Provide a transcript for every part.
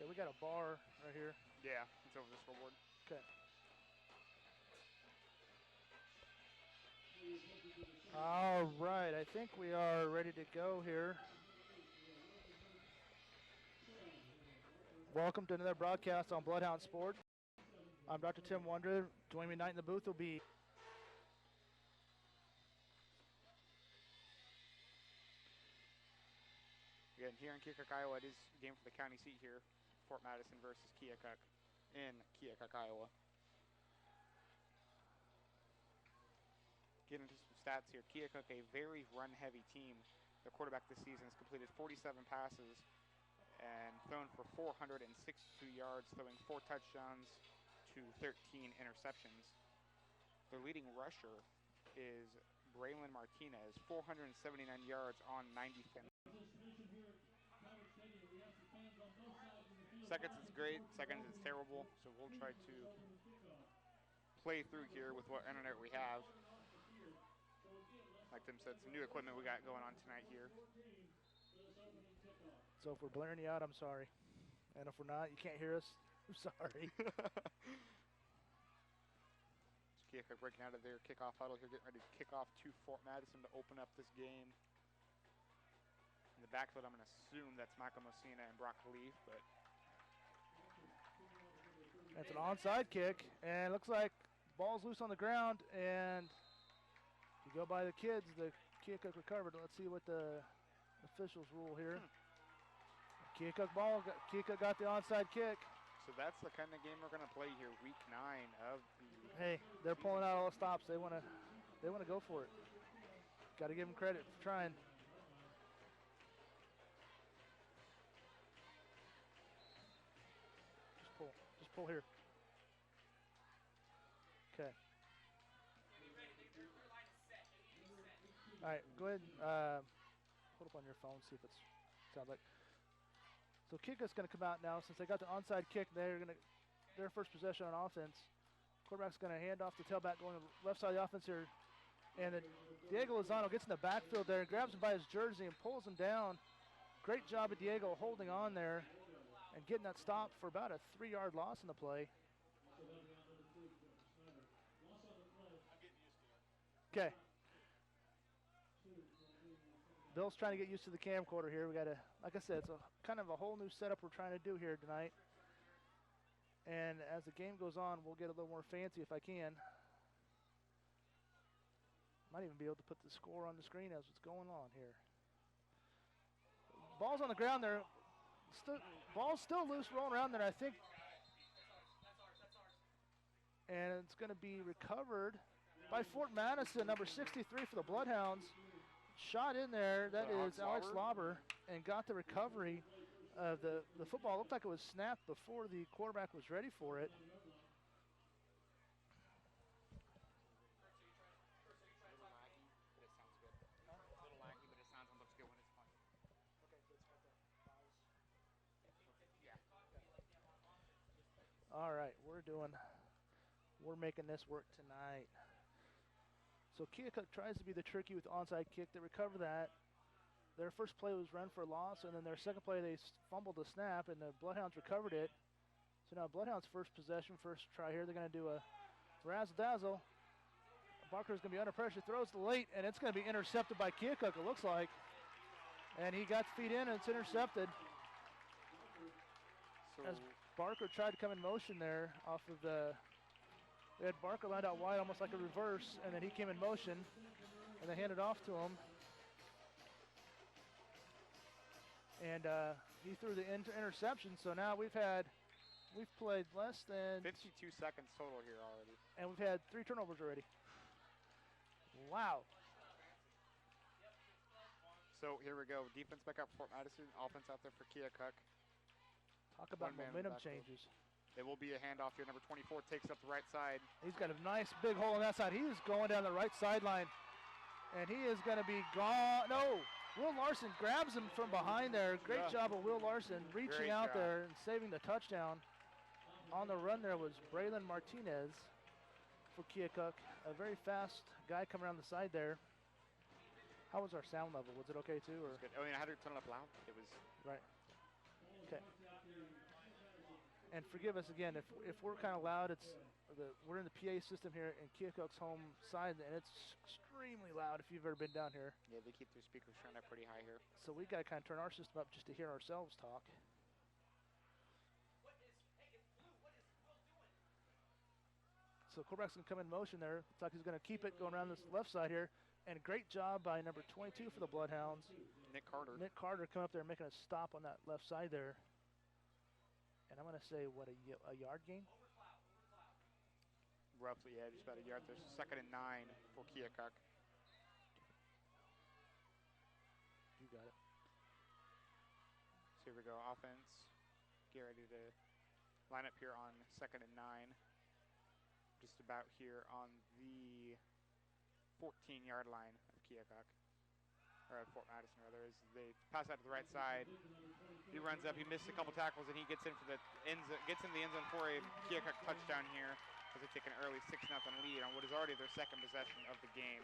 we got a bar right here. Yeah, it's over the scoreboard. Okay. All right, I think we are ready to go here. Welcome to another broadcast on Bloodhound Sport. I'm Dr. Tim Wonder. Joining me tonight in the booth will be Again, here in Keokuk, Iowa, it is a game for the county seat here, Fort Madison versus Keokuk in Keokuk, Iowa. Get into some stats here. Keokuk, a very run-heavy team. Their quarterback this season has completed 47 passes and thrown for 462 yards, throwing 4 touchdowns to 13 interceptions. Their leading rusher is Braylon Martinez, 479 yards on 94. Seconds is great, seconds is terrible, so we'll try to play through here with what internet we have. Like Tim said, some new equipment we got going on tonight here. So if we're blaring you out, I'm sorry. And if we're not, you can't hear us, I'm sorry. Keokuk breaking out of their kickoff huddle here, getting ready to kick off to Fort Madison to open up this game. In the backfield, I'm going to assume that's Michael Messina and Brock Leaf, but That's an onside kick, and it looks like the ball's loose on the ground, and if you go by the kids, the Keokuk recovered. Let's see what the officials rule here. Keokuk got the onside kick. So that's the kind of game we're going to play here, week 9 of the Hey, they're pulling out all the stops. They want to go for it. Got to give them credit for trying. Just pull here. Okay. All right, go ahead. Hold up on your phone, see if it sounds like. So Keokuk's going to come out now since they got the onside kick. They're going to their first possession on offense. Quarterback's going to hand off the tailback going to the left side of the offense here, and then Diego Lozano gets in the backfield there and grabs him by his jersey and pulls him down. Great job of Diego holding on there and getting that stop for about a 3-yard loss in the play. Okay. Bill's trying to get used to the camcorder here. We got to, like I said, it's a kind of a whole new setup we're trying to do here tonight. And as the game goes on, we'll get a little more fancy if I can. Might even be able to put the score on the screen as what's going on here. Ball's on the ground there. Ball's still loose rolling around there, I think. And it's going to be recovered by Fort Madison, number 63 for the Bloodhounds. Shot in there, that is Alex Lauber, and got the recovery of the football. It looked like it was snapped before the quarterback was ready for it. All right, we're making this work tonight. So Keokuk tries to be the tricky with the onside kick. They recover that. Their first play was run for a loss, and then their second play they fumbled the snap, and the Bloodhounds recovered it. So now Bloodhounds' first possession, first try here. They're going to do a razzle-dazzle. Barker's going to be under pressure, throws late, and it's going to be intercepted by Keokuk, it looks like. And he got the feet in, and it's intercepted. So as Barker tried to come in motion there off of the... They had Barker lined out wide, almost like a reverse, and then he came in motion, and they handed off to him. And he threw the interception, so now we've played less than 52 seconds total here already. And we've had 3 turnovers already. Wow. So here we go. Defense back up for Fort Madison, offense out there for Keokuk. Talk about momentum changes. It will be a handoff here. Number 24 takes up the right side. He's got a nice big hole on that side. He is going down the right sideline, and he is going to be gone. No, Will Larson grabs him from behind there. Great job of Will Larson reaching out there and saving the touchdown. On the run there was Braylon Martinez for Keokuk, a very fast guy coming around the side there. How was our sound level? Was it okay too? Or? It was good. I mean, I had to turn it up loud. It was right. Okay. And forgive us again if we're kind of loud. We're in the PA system here in Keokuk's home side, and it's extremely loud if you've ever been down here. Yeah, they keep their speakers turned up pretty high here. So we got to kind of turn our system up just to hear ourselves talk. So quarterback's going to come in motion there. Looks like he's going to keep it going around this left side here. And great job by number 22 for the Bloodhounds. Nick Carter. Nick Carter coming up there and making a stop on that left side there. And I'm going to say, what, a yard gain? Roughly, yeah, just about a yard. There's 2nd and 9 for Keokuk. You got it. So here we go, offense. Get ready to line up here on 2nd and 9. Just about here on the 14-yard line of Keokuk. Or Fort Madison, rather. As they pass out to the right side. He runs up, he missed a couple tackles, and he gets in for the end zone for a Keokuk touchdown here. As they take an early 6-0 lead on what is already their 2nd possession of the game.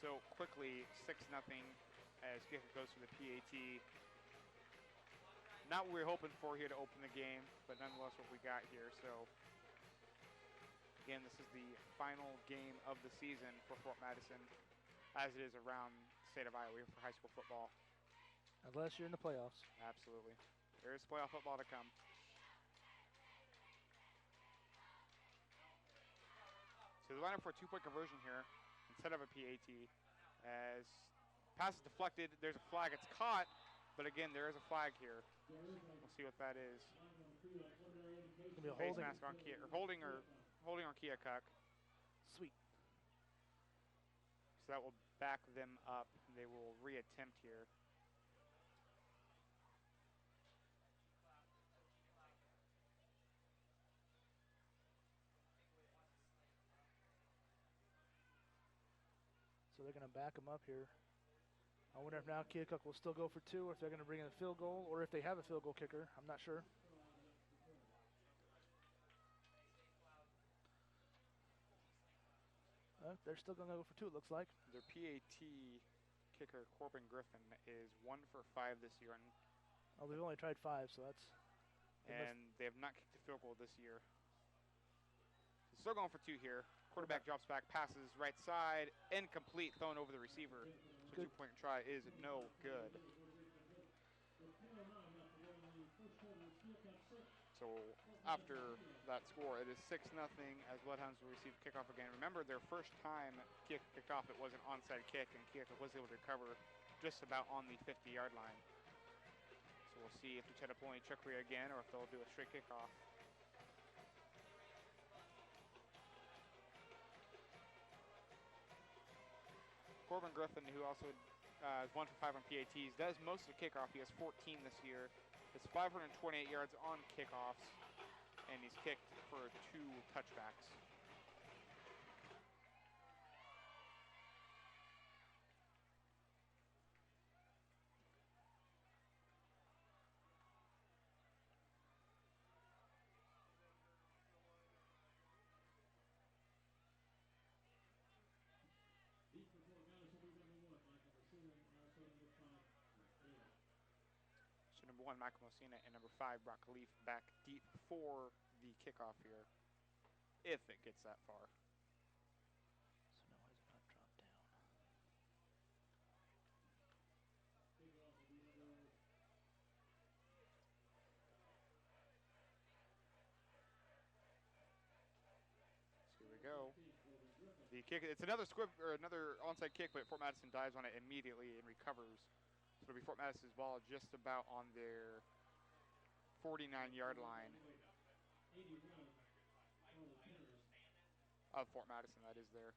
So quickly, 6-0 as Keokuk goes for the PAT. Not what we were hoping for here to open the game, but nonetheless what we got here. So again, this is the final game of the season for Fort Madison, as it is around the state of Iowa for high school football. Unless you're in the playoffs. Absolutely. There is playoff football to come. So they line up for a 2-point conversion here instead of a PAT. As pass is deflected, there's a flag. It's caught, but again, there is a flag here. We'll see what that is. Gonna be a Face holding. mask on holding on Keokuk. Sweet. So that will back them up. They will reattempt here. So they're going to back them up here. I wonder if now Keokuk will still go for 2, or if they're going to bring in a field goal, or if they have a field goal kicker. I'm not sure. They're still going to go for 2, it looks like. Their PAT kicker, Corbin Griffin, is 1 for 5 this year. Oh, they've only tried 5, so that's... And they have not kicked a field goal this year. Still going for 2 here. Quarterback drops back, passes right side, incomplete, thrown over the receiver. So 2-point try is no good. So after that score, it is 6-0 as Bloodhounds will receive kickoff again. Remember, their first time kicked off, it was an onside kick, and Keokuk was able to recover just about on the 50-yard line. So we'll see if they try to pull any trickery again or if they'll do a straight kickoff. Corbin Griffin, who also is 1 for 5 on PATs, does most of the kickoff. He has 14 this year. It's 528 yards on kickoffs, and he's kicked for 2 touchbacks. So number 1, Michael Messina, and number 5, Brock Khalif, back deep for the kickoff here, if it gets that far. So now why is it not dropped down? So here we go. The kick, it's another another onside kick, but Fort Madison dives on it immediately and recovers. So it'll be Fort Madison's ball just about on their 49-yard line of Fort Madison, that is there.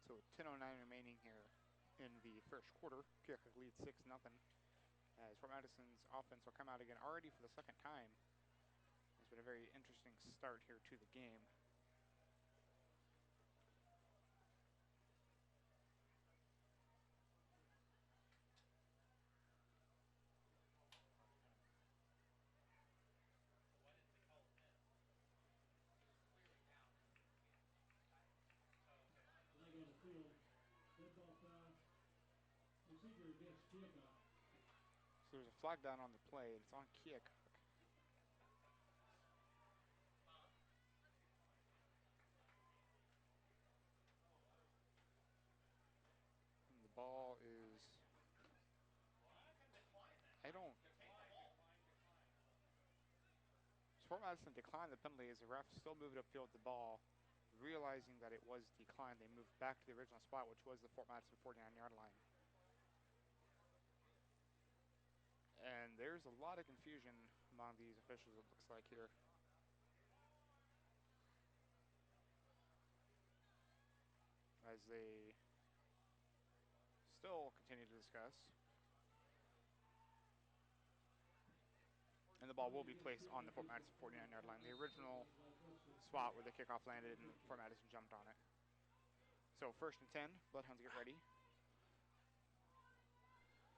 So 10:09 remaining here in the first quarter. Keokuk leads 6-0. As Fort Madison's offense will come out again already for the 2nd time. It's been a very interesting start here to the game. So there's a flag down on the play. It's on Keokuk. And the ball is... Fort Madison declined the penalty as the ref still moved upfield with the ball. Realizing that it was declined, they moved back to the original spot, which was the Fort Madison 49-yard line. And there's a lot of confusion among these officials, it looks like here. As they still continue to discuss. And the ball will be placed on the Fort Madison 49-yard line, the original spot where the kickoff landed and Fort Madison jumped on it. So 1st and 10, Bloodhounds get ready.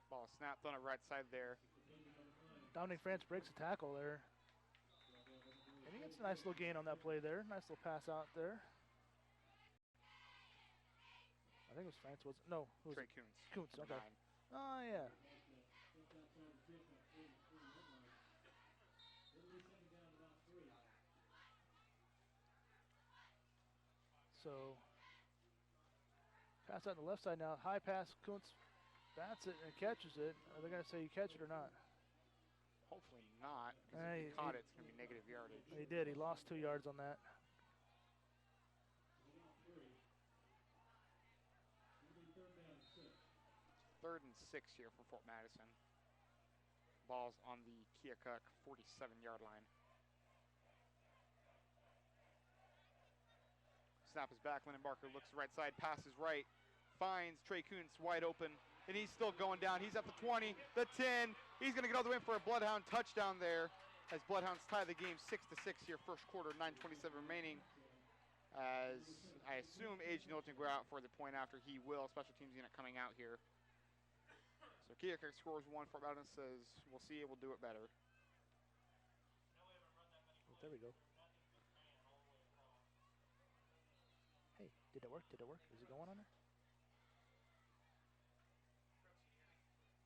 Ball snapped on the right side there. Dominic France breaks a tackle there. And he gets a nice little gain on that play there. Nice little pass out there. I think it was France, was it? No, who was Trey it? Kuntz. Kuntz, okay. 9. Oh, yeah. So, pass out on the left side now. High pass, Kuntz bats it and catches it. Are they going to say you catch it or not? Hopefully not, because if he caught it, it's going to be negative yardage. He did. He lost 2 yards on that. Third and 6 here for Fort Madison. Ball's on the Keokuk 47-yard line. Snap is back. Lyndon Barker looks right side, passes right, finds Trey Kuntz wide open, and he's still going down. He's at the 20, the 10. He's going to get all the way in for a Bloodhound touchdown there, as Bloodhounds tie the game 6-6 here, first quarter, 9:27 remaining. As I assume A.J. Knowlton will go out for the point after. He will. Special teams unit coming out here. So Keokuk scores 1. Fort Madison says, we'll see, we'll do it better. There we go. Hey, did it work? Did it work? Is it going on there?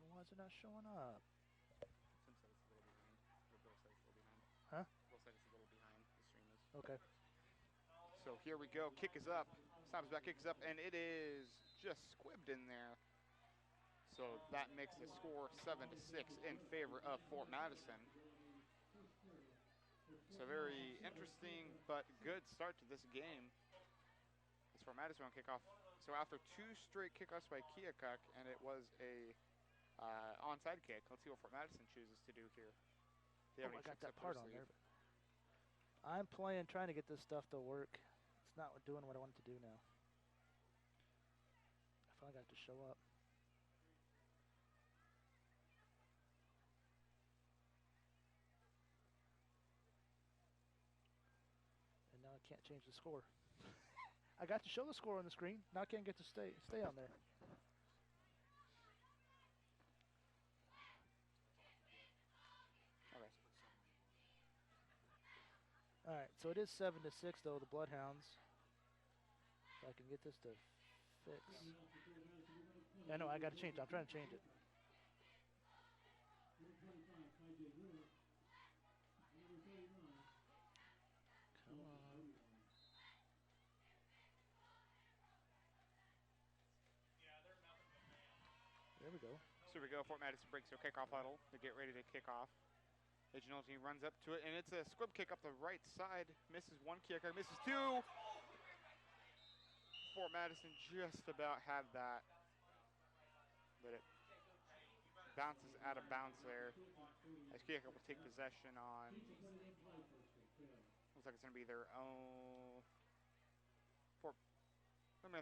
Why is it not showing up? Tim said it's a little behind. Or Bill said it's a little behind. Huh? Bill said it's a little behind. The stream is. Okay. So here we go. Kick is up. Snaps back, kick is up, and it is just squibbed in there. So that makes the score 7-6 in favor of Fort Madison. It's a very interesting but good start to this game. It's Fort Madison on kickoff. So after 2 straight kickoffs by Keokuk, and it was a onside kick. Let's see what Fort Madison chooses to do here. I got that part on there. But I'm trying to get this stuff to work. It's not doing what I want it to do now. I finally got it to show up. And now I can't change the score. I got to show the score on the screen. Now I can't get to stay on there. Okay. All right, so it is 7-6 though. The Bloodhounds. If I can get this to fix. I know I got to change it. I'm trying to change it. Come on. There we go. So we go. Fort Madison breaks their kickoff huddle to get ready to kick off. A.J. Knowlton runs up to it, and it's a squib kick up the right side. Misses 1 kicker, misses 2. Fort Madison just about had that, but it bounces out of bounds there. As Keokuk will take possession on, looks like it's going to be their own,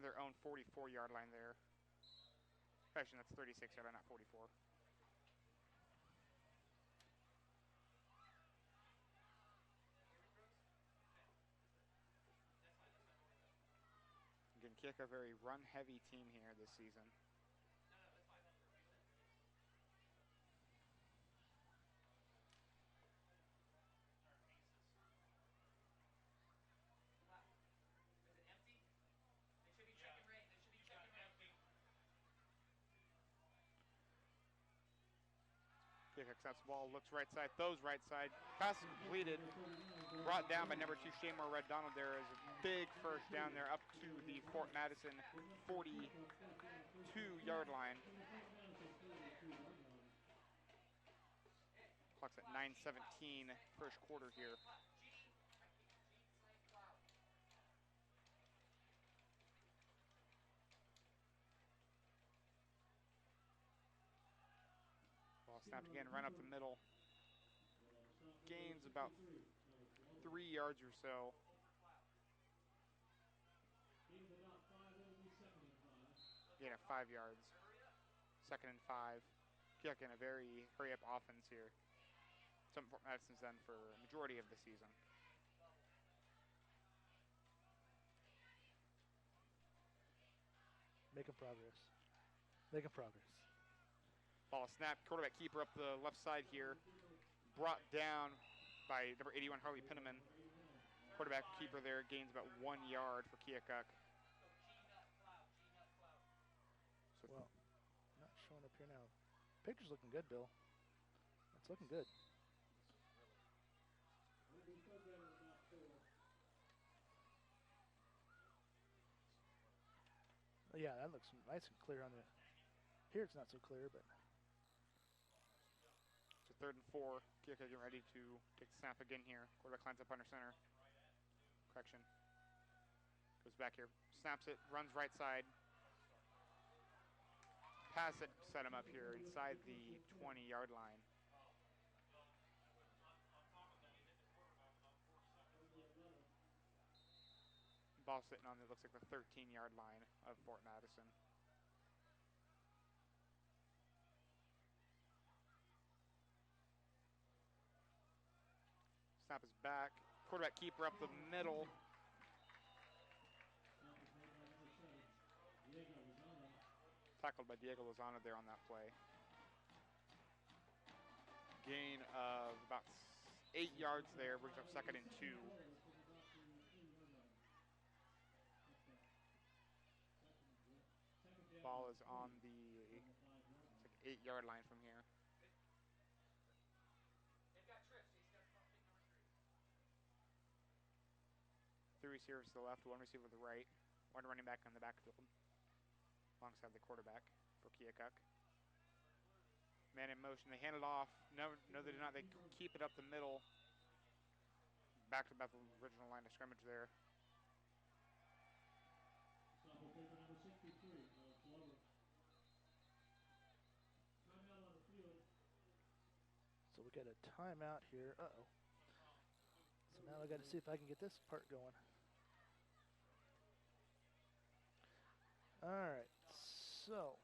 their own 44-yard line there. Actually, that's 36-yard line, not 44. Again, Keokuk a very run-heavy team here this season. snaps the ball, looks right side, throws right side. Pass is completed. Brought down by number 2, Shamar Red Donald. There is a big first down there up to the Fort Madison 42-yard line. Clock's at 9:17, first quarter here. Ball snapped again, run up the middle. Gains about 3 yards or so. Gain of 5 yards. 2nd and 5. Keokuk in a very hurry-up offense here. Something Fort Madison's done for a majority of the season. Making progress. Making progress. Ball snapped. Quarterback keeper up the left side here. Brought down by number 81, Harley Pinneman. Quarterback keeper there gains about 1 yard for Keokuk. So well, not showing up here now. Picture's looking good, Bill. It's looking good. Yeah, that looks nice and clear on the. Here it's not so clear, but. So 3rd and 4. Keokuk getting ready to take the snap again here. Quarterback lines up under center. Correction. Goes back here. Snaps it. Runs right side. Pass it. Set him up here inside the 20-yard line. Ball sitting on it looks like the 13-yard line of Fort Madison. Snap is back. Quarterback keeper up the middle. Tackled by Diego Lozano there on that play. Gain of about 8 yards there, brings up 2nd and 2. Ball is on the 8-yard line from here. Three receivers to the left, 1 receiver to the right, 1 running back on the backfield, alongside the quarterback for Keokuk. Man in motion, they hand it off. No, they did not. They keep it up the middle. Back to about the original line of scrimmage there. So we got a timeout here. Uh-oh. So now I got to see if I can get this part going. All right. So.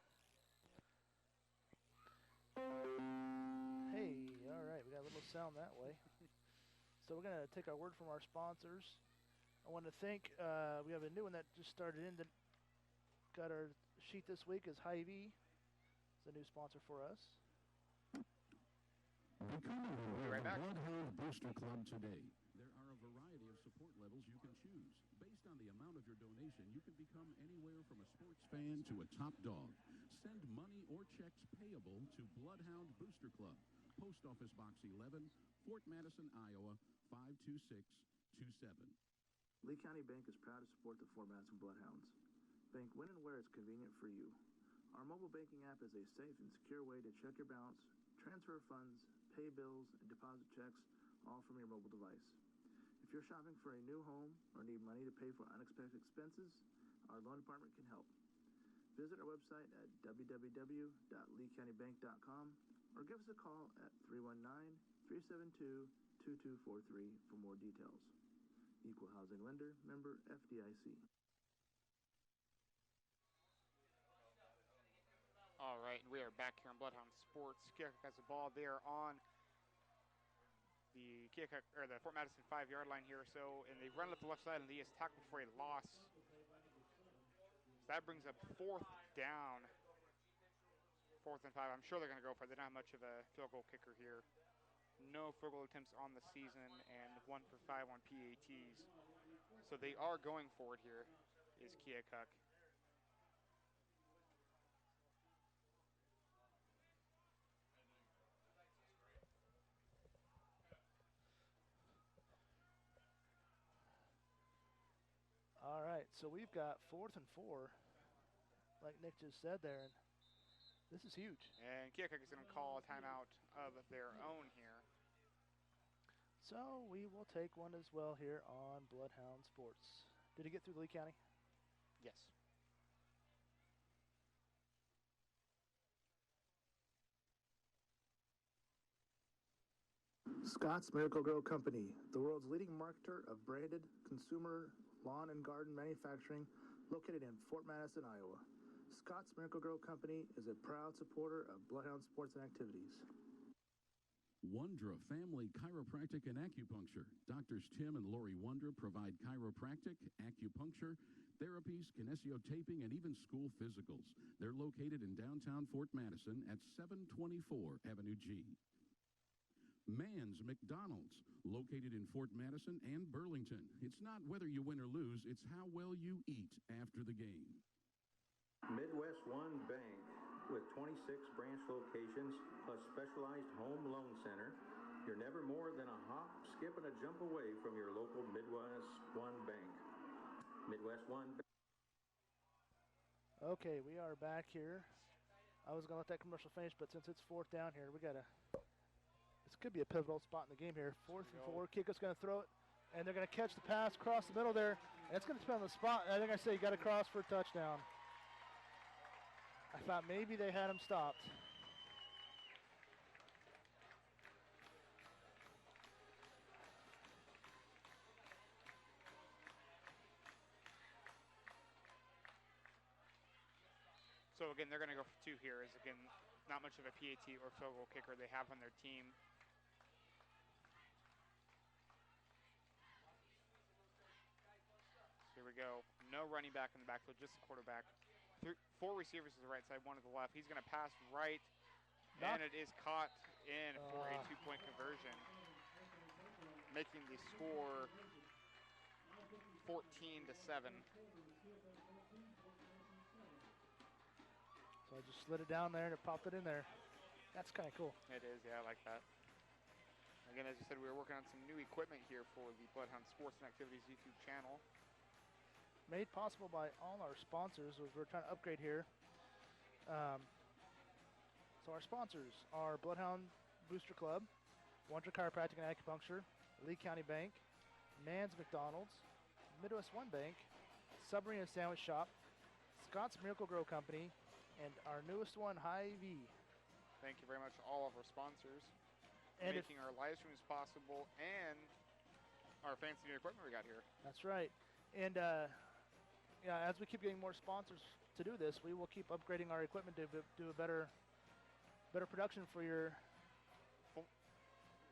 Hey, all right. We got a little sound that way. So we're going to take our word from our sponsors. I want to thank, we have a new one that just started in that got our sheet this week is Hy-Vee. It's a new sponsor for us. We'll be right back. Bloodhound Booster Club today. There are a variety of support levels you can choose. Based on the amount of your donation, you can become anywhere from a sports fan to a top dog. Send money or checks payable to Bloodhound Booster Club, Post Office Box 11, Fort Madison, Iowa, 52627. Lee County Bank is proud to support the Fort Madison Bloodhounds. Bank when and where it's convenient for you. Our mobile banking app is a safe and secure way to check your balance, transfer funds, pay bills, and deposit checks, all from your mobile device. If you're shopping for a new home or need money to pay for unexpected expenses, our loan department can help. Visit our website at www.leecountybank.com or give us a call at 319-372-2243 for more details. Equal Housing Lender, member FDIC. All right, we are back here on Bloodhound Sports. Keokuk has the ball there on the Keokuk, or the Fort Madison 5-yard line here or so, and they run up the left side, and he is tackled for a loss. So that brings up 4th down. 4th and 5. I'm sure they're going to go for it. They don't have much of a field goal kicker here. No field goal attempts on the season, and 1 for 5 on PATs. So they are going for it here, is Keokuk. So we've got 4th and 4, like Nick just said there, and this is huge. And Keokuk is going to call a timeout of their own here. So we will take one as well here on Bloodhound Sports. Did he get through Lee County? Yes. Scott's Miracle-Gro Company, the world's leading marketer of branded consumer lawn and garden manufacturing, located in Fort Madison, Iowa. Scott's Miracle-Gro Company is a proud supporter of Bloodhound Sports and Activities. Wondra Family Chiropractic and Acupuncture. Doctors Tim and Lori Wondra provide chiropractic, acupuncture, therapies, kinesiotaping, and even school physicals. They're located in downtown Fort Madison at 724 Avenue G. Mann's McDonald's, located in Fort Madison and Burlington. It's not whether you win or lose, it's how well you eat after the game. Midwest One Bank, with 26 branch locations plus specialized home loan center. You're never more than a hop, skip, and a jump away from your local Midwest One Bank. Midwest One Bank. Okay, we are back here. I was going to let that commercial finish, but since it's 4th down here, we got to... This could be a pivotal spot in the game here. 4th and 4. Keokuk's going to throw it, and they're going to catch the pass across the middle there. And it's going to depend on the spot. I think I say you got to cross for a touchdown. I thought maybe they had him stopped. So again, they're going to go for 2 here. Is again, not much of a PAT or field goal kicker they have on their team. Here we go. No running back in the backfield, just the quarterback. 4 receivers to the right side, 1 to the left. He's going to pass right, and it is caught in for a 2-point conversion, making the score 14-7. So I just slid it down there and it popped it in there. That's kind of cool. It is, yeah, I like that. Again, as you said, we were working on some new equipment here for the Bloodhound Sports and Activities YouTube channel. Made possible by all our sponsors as we're trying to upgrade here. So our sponsors are Bloodhound Booster Club, Wondra Chiropractic and Acupuncture, Lee County Bank, Mann's McDonald's, Midwest One Bank, Submarina Sandwich Shop, Scott's Miracle-Gro Company, and our newest one, Hy-Vee. Thank you very much to all of our sponsors, and making our live streams possible and our fancy new equipment we got here. That's right. And yeah, as we keep getting more sponsors to do this, we will keep upgrading our equipment to do a better production for your...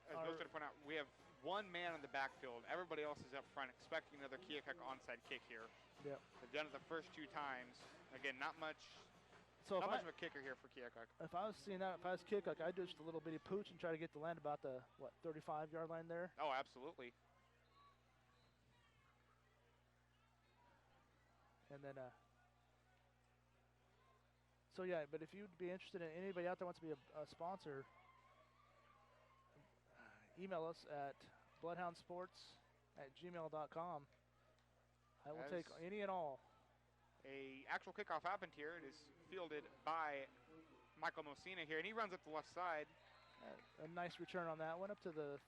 As Bill's going to point out, we have 1 man in the backfield. Everybody else is up front, expecting another Keokuk onside kick here. Yep. They've done it the first 2 times. Again, not much of a kicker here for Keokuk. If I was seeing that, if I was Keokuk, I'd do just a little bitty pooch and try to get the land about the, 35-yard line there? Oh, absolutely. And then, so yeah, but if you'd be interested in anybody out there wants to be a sponsor, email us at bloodhoundsports@gmail.com. I will take any and all. A actual kickoff happened here. It is fielded by Michael Mosina here, and he runs up the left side. A nice return on that one, up to the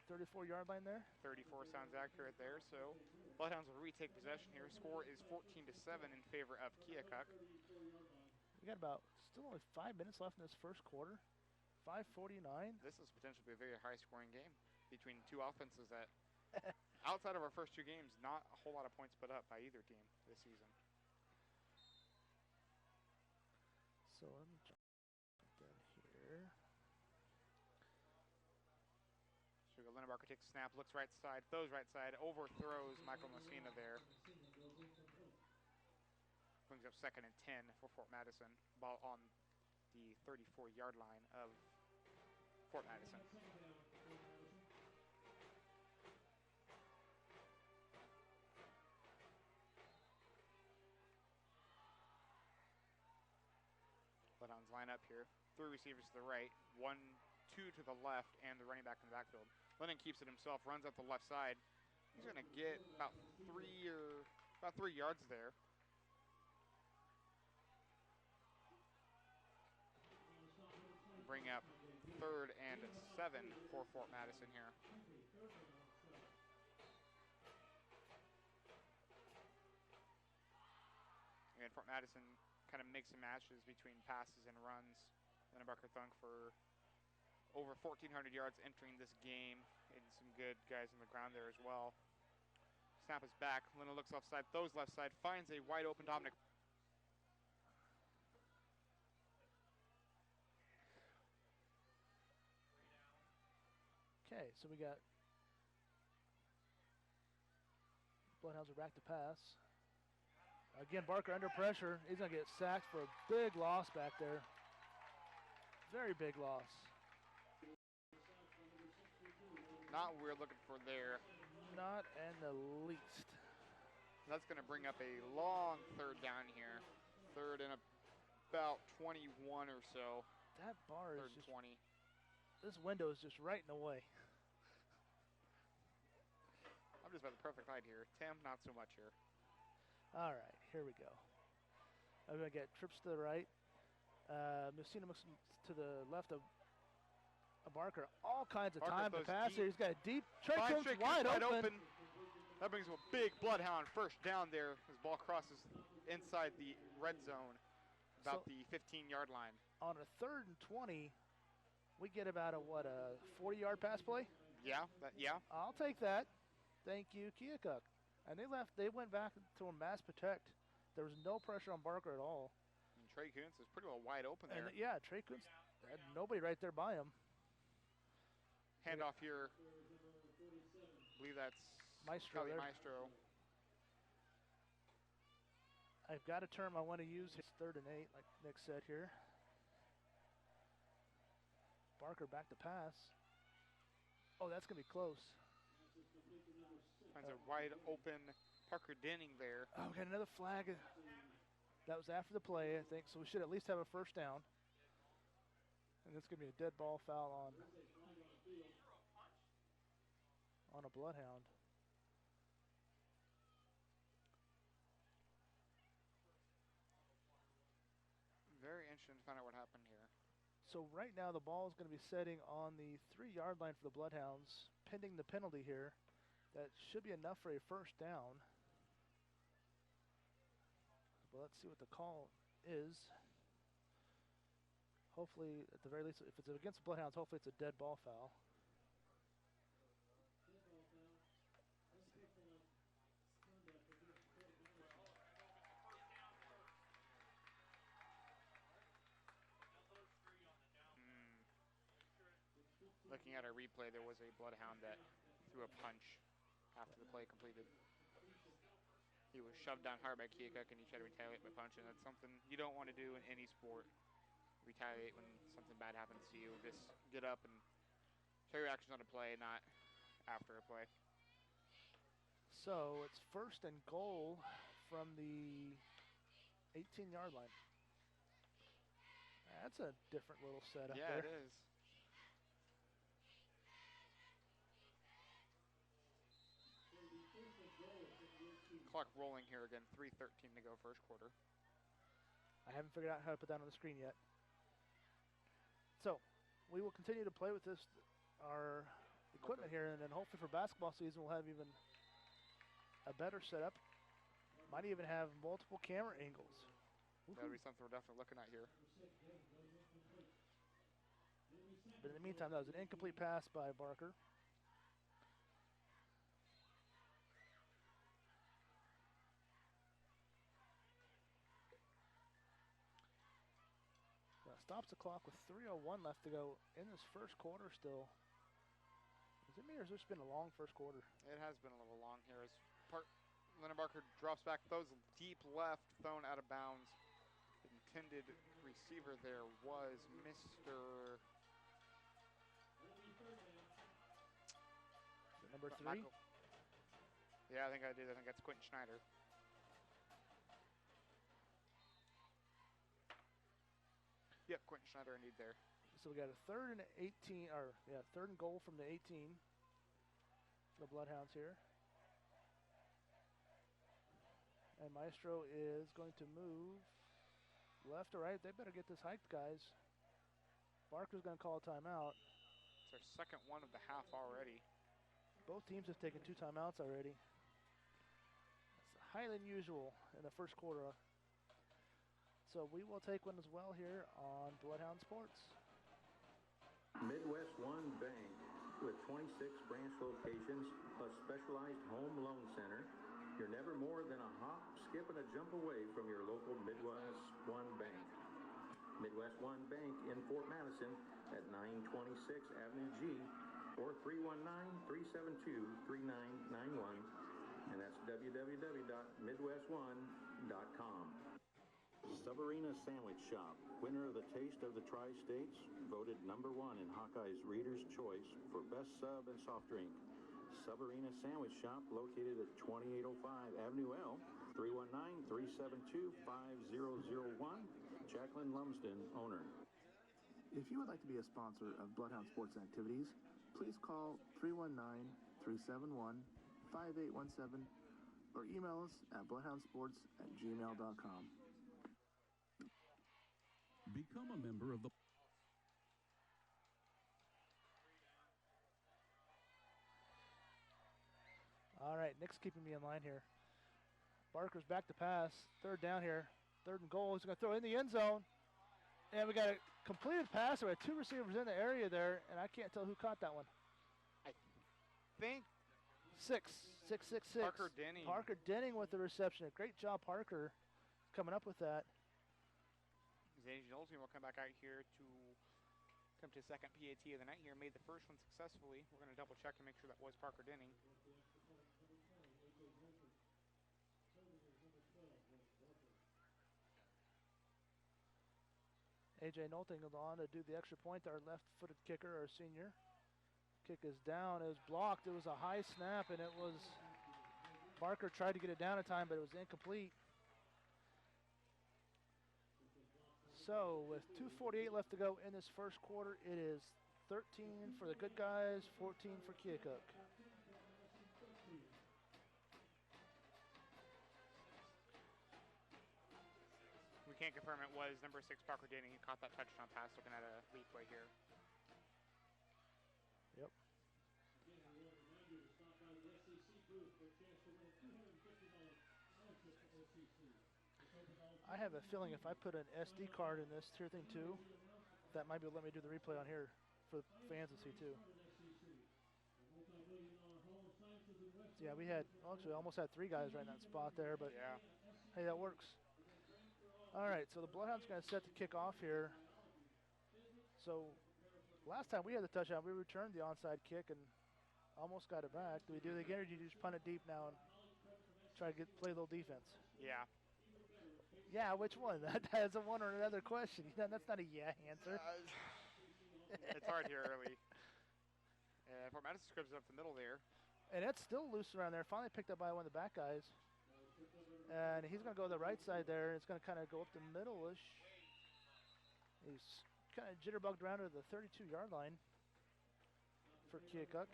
34-yard line there. 34 sounds accurate there. So Bloodhounds will retake possession here. Score is 14-7 in favor of Keokuk. We got still only 5 minutes left in this first quarter. 5:49. This is potentially a very high-scoring game between 2 offenses that, outside of our first 2 games, not a whole lot of points put up by either team this season. So let me jump in here. So Lindenbarker takes a snap, looks right side, throws right side, overthrows Michael Messina there. Brings up 2nd and 10 for Fort Madison. Ball on the 34-yard line of Fort Madison. Bloodhounds line up here. 3 receivers to the right, 1, 2 to the left, and the running back in the backfield. Linden keeps it himself, runs up the left side. He's going to get about About 3 yards there. Bring up 3rd and 7 for Fort Madison here. And Fort Madison kind of mix and matches between passes and runs. Linebarker throwing for over 1,400 yards entering this game, and some good guys on the ground there as well. Snap is back. Lina looks left side, throws left side, finds a wide open Dominic. Okay, so we got Bloodhounds are back to pass. Again, Barker under pressure. He's going to get sacked for a big loss back there. Very big loss. Not what we're looking for there. Not in the least. That's going to bring up a long 3rd down here. 3rd and about 21 or so. That bar is 3rd just, and 20. this window is just right in the way. I'm just about the perfect height here. Tim, not so much here. All right, here we go. I'm going to get trips to the right. Messina looks to the left of Barker. All kinds of time to pass here. He's got a deep. Trey Cooks wide open. That brings him a big Bloodhound first down there. His ball crosses inside the red zone, about the 15-yard line. On a 3rd and 20, we get about a 40-yard pass play? Yeah, yeah. I'll take that. Thank you, Keokuk. And they went back to a mass protect. There was no pressure on Barker at all. And Trey Kuntz is pretty well wide open there. And yeah, Trey Kuntz had nobody right there by him. Handoff here. I believe that's Maestro there. Maestro. I've got a term I want to use. It's 3rd and 8, like Nick said here. Barker back to pass. Oh, that's going to be close. Finds a wide open Parker Denning there. Oh, we got another flag. That was after the play, I think, so we should at least have a 1st down. And it's going to be a dead ball foul on a Bloodhound. Very interesting to find out what happened here. So right now the ball is going to be setting on the 3-yard line for the Bloodhounds, pending the penalty here. That should be enough for a 1st down. But let's see what the call is. Hopefully, at the very least, if it's against the Bloodhounds, hopefully it's a dead ball foul. Looking at our replay, there was a Bloodhound that threw a punch after the play completed. He was shoved down hard by Keokuk, and he tried to retaliate by punching. That's something you don't want to do in any sport. Retaliate when something bad happens to you. Just get up and show your actions on a play, not after a play. So it's 1st and goal from the 18-yard line. That's a different little setup there. Yeah, it is. Clock rolling here again, 3:13 to go 1st quarter. I haven't figured out how to put that on the screen yet. So we will continue to play with our equipment here, and then hopefully for basketball season we'll have even a better setup. Might even have multiple camera angles. That'll be something we're definitely looking at here. But in the meantime, that was an incomplete pass by Barker. Stops the clock with 3:01 left to go in this 1st quarter still. Is it me or has this been a long 1st quarter? It has been a little long here as Linebarker drops back, throws deep left, thrown out of bounds. The intended receiver there was Mr. Number 3? Michael. Yeah, I think I did. I think that's Quentin Schneider. Yep, Quentin Schneider indeed there. So we got a 3rd and 18, or yeah, 3rd and goal from the 18 for the Bloodhounds here. And Maestro is going to move left or right. They better get this hiked, guys. Barker's going to call a timeout. It's their second one of the half already. Both teams have taken 2 timeouts already. It's highly unusual in the first quarter. So we will take one as well here on Bloodhound Sports. Midwest One Bank, with 26 branch locations, a specialized home loan center. You're never more than a hop, skip, and a jump away from your local Midwest One Bank. Midwest One Bank in Fort Madison at 926 Avenue G, or 319-372-3991, and that's www.midwestone.com. Subarina Sandwich Shop, winner of the Taste of the Tri-States, voted #1 in Hawkeye's Reader's Choice for Best Sub and Soft Drink. Subarina Sandwich Shop, located at 2805 Avenue L, 319-372-5001. Jacqueline Lumsden, owner. If you would like to be a sponsor of Bloodhound Sports activities, please call 319-371-5817 or email us at bloodhoundsports@gmail.com. Become a member of the... All right, Nick's keeping me in line here. Barker's back to pass. 3rd down here. 3rd and goal. He's going to throw it in the end zone. And we got a completed pass. We had 2 receivers in the area there, and I can't tell who caught that one. I think 6. Parker Denning. Parker Denning with the reception. Great job, Parker, coming up with that. Xavier Olsen will come back out here to come to second PAT of the night here. Made the first one successfully. We're going to double check to make sure that was Parker Denning. A.J. Nolting goes on to do the extra point. Our left-footed kicker, our senior. Kick is down. It was blocked. It was a high snap, and it was Barker tried to get it down in time, but it was incomplete. So with 2:48 left to go in this first quarter, it is 13 for the good guys, 14 for Keokuk. We can't confirm it was number 6 Parker Denning. He caught that touchdown pass looking at a replay here. Yep. I have a feeling if I put an SD card in this tier thing too, that might be let me do the replay on here for fans to see too. Yeah, we had actually almost had 3 guys right in that spot there, but yeah, hey, that works. All right, so the Bloodhound's going to set the kick off here. So last time we had the touchdown, we returned the onside kick and almost got it back. Do we do it again, or do you just punt it deep now and try to play a little defense? Yeah. Yeah, which one? That's a one or another question. That's not a yeah answer. It's hard here early. And Fort Madison scribs up the middle there. And it's still loose around there. Finally picked up by one of the back guys. And he's going to go to the right side there. It's going to kind of go up the middle-ish. He's kind of jitterbugged around to the 32-yard line for Keokuk.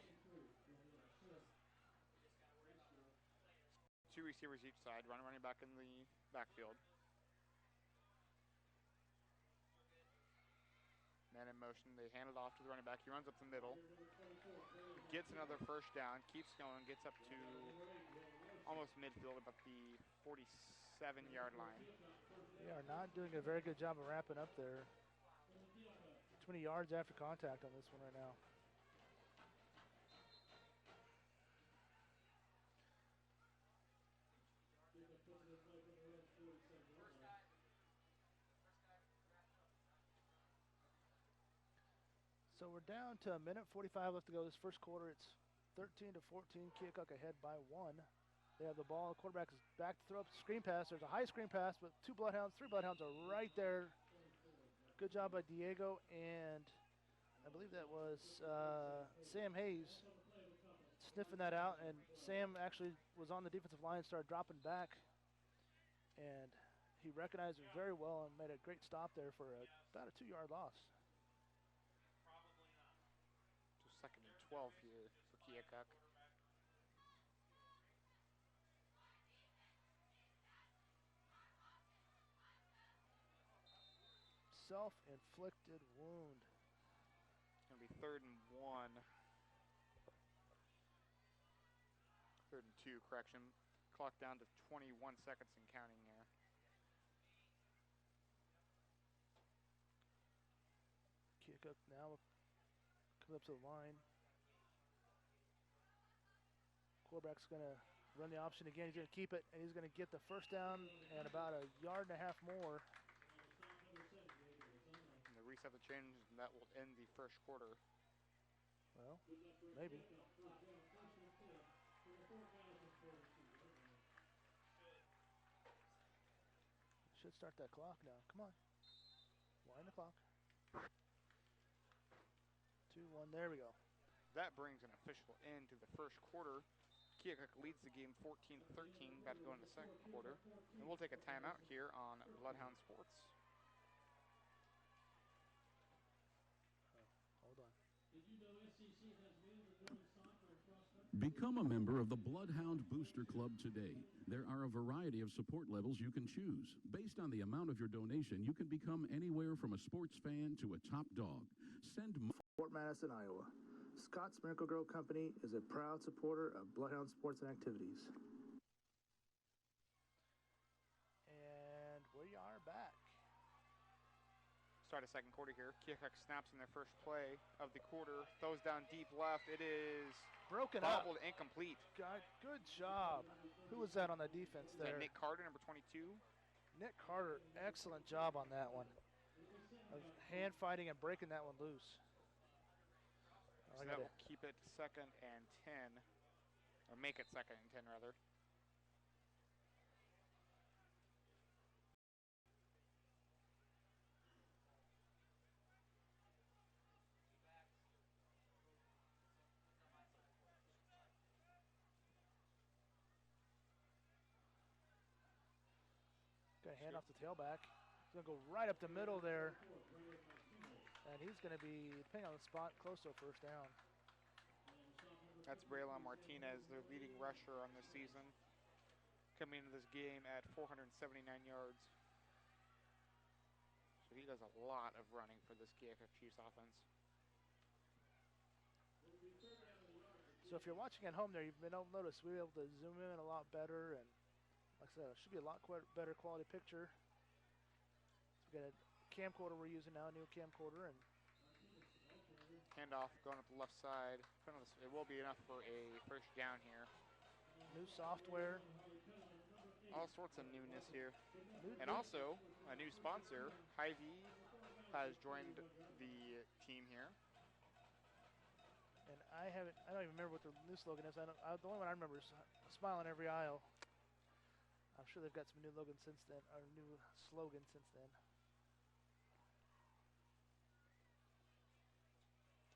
2 receivers each side. Running back in the backfield. Man in motion. They hand it off to the running back. He runs up the middle. Gets another first down. Keeps going. Gets up to almost midfield, about the 47-yard line. They are not doing a very good job of wrapping up there. 20 yards after contact on this one right now. So we're down to a minute 45 left to go this first quarter. It's 13-14. Keokuk ahead by 1. They have the ball. The quarterback is back to throw up the screen pass. There's a high screen pass, but 2 Bloodhounds, 3 Bloodhounds are right there. Good job by Diego, and I believe that was Sam Hayes sniffing that out, and Sam actually was on the defensive line, started dropping back, and he recognized it very well and made a great stop there for about a 2-yard loss. So 2nd and 12 here for Keokuk. self-inflicted wound. It's going to be 3rd and 1. 3rd and 2, correction. Clock down to 21 seconds and counting here. Keokuk now comes up to the line. Quarterback's going to run the option again. He's going to keep it, and he's going to get the first down and about a yard and a half more. And the reset the change, and that will end the first quarter. Well, maybe. Should start that clock now. Come on. Wind the clock. 2-1. There we go. That brings an official end to the first quarter. Keokuk leads the game 14-13, about to go into the second quarter. And we'll take a timeout here on Bloodhound Sports. Hold on. Become a member of the Bloodhound Booster Club today. There are a variety of support levels you can choose. Based on the amount of your donation, you can become anywhere from a sports fan to a top dog. Send Fort Madison, Iowa. Scott's Miracle Grow Company is a proud supporter of Bloodhound Sports and Activities. And we are back. Start a second quarter here. Keokuk snaps in their first play of the quarter. Throws down deep left. It is broken up. Bobbled, incomplete. God, good job. Who was that on the defense there? Nick Carter, number 22. Nick Carter, excellent job on that one. Of hand fighting and breaking that one loose. So that will keep it 2nd and 10, or make it 2nd and 10 rather. Going to hand off the tailback. He's going to go right up the middle there. And he's going to be, depending on the spot, close to a first down. That's Braylon Martinez, their leading rusher on this season. Coming into this game at 479 yards. So he does a lot of running for this Keokuk Chiefs offense. So if you're watching at home there, you've been able to notice we were able to zoom in a lot better. And like I said, it should be a lot better quality picture. So we got a camcorder we're using now, a new camcorder, and handoff going up the left side. It will be enough for a first down here. New software. All sorts of newness here. And also, a new sponsor, Hy-Vee, has joined the team here. And I don't even remember what the new slogan is. The only one I remember is "A Smile in Every Aisle." I'm sure they've got some new slogan since then, or new slogan since then.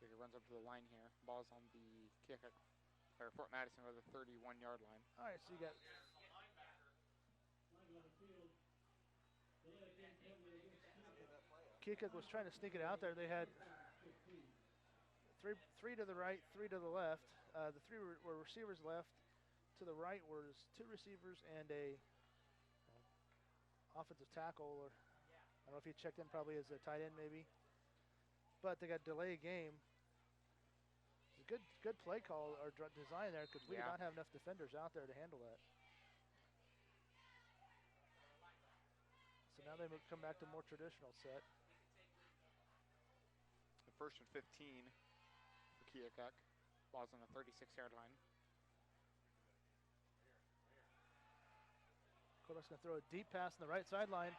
He runs up to the line here. Ball's on the Keokuk, or Fort Madison, or the 31-yard line. All right, so you got Keokuk was trying to sneak it out there. They had three to the right, 3 to the left. The 3 were receivers left. To the right was 2 receivers and a offensive tackle, or I don't know if he checked in probably as a tight end maybe. But they got delay game. Good play call or design there, because we did not have enough defenders out there to handle that. So now they come back to more traditional set. The 1st and 15 for Keokuk. Ball's on the 36-yard line. Quarterback's going to throw a deep pass on the right sideline.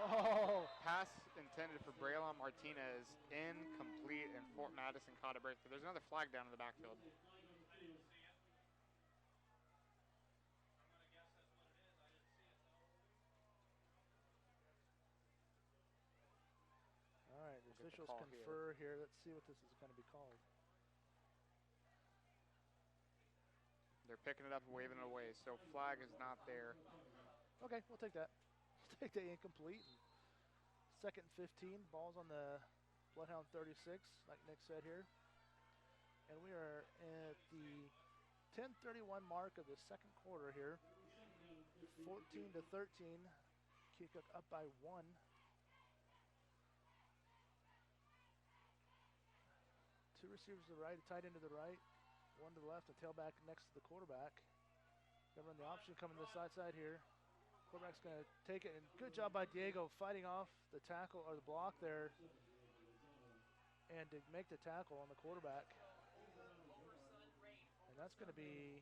Oh! Pass intended for Braylon Martinez, incomplete, and Fort Madison caught a break. But there's another flag down in the backfield. All right, the officials confer here. Let's see what this is going to be called. They're picking it up and waving it away, so flag is not there. Okay, we'll take that. We'll take the incomplete. 2nd and 15. Ball's on the Bloodhound 36, like Nick said here. And we are at the 10:31 mark of the second quarter here. 14-13. Keokuk up by 1. Two receivers to the right, a tight end to the right, one to the left, and tailback next to the quarterback. Gonna run the option coming to the side here. Quarterback's gonna take it, and good job by Diego fighting off the tackle or the block there, and to make the tackle on the quarterback. And that's gonna be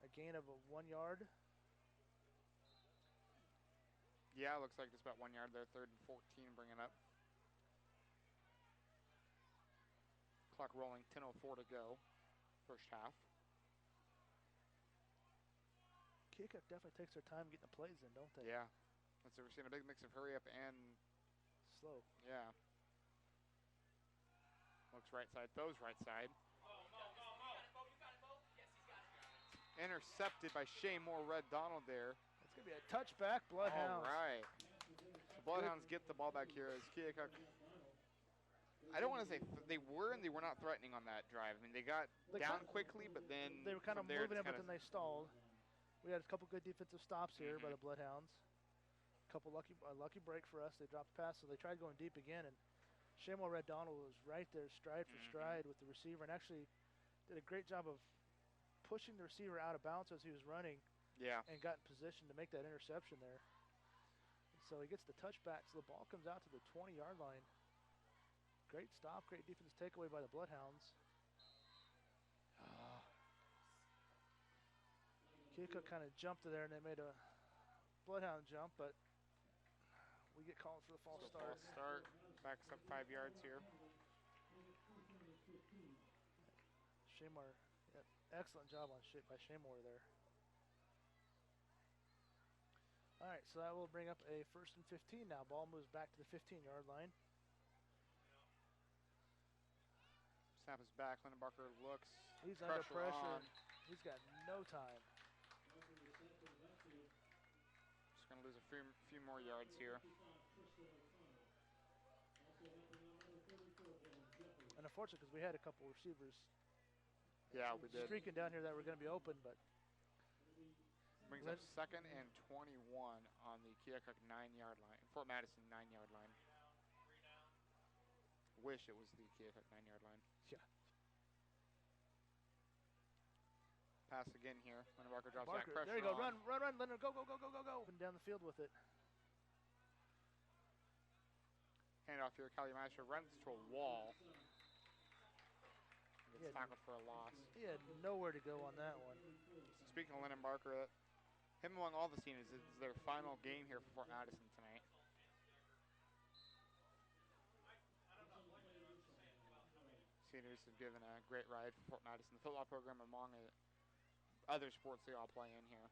a gain of 1 yard. Yeah, it looks like just about 1 yard there. 3rd and 14, bring it up. Clock rolling, 10:04 to go, first half. Keokuk definitely takes their time getting the plays in, don't they? Yeah. We're seeing a big mix of hurry up and slow. Yeah. Looks right side, throws right side. Intercepted by Shea Moore, Red Donald there. It's going to be a touchback, Bloodhounds. All right. The Bloodhounds get the ball back here as Keokuk. I don't want to say they were and they were not threatening on that drive. I mean, they got down quickly, but then they were kind of moving it, but then they stalled. We had a couple good defensive stops here by the Bloodhounds. A couple lucky break for us. They dropped the pass, so they tried going deep again, and Shea Moore, Red Donald was right there, stride for stride with the receiver, and actually did a great job of pushing the receiver out of bounds as he was running. Yeah. And got in position to make that interception there. And so he gets the touchback, so the ball comes out to the 20-yard line. Great stop, great defense takeaway by the Bloodhounds. Keokuk kind of jumped to there, and they made a Bloodhound jump, but we get called for the false start. False start, backs up 5 yards here. Shea Moore, excellent job by Shea Moore there. All right, so that will bring up a 1st and 15 now. Ball moves back to the 15-yard line. Snap is back. Lindenbarker looks. He's under pressure. He's got no time. Just going to lose a few more yards here. And unfortunately, because we had a couple receivers. Yeah, we did. Streaking down here that were going to be open, but. Brings up 2nd and 21 on the Keokuk 9-yard line. Fort Madison 9-yard line. Wish it was the Keokuk 9-yard line. Yeah. Pass again here. Lindenbarker drops back pressure. There you go. Run, Linder. Go. Up and down the field with it. Handoff here. Kalimashra runs to a wall. Gets tackled for a loss. He had nowhere to go on that one. Speaking of Lindenbarker, him among all the seniors, it's their final game here for Fort Madison tonight. Seniors have given a great ride for Fort Madison, the football program, among other sports they all play in here.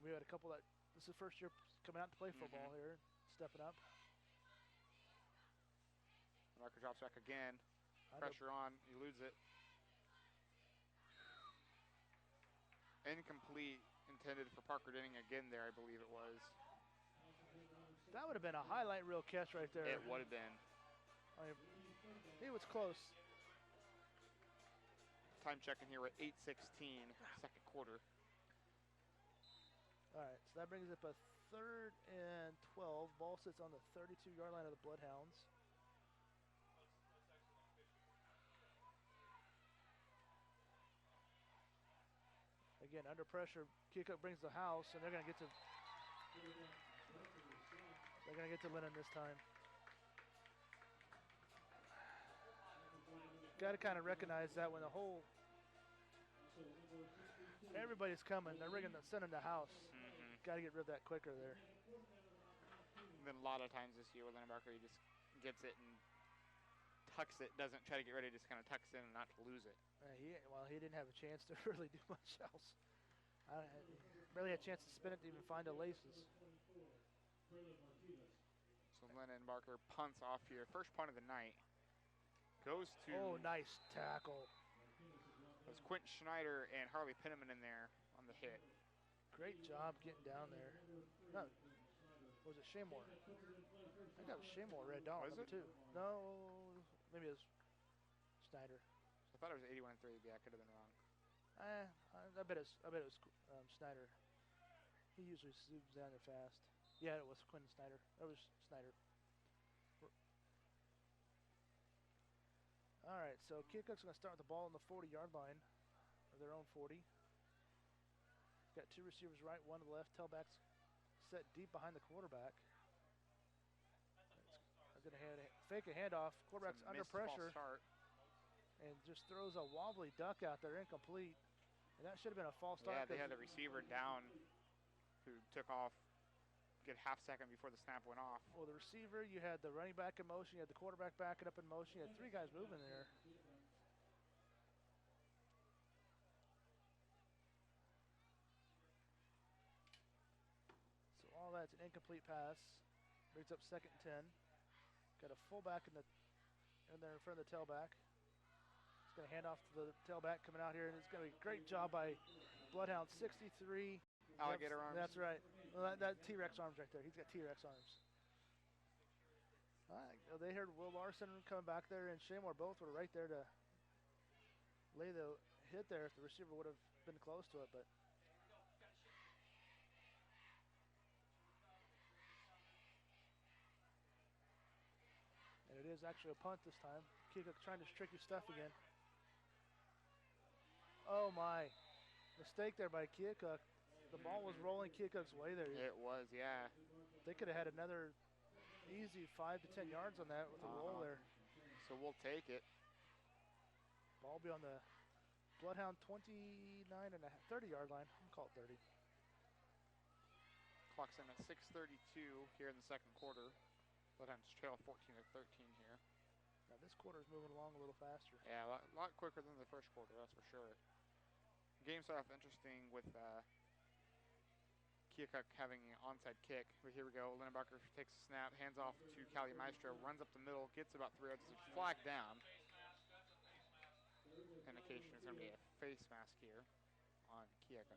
We had a couple that, this is the first year coming out to play football here, stepping up. Lindenbarker drops back again. Pressure on, he eludes it. Incomplete, intended for Parker Denning again there, I believe it was. That would have been a highlight reel catch right there. It would have been. I mean, he was close. Time checking here at 8:16, second quarter. All right, so that brings up a 3rd and 12. Ball sits on the 32-yard line of the Bloodhounds. Again, under pressure, Keokuk brings the house, and they're going to get to Lennon this time. Got to kind of recognize that when everybody's coming, they're sending the house. Got to get rid of that quicker there. And then a lot of times this year with Lindenbarker, he just gets it and tucks it, doesn't try to get ready, just kind of tucks in and not to lose it. He didn't have a chance to really do much else. Barely had a chance to spin it to even find the laces. So Lindenbarker punts off here. First punt of the night. Goes to... Oh, nice tackle. It was Quentin Schneider and Harley Penniman in there on the hit. Great job getting down there. No, was it Shea Moore? I think that was Shea Moore, Red Donald, Was it? 2. No, maybe it was Schneider. I thought it was 81 and 3. Yeah, I could have been wrong. I bet it was Schneider. He usually zooms down there fast. Yeah, it was Quentin Schneider. That was Schneider. All right, so Keokuk's going to start the ball on the 40-yard line, or their own 40. Got two receivers right, one to the left. Tailback's set deep behind the quarterback. They're going to fake a handoff. Quarterback's under pressure and just throws a wobbly duck out there, incomplete. And that should have been a false start. Yeah, they had the receiver down who took off good half second before the snap went off. Well, the receiver, you had the running back in motion, you had the quarterback backing up in motion, you had three guys moving there. So all that's an incomplete pass. Brings up 2nd and 10. Got a fullback in there in front of the tailback. He's going to hand off to the tailback coming out here, and it's going to be a great job by Bloodhound 63. Alligator arms. That's right. Well, that T-Rex arms right there. He's got T-Rex arms. All right. They heard Will Larson coming back there, and Shamor both were right there to lay the hit there if the receiver would have been close to it, but. And it is actually a punt this time. Keokuk trying this tricky stuff again. Oh my. Mistake there by Keokuk. The ball was rolling Keokuk's way there. It was, yeah. They could have had another easy 5 to 10 yards on that with the roll there. So we'll take it. Ball will be on the Bloodhound 29 and a 30-yard line. I'm call it 30. Clock's in at 6:32 here in the second quarter. Bloodhounds trail 14-13 here. Now this quarter's moving along a little faster. Yeah, a lot quicker than the first quarter, that's for sure. Game started off interesting with Keokuk having an onside kick. But here we go. Linebacker takes a snap, hands off to Cali Maestro, runs up the middle, gets about 3 yards, flagged down. Indication is going to be a face mask here on Keokuk.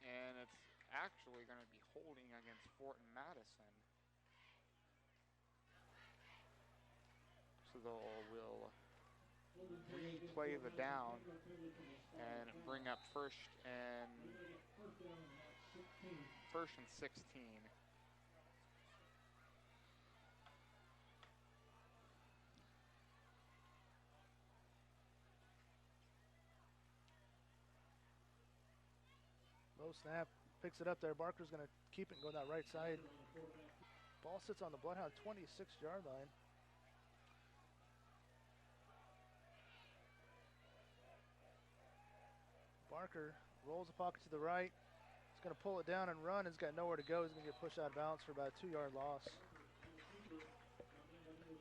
And it's actually going to be holding against Fort Madison. So we'll replay the down and bring up first and 16. Low snap, picks it up there. Barker's going to keep it and go down that right side. Ball sits on the Bloodhound 26-yard line. Barker rolls the pocket to the right. He's going to pull it down and run. He's got nowhere to go. He's going to get pushed out of bounds for about a 2-yard loss.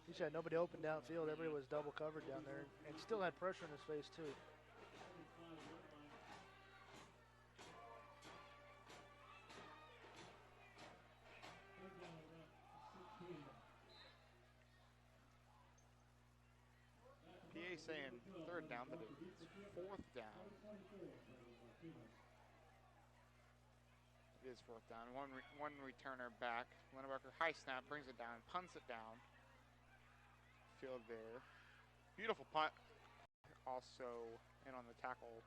He's had nobody open downfield. Everybody was double covered down there and still had pressure in his face too. PA saying 3rd down, but it's 4th down. It is 4th down. One returner back. Linebacker high snap, brings it down, punts it down. Field there. Beautiful punt. Also in on the tackle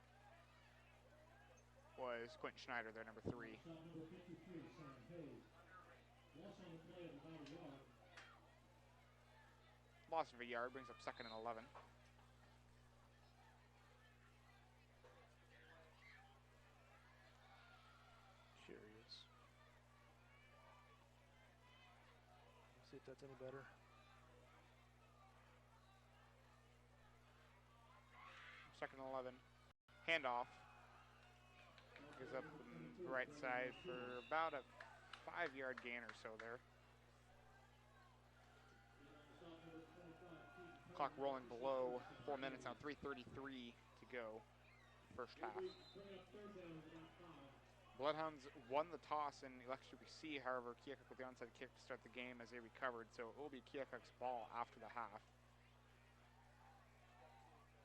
was Quentin Schneider, their number 3. Loss of a yard, brings up 2nd and 11. Curious. Let's see if that's any better. 2nd and 11. Handoff. Goes up the right side for about a 5-yard gain or so there. Clock rolling below 4 minutes now, 3:33 to go, first half. Bloodhounds won the toss and elected to receive, however, Keokuk with the onside kick to start the game as they recovered, so it will be Keokuk's ball after the half.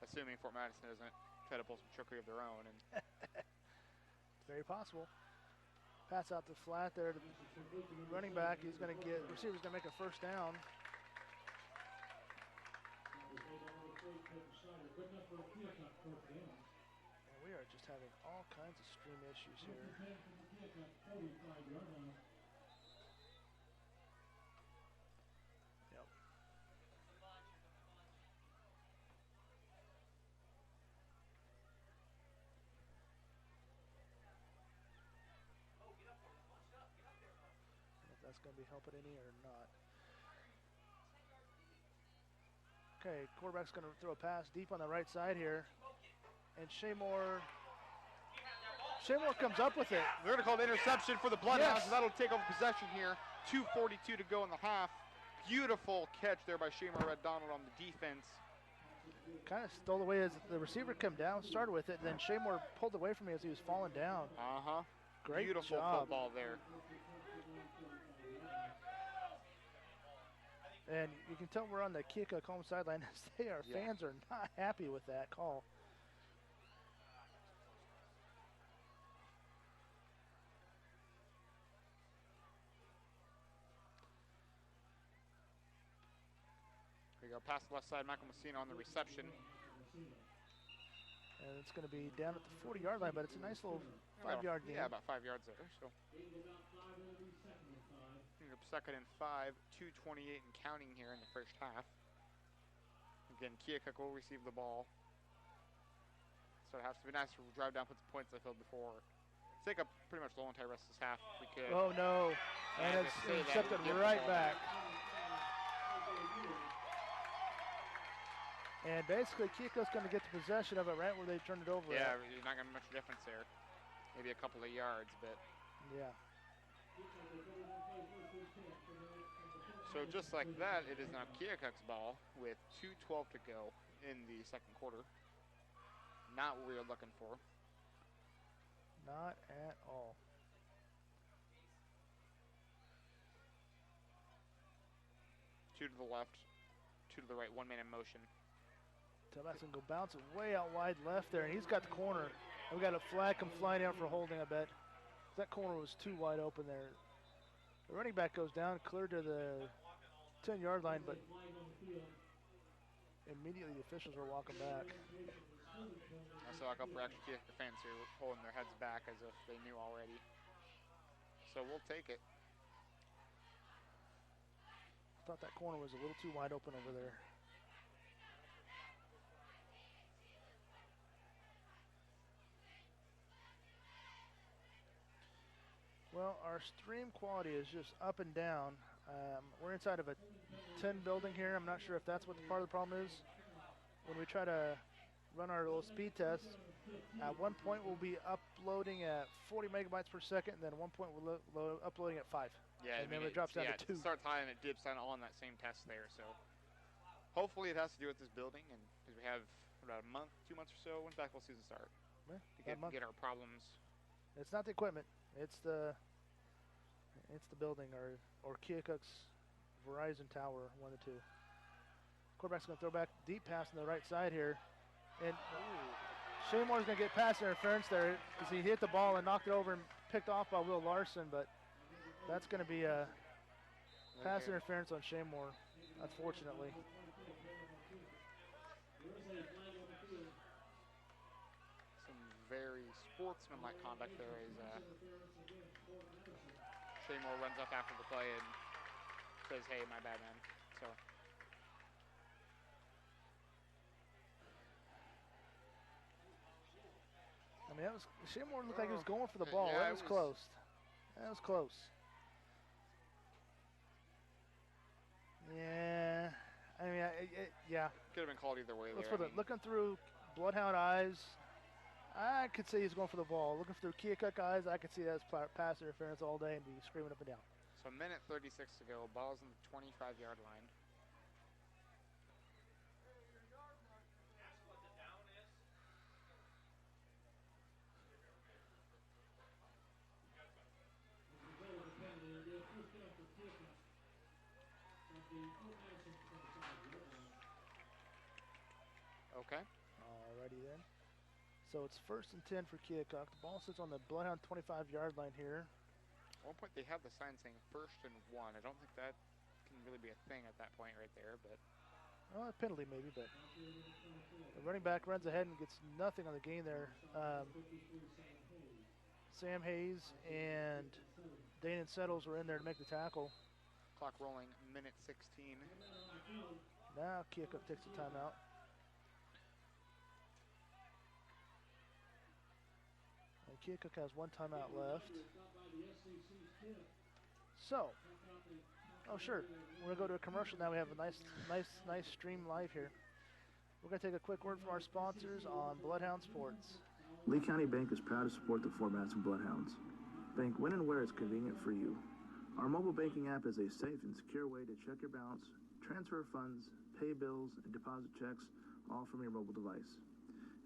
Assuming Fort Madison doesn't try to pull some trickery of their own. And it's very possible. Pass out the flat there to running back. He's going to get, receiver's going to make a first down. We are just having all kinds of stream issues here. Yep. If that's going to be helping any or not. Okay, quarterback's going to throw a pass deep on the right side here. And Shaymore comes up with it. They're going to call an interception for the Bloodhounds, Yes. and that'll take over possession here. 2:42 to go in the half. Beautiful catch there by Shaymore Red Donald on the defense. Kind of stole away as the receiver came down, started with it, and then Shaymore pulled away from me as he was falling down. Uh-huh. Great Beautiful job. football there. And you can tell we're on the Keokuk home sideline. Our Yeah. fans are not happy with that call. Here we go, past the left side, Michael Messina on the reception. And it's going to be down at the 40-yard line, but it's a nice little 5-yard gain. Yeah, about 5 yards there. So, second and 5, 2:28 and counting here in the first half. Again, Keokuk will receive the ball. So it has to be nice to drive down, put some points on the field before. Take up pretty much the whole entire rest of this half if we could. Oh, no. And it's intercepted right back. And basically, Keokuk's going to get the possession of it right where they turned it over. Yeah, you're not going to be much difference there. Maybe a couple of yards, but. Yeah. So just like that, it is now Keokuk's ball with 2:12 to go in the second quarter. Not what we were looking for. Not at all. Two to the left, two to the right, one man in motion. Madison go bouncing way out wide left there, and he's got the corner. And we got a flag come flying out for holding, I bet. That corner was too wide open there. The running back goes down, clear to the 10-yard line, but immediately the officials are walking back. I saw a couple of extra Keokuk fans here holding their heads back as if they knew already. So we'll take it. I thought that corner was a little too wide open over there. Well, our stream quality is just up and down. We're inside of a 10 building here. I'm not sure if that's what the part of the problem is. When we try to run our little speed test, at one point we'll be uploading at 40 megabytes per second, and then at one point we'll uploading at 5. Yeah, and then it drops down to 2. It starts high and it dips down on that same test there. So hopefully it has to do with this building, and because we have about a month, 2 months or so, when's basketball season start? Yeah, To get our problems. It's not the equipment. It's the building or Keokuk's Verizon tower, one of the two. Quarterback's going to throw back deep pass on the right side here. And Shaymore's going to get pass interference there because he hit the ball and knocked it over and picked off by Will Larson, but that's going to be a pass interference on Shaymore, unfortunately. Some very sportsmanlike conduct there as Shaymore runs up after the play and says, "Hey, my bad, man." So. I mean, Shaymore looked like he was going for the ball. Yeah, that was close. That was close. Yeah. I mean, yeah. Could have been called either way. Looking through Bloodhound eyes, I could say he's going for the ball. Looking through Keokuk eyes, I could see that as pass interference all day and be screaming up and down. So a minute 36 to go. Ball's on the 25-yard line. Okay. Alrighty then. So it's 1st and 10 for Keokuk. The ball sits on the Bloodhound 25-yard line here. At one point they have the sign saying 1st and 1. I don't think that can really be a thing at that point right there, but Well, a penalty maybe, but the running back runs ahead and gets nothing on the gain there. Sam Hayes and Danon Settles were in there to make the tackle. Clock rolling, minute 16. Now Keokuk takes a timeout. And Keokuk has one timeout left. So, oh sure, we're gonna go to a commercial now. We have a nice stream live here. We're gonna take a quick word from our sponsors on Bloodhound Sports. Lee County Bank is proud to support the Fort Madison Bloodhounds. Bank when and where it's convenient for you. Our mobile banking app is a safe and secure way to check your balance, transfer funds, pay bills, and deposit checks, all from your mobile device.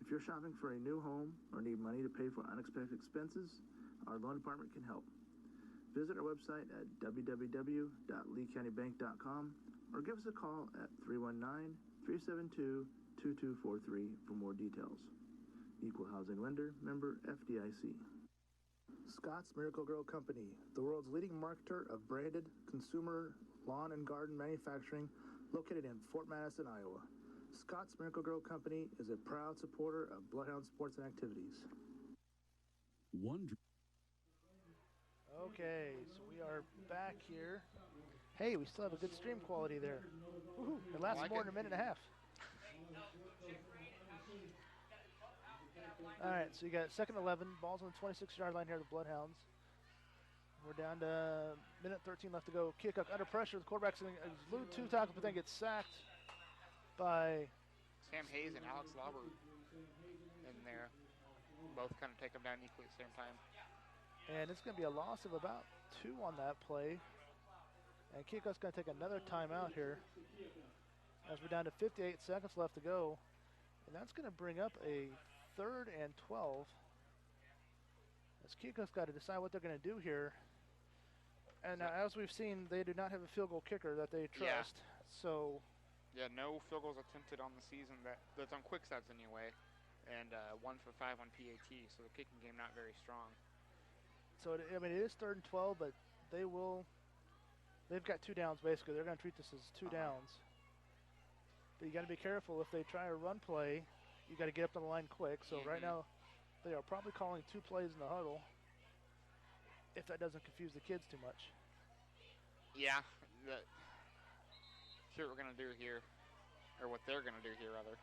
If you're shopping for a new home or need money to pay for unexpected expenses, our loan department can help. Visit our website at www.leecountybank.com or give us a call at 319-372-2243 for more details. Equal housing lender, member FDIC. Scott's Miracle-Gro Company, the world's leading marketer of branded consumer lawn and garden manufacturing, located in Fort Madison, Iowa. Scott's Miracle-Gro Company is a proud supporter of Bloodhound sports and activities. Okay, so we are back here. Hey, we still have a good stream quality there. Woohoo! It lasts more than a minute and a half. All right, so you got second 11, balls on the 26-yard line here, the Bloodhounds. We're down to minute 13 left to go. Keokuk under pressure. The quarterback's going to elude two tackles, but then gets sacked by Sam Hayes and Alex Lauber in there. Both kind of take them down equally at the same time. And it's going to be a loss of about 2 on that play. And Keokuk's going to take another timeout here as we're down to 58 seconds left to go. And that's going to bring up a 3rd and 12. As Keokuk's got to decide what they're going to do here. And as we've seen, they do not have a field goal kicker that they trust. Yeah. So, yeah, no field goals attempted on the season that's on quick stats anyway. And 1 for 5 on PAT, so the kicking game not very strong. So, I mean, it is 3rd and 12, but they've got 2 downs basically. They're going to treat this as 2 downs. But you got to be careful if they try a run play. You got to get up on the line quick. So right now, they are probably calling 2 plays in the huddle. If that doesn't confuse the kids too much. Yeah, see what we're gonna do here, or what they're gonna do here rather.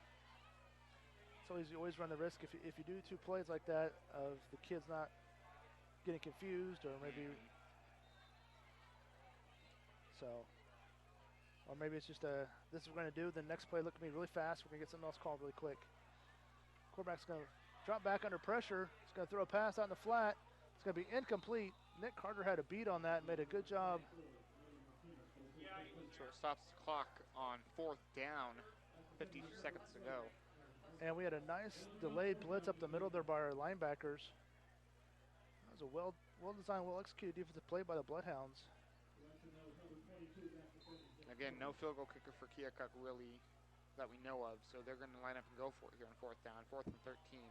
So you always run the risk if you do 2 plays like that of the kids not getting confused, or maybe or maybe it's just this is what we're gonna do. The next play look at me really fast. We're gonna get something else called really quick. Quarterback's gonna drop back under pressure. He's gonna throw a pass out in the flat. It's gonna be incomplete. Nick Carter had a beat on that and made a good job. So it stops the clock on 4th down, 50 seconds to go. And we had a nice delayed blitz up the middle there by our linebackers. That was a well-designed, well-executed defensive play by the Bloodhounds. Again, no field goal kicker for Keokuk really that we know of, so they're going to line up and go for it here on 4th down, 4th and 13.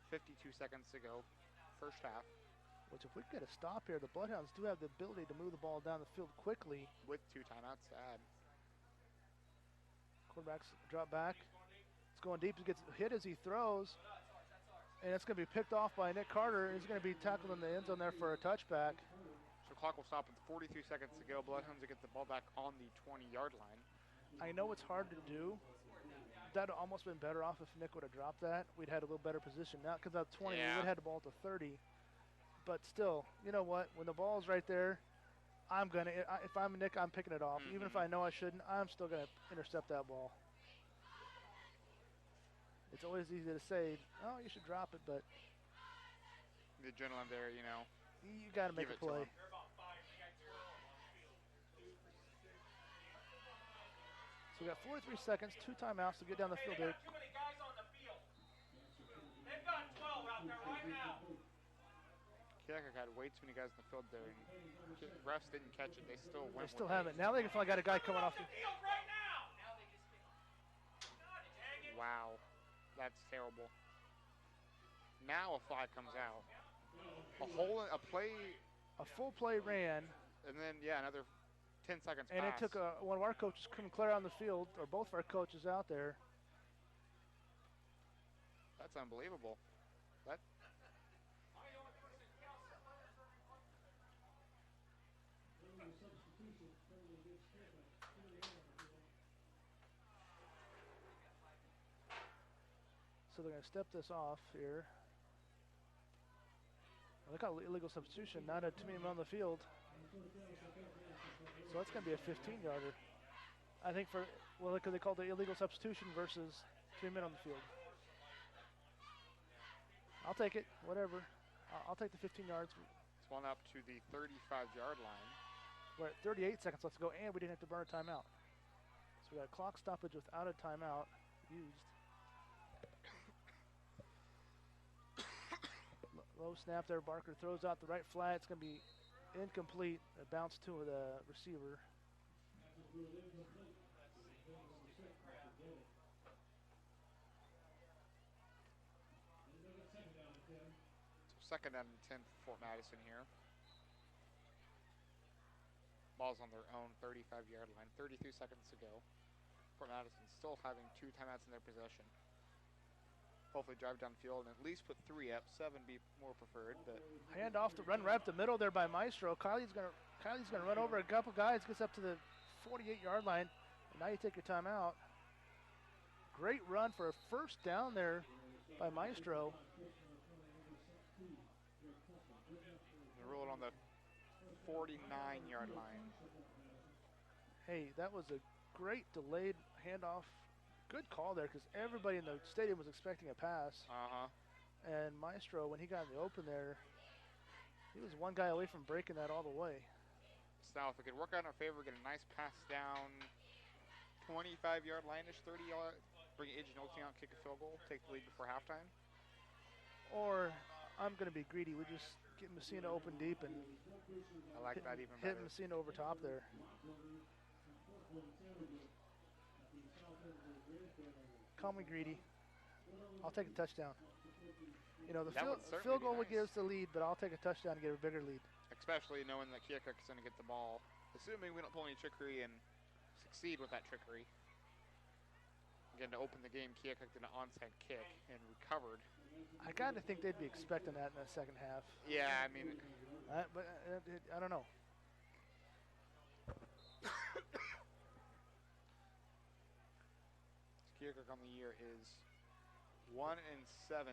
52 seconds to go, first half. Which if we get a stop here, the Bloodhounds do have the ability to move the ball down the field quickly. With 2 timeouts to add. Quarterback's drop back. It's going deep. He gets hit as he throws. And it's going to be picked off by Nick Carter. He's going to be tackled in the end zone there for a touchback. So clock will stop with 43 seconds to go. Bloodhounds will get the ball back on the 20-yard line. I know it's hard to do. That would have almost been better off if Nick would have dropped that. We'd had a little better position now, because at 20, we would have had the ball to 30. But still, you know what? When the ball's right there, if I'm Nick, I'm picking it off. Even if I know I shouldn't, I'm still going to intercept that ball. It's always easy to say, oh, you should drop it, but the adrenaline there, you know. You got to make a play. So we got 43 seconds, 2 timeouts to get down the field there. Too many guys on the field. They've got 12 out there right now. Keokuk had way too many guys in the field there, and the refs didn't catch it. They still went. They still have it. Now they can finally got a guy coming off the field right now. Now they just wow, that's terrible. Now a flag comes out. A full play ran. And then, yeah, another 10 seconds And pass. it took one of our coaches couldn't clear on the field, or both of our coaches out there. That's unbelievable. That So they're going to step this off here. Look how illegal substitution, not a too many men on the field. So that's going to be a 15-yarder. I think for, well, because they called it illegal substitution versus 3 men on the field. I'll take it, whatever. I'll take the 15 yards. It's one up to the 35-yard line. We're at 38 seconds left to go, and we didn't have to burn a timeout. So we got a clock stoppage without a timeout used. Low snap there. Barker throws out the right flat. It's going to be incomplete. A bounce to the receiver. So second down and 10 for Fort Madison here. Ball's on their own 35-yard line. 32 seconds to go. Fort Madison still having 2 timeouts in their possession. Hopefully drive downfield and at least put 3 up. 7 be more preferred. But Hand off the run right up the middle there by Maestro. Kylie's gonna run over a couple guys, gets up to the 48-yard line. And now you take your timeout. Great run for a first down there by Maestro. they roll it on the 49-yard line. Hey, that was a great delayed handoff. Good call there because everybody in the stadium was expecting a pass. And Maestro, when he got in the open there, he was one guy away from breaking that all the way. So now if we could work out in our favor, get a nice pass down, 25-yard line-ish, 30-yard, bring Agent Olting out, kick a field goal, take the lead before halftime. Or I'm going to be greedy. We just get Messina open deep and I like that even hit better. Messina over top there. Call me greedy. I'll take a touchdown. You know, the That would certainly field be goal would nice. give us the lead, but I'll take a touchdown to get a bigger lead. Especially knowing that Keokuk is going to get the ball. Assuming we don't pull any trickery and succeed with that trickery. Again, to open the game, Keokuk did an onside kick and recovered. I got to think they'd be expecting that in the second half. Yeah, I mean, But I don't know. Keokuk on the year is 1-7.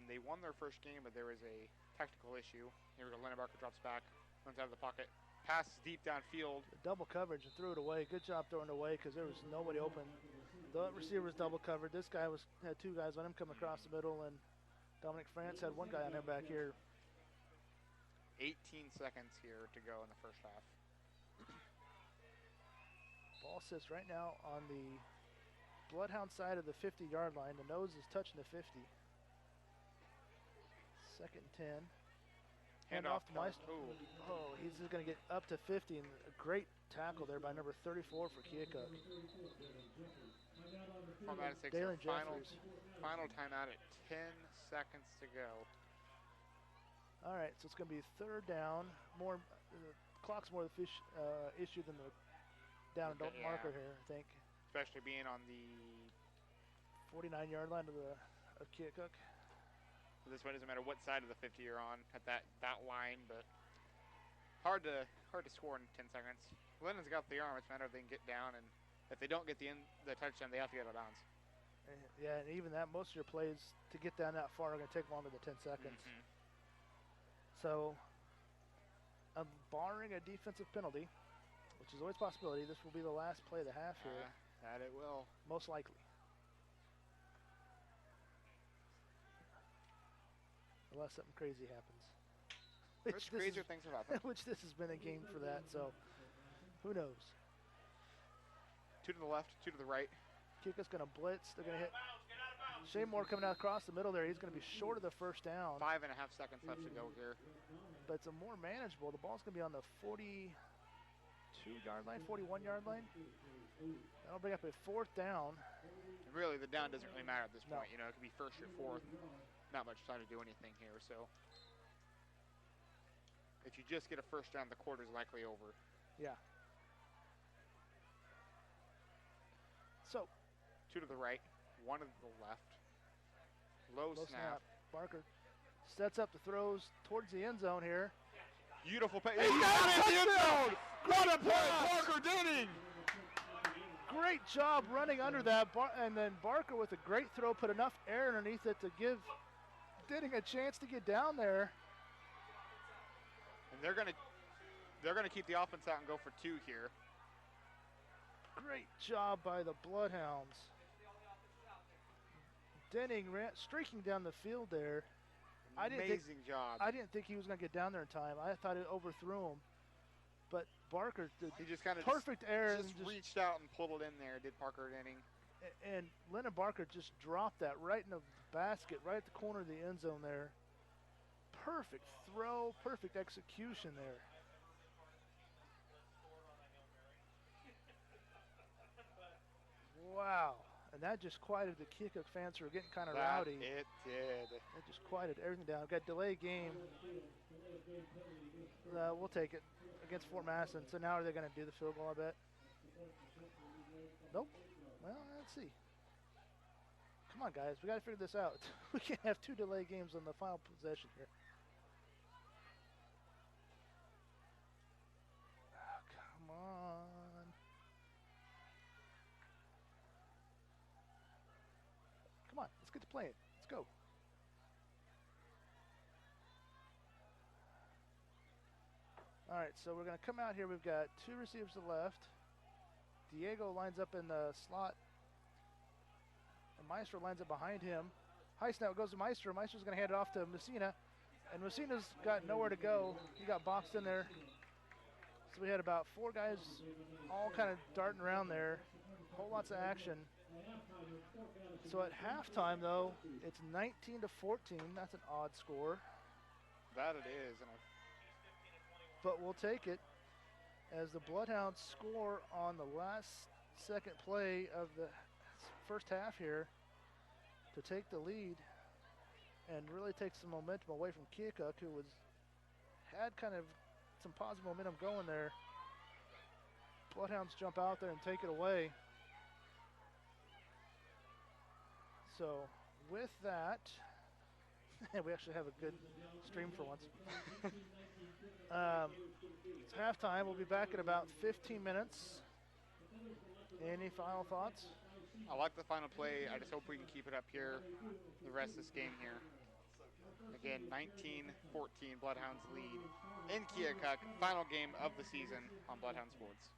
They won their first game, but there was a technical issue. Here we go. Lennon Barker drops back, runs out of the pocket, passes deep downfield. Double coverage and threw it away. Good job throwing it away because there was nobody open. The receiver was double covered. This guy had 2 guys on him coming across the middle, and Dominic France had 1 guy on him back here. 18 seconds here to go in the first half. Ball sits right now on the Bloodhound side of the 50-yard line. The nose is touching the 50. Second and 10. Hand off to Maestro. Oh, he's just going to get up to 50. And a great tackle there by number 34 for Keokuk. Fort Madison takes Dalen their Jeffers. final timeout at 10 seconds to go. All right, so it's going to be third down. More clock's more the issue than the down and don't Yeah. marker here, I think. Especially being on the 49-yard line of Keokuk. this one doesn't matter what side of the 50 you're on at that line, but hard to score in 10 seconds. Lennon's got the arm. It's a matter if they can get down, and if they don't get the touchdown, they have to get out of bounds. Yeah, and even that, most of your plays to get down that far are going to take longer than 10 seconds. So, barring a defensive penalty, which is always a possibility, this will be the last play of the half here. That it will. Most likely. Unless something crazy happens. Which crazier things have happened. Which this has been a game for that, so who knows? 2 to the left, 2 to the right. Keokuk's going to blitz. They're going to hit. Shane Moore coming out across the middle there. He's going to be short of the first down. 5.5 seconds left to go here. But it's a more manageable. The ball's going to be on the 42-yard line, 41-yard line. That'll bring up a 4th down. And really, the down doesn't really matter at this No. point. You know, it could be 1st or 4th. Not much time to do anything here. So, if you just get a first down, the quarter's likely over. Yeah. So, 2 to the right, 1 to the left. Low snap. Barker sets up the throws towards the end zone here. Beautiful pass. He got it in the end zone. What a play, Parker Denning. Great job running under that, and then Barker with a great throw put enough air underneath it to give Denning a chance to get down there. And they're gonna keep the offense out and go for 2 here. Great job by the Bloodhounds. Denning streaking down the field there. Amazing job. I didn't think he was going to get down there in time. I thought it overthrew him. But Barker did he just kind of perfect air. Just reached out and pulled it in there, did Parker Denning. And Lennon Barker just dropped that right in the basket, right at the corner of the end zone there. Perfect throw, perfect execution there. Wow. And that just quieted the Keokuk fans who were getting kind of rowdy. It did. It just quieted everything down. We've got delay game. We'll take it against Fort Madison. So now are they going to do the field goal, I bet? Nope. Well, let's see. Come on, guys. We got to figure this out. We can't have 2 delay games on the final possession here. Oh, come on. Come on, let's get to playing. Let's go. All right, so we're going to come out here. We've got 2 receivers to the left. Diego lines up in the slot. And Meister lines up behind him. Heist now goes to Meister. Meister's going to hand it off to Messina. And Messina's got nowhere to go. He got boxed in there. So we had about 4 guys all kind of darting around there. Whole lots of action. So at halftime, though, it's 19-14. That's an odd score. That it is. But we'll take it as the Bloodhounds score on the second play of the first half here to take the lead and really take some momentum away from Keokuk, who had kind of some positive momentum going there. Bloodhounds jump out there and take it away. So with that, we actually have a good stream for once. It's halftime. We'll be back in about 15 minutes. Any final thoughts? I like the final play. I just hope we can keep it up here the rest of this game here. Again, 19-14 Bloodhounds lead in Keokuk. Final game of the season on Bloodhound Sports.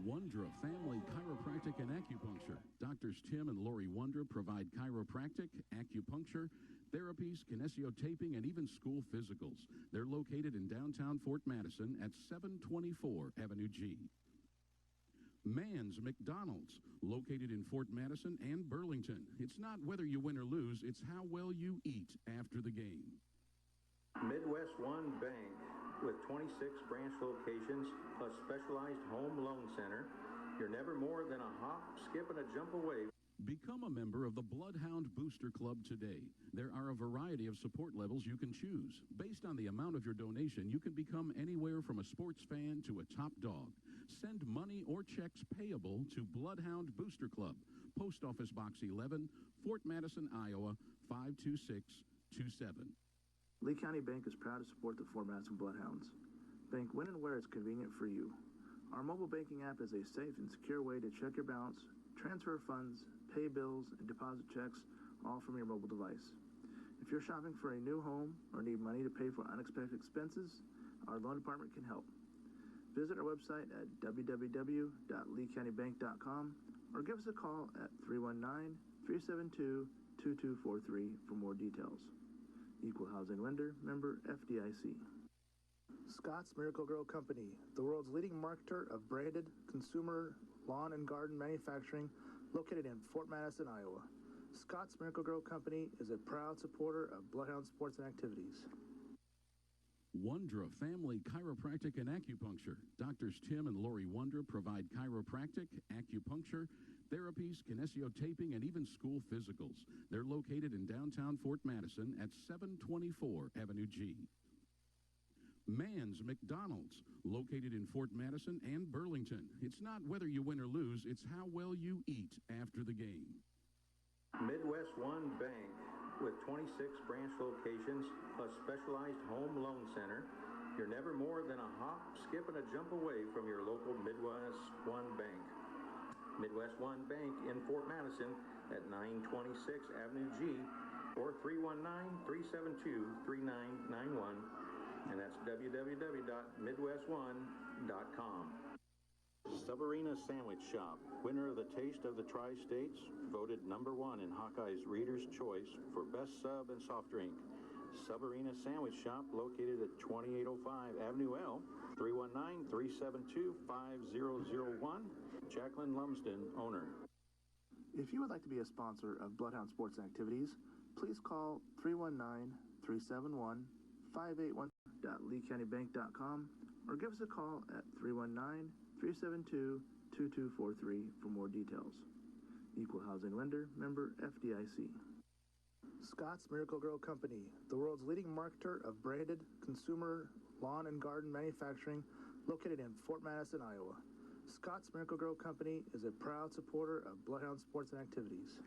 Wondra Family Chiropractic and Acupuncture. Doctors Tim and Lori Wondra provide chiropractic, acupuncture, therapies, kinesiotaping, and even school physicals. They're located in downtown Fort Madison at 724 Avenue G. Mann's McDonald's, located in Fort Madison and Burlington. It's not whether you win or lose, it's how well you eat after the game. Midwest One Bank, with 26 branch locations plus specialized home loan center, you're never more than a hop, skip, and a jump away. Become a member of the Bloodhound Booster Club today. There are a variety of support levels you can choose. Based on the amount of your donation, you can become anywhere from a sports fan to a top dog. Send money or checks payable to Bloodhound Booster Club, Post Office Box 11, Fort Madison, Iowa, 52627. Lee County Bank is proud to support the Fort Madison Bloodhounds. Bank when and where it's convenient for you. Our mobile banking app is a safe and secure way to check your balance, transfer funds, pay bills, and deposit checks, all from your mobile device. If you're shopping for a new home or need money to pay for unexpected expenses, our loan department can help. Visit our website at www.leecountybank.com or give us a call at 319-372-2243 for more details. Equal Housing Lender, member FDIC. Scott's Miracle-Gro Company, the world's leading marketer of branded consumer lawn and garden manufacturing, located in Fort Madison, Iowa. Scott's Miracle-Gro Company is a proud supporter of Bloodhound sports and activities. Wondra Family Chiropractic and Acupuncture. Doctors Tim and Lori Wondra provide chiropractic, acupuncture, therapies, kinesiotaping, and even school physicals. They're located in downtown Fort Madison at 724 Avenue G. Mann's McDonald's, located in Fort Madison and Burlington. It's not whether you win or lose, it's how well you eat after the game. Midwest One Bank, with 26 branch locations plus specialized home loan center, you're never more than a hop, skip, and a jump away from your local Midwest One Bank. Midwest One Bank in Fort Madison at 926 Avenue G or 319-372-3991, and that's www.midwestone.com. Subarina Sandwich Shop, winner of the Taste of the Tri-States, voted #1 in Hawkeye's Reader's Choice for Best Sub and Soft Drink. Subarina Sandwich Shop, located at 2805 Avenue L, 319-372-5001. Jacqueline Lumsden, owner. If you would like to be a sponsor of Bloodhound Sports and Activities, please call 319-371-5810 .leecountybank.com or give us a call at 319-372-2243 for more details. Equal housing lender, member FDIC. Scott's Miracle-Gro Company, the world's leading marketer of branded consumer lawn and garden manufacturing, located in Fort Madison, Iowa. Scott's Miracle-Gro Company is a proud supporter of Bloodhound Sports and Activities.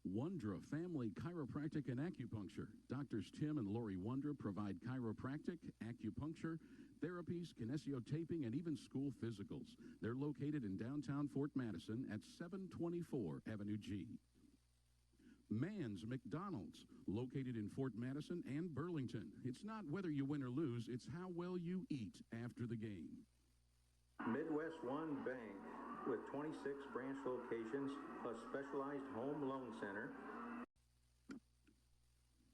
Wondra Family Chiropractic and Acupuncture. Doctors Tim and Lori Wondra provide chiropractic, acupuncture, therapies, kinesiotaping, and even school physicals. They're located in downtown Fort Madison at 724 Avenue G. Mann's McDonald's, located in Fort Madison and Burlington. It's not whether you win or lose, it's how well you eat after the game. Midwest One Bank, with 26 branch locations plus specialized home loan center.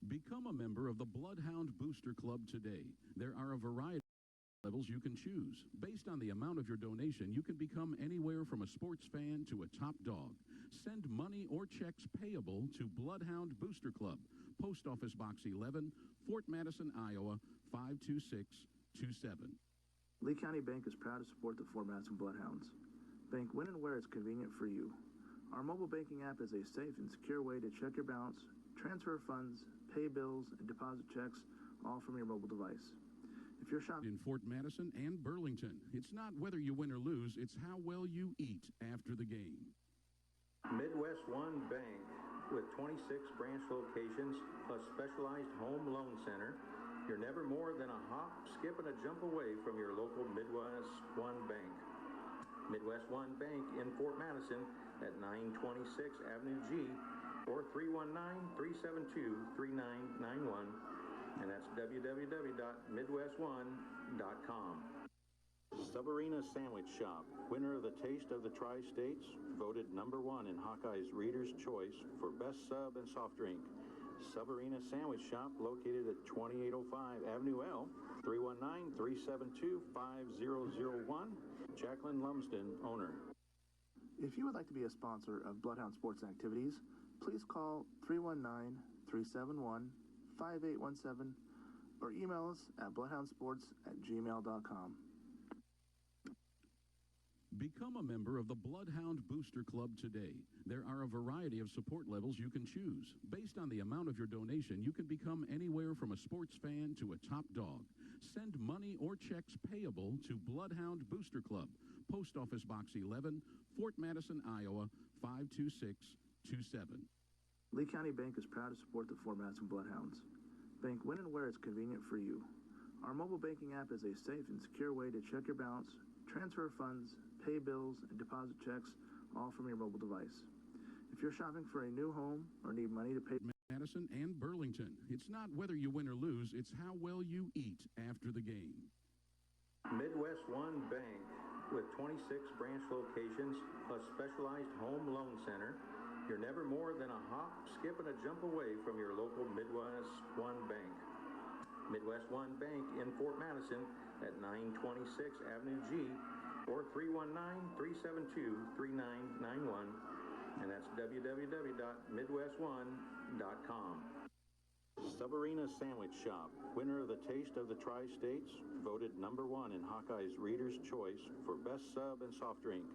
Become a member of the Bloodhound Booster Club today. There are a variety of levels you can choose. Based on the amount of your donation, you can become anywhere from a sports fan to a top dog. Send money or checks payable to Bloodhound Booster Club, Post Office Box 11, Fort Madison, Iowa, 52627. Lee County Bank is proud to support the Fort Madison Bloodhounds. Bank when and where it's convenient for you. Our mobile banking app is a safe and secure way to check your balance, transfer funds, pay bills, and deposit checks, all from your mobile device. If you're shopping in Fort Madison and Burlington, it's not whether you win or lose, it's how well you eat after the game. Midwest One Bank, with 26 branch locations plus specialized home loan center, you're never more than a hop, skip, and a jump away from your local Midwest One Bank. Midwest One Bank in Fort Madison at 926 Avenue G or 319-372-3991, and that's www.midwestone.com. Subarina Sandwich Shop, winner of the Taste of the Tri-States, voted #1 in Hawkeye's Reader's Choice for Best Sub and Soft Drink. Subarina Sandwich Shop, located at 2805 Avenue L, 319-372-5001. Jacqueline Lumsden, owner. If you would like to be a sponsor of Bloodhound Sports and Activities, please call 319-371-5817 or email us at bloodhoundsports@gmail.com. Become a member of the Bloodhound Booster Club today. There are a variety of support levels you can choose. Based on the amount of your donation, you can become anywhere from a sports fan to a top dog. Send money or checks payable to Bloodhound Booster Club, Post Office Box 11, Fort Madison, Iowa, 52627. Lee County Bank is proud to support the Fort Madison Bloodhounds. Bank when and where it's convenient for you. Our mobile banking app is a safe and secure way to check your balance, transfer funds, pay bills, and deposit checks, all from your mobile device. If you're shopping for a new home or need money to pay Madison and Burlington, it's not whether you win or lose, it's how well you eat after the game. Midwest One Bank, with 26 branch locations plus specialized home loan center, you're never more than a hop, skip, and a jump away from your local Midwest One Bank. Midwest One Bank in Fort Madison at 926 Avenue G or 319-372-3991, and that's www.midwestone.com. Subarina Sandwich Shop, winner of the Taste of the Tri-States, voted #1 in Hawkeye's Reader's Choice for Best Sub and Soft Drink.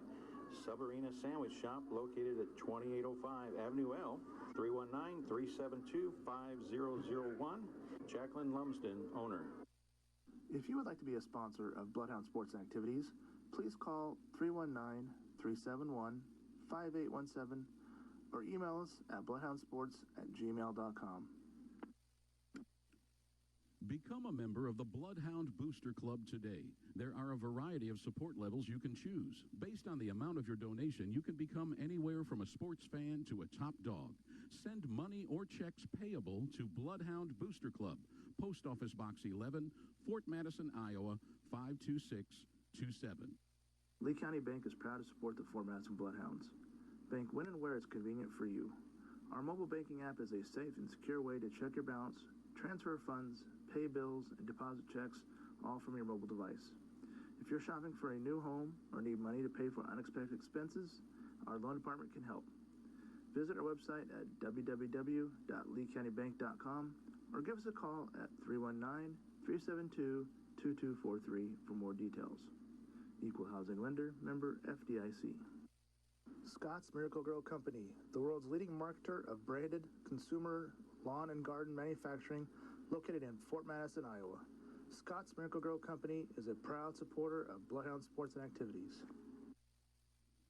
Subarina Sandwich Shop, located at 2805 Avenue L, 319-372-5001. Jacqueline Lumsden, owner. If you would like to be a sponsor of Bloodhound Sports and Activities, please call 319-371-5817 or email us at bloodhoundsports@gmail.com. Become a member of the Bloodhound Booster Club today. There are a variety of support levels you can choose. Based on the amount of your donation, you can become anywhere from a sports fan to a top dog. Send money or checks payable to Bloodhound Booster Club, Post Office Box 11, Fort Madison, Iowa, 52627. Lee County Bank is proud to support the Fort Madison Bloodhounds. Bank when and where it's convenient for you. Our mobile banking app is a safe and secure way to check your balance, transfer funds, pay bills, and deposit checks, all from your mobile device. If you're shopping for a new home or need money to pay for unexpected expenses, our loan department can help. Visit our website at www.leecountybank.com or give us a call at 319-372-2243 for more details. Equal housing lender, member FDIC. Scott's Miracle-Gro Company, the world's leading marketer of branded consumer lawn and garden manufacturing, located in Fort Madison, Iowa. Scott's Miracle-Gro Company is a proud supporter of Bloodhound Sports and Activities.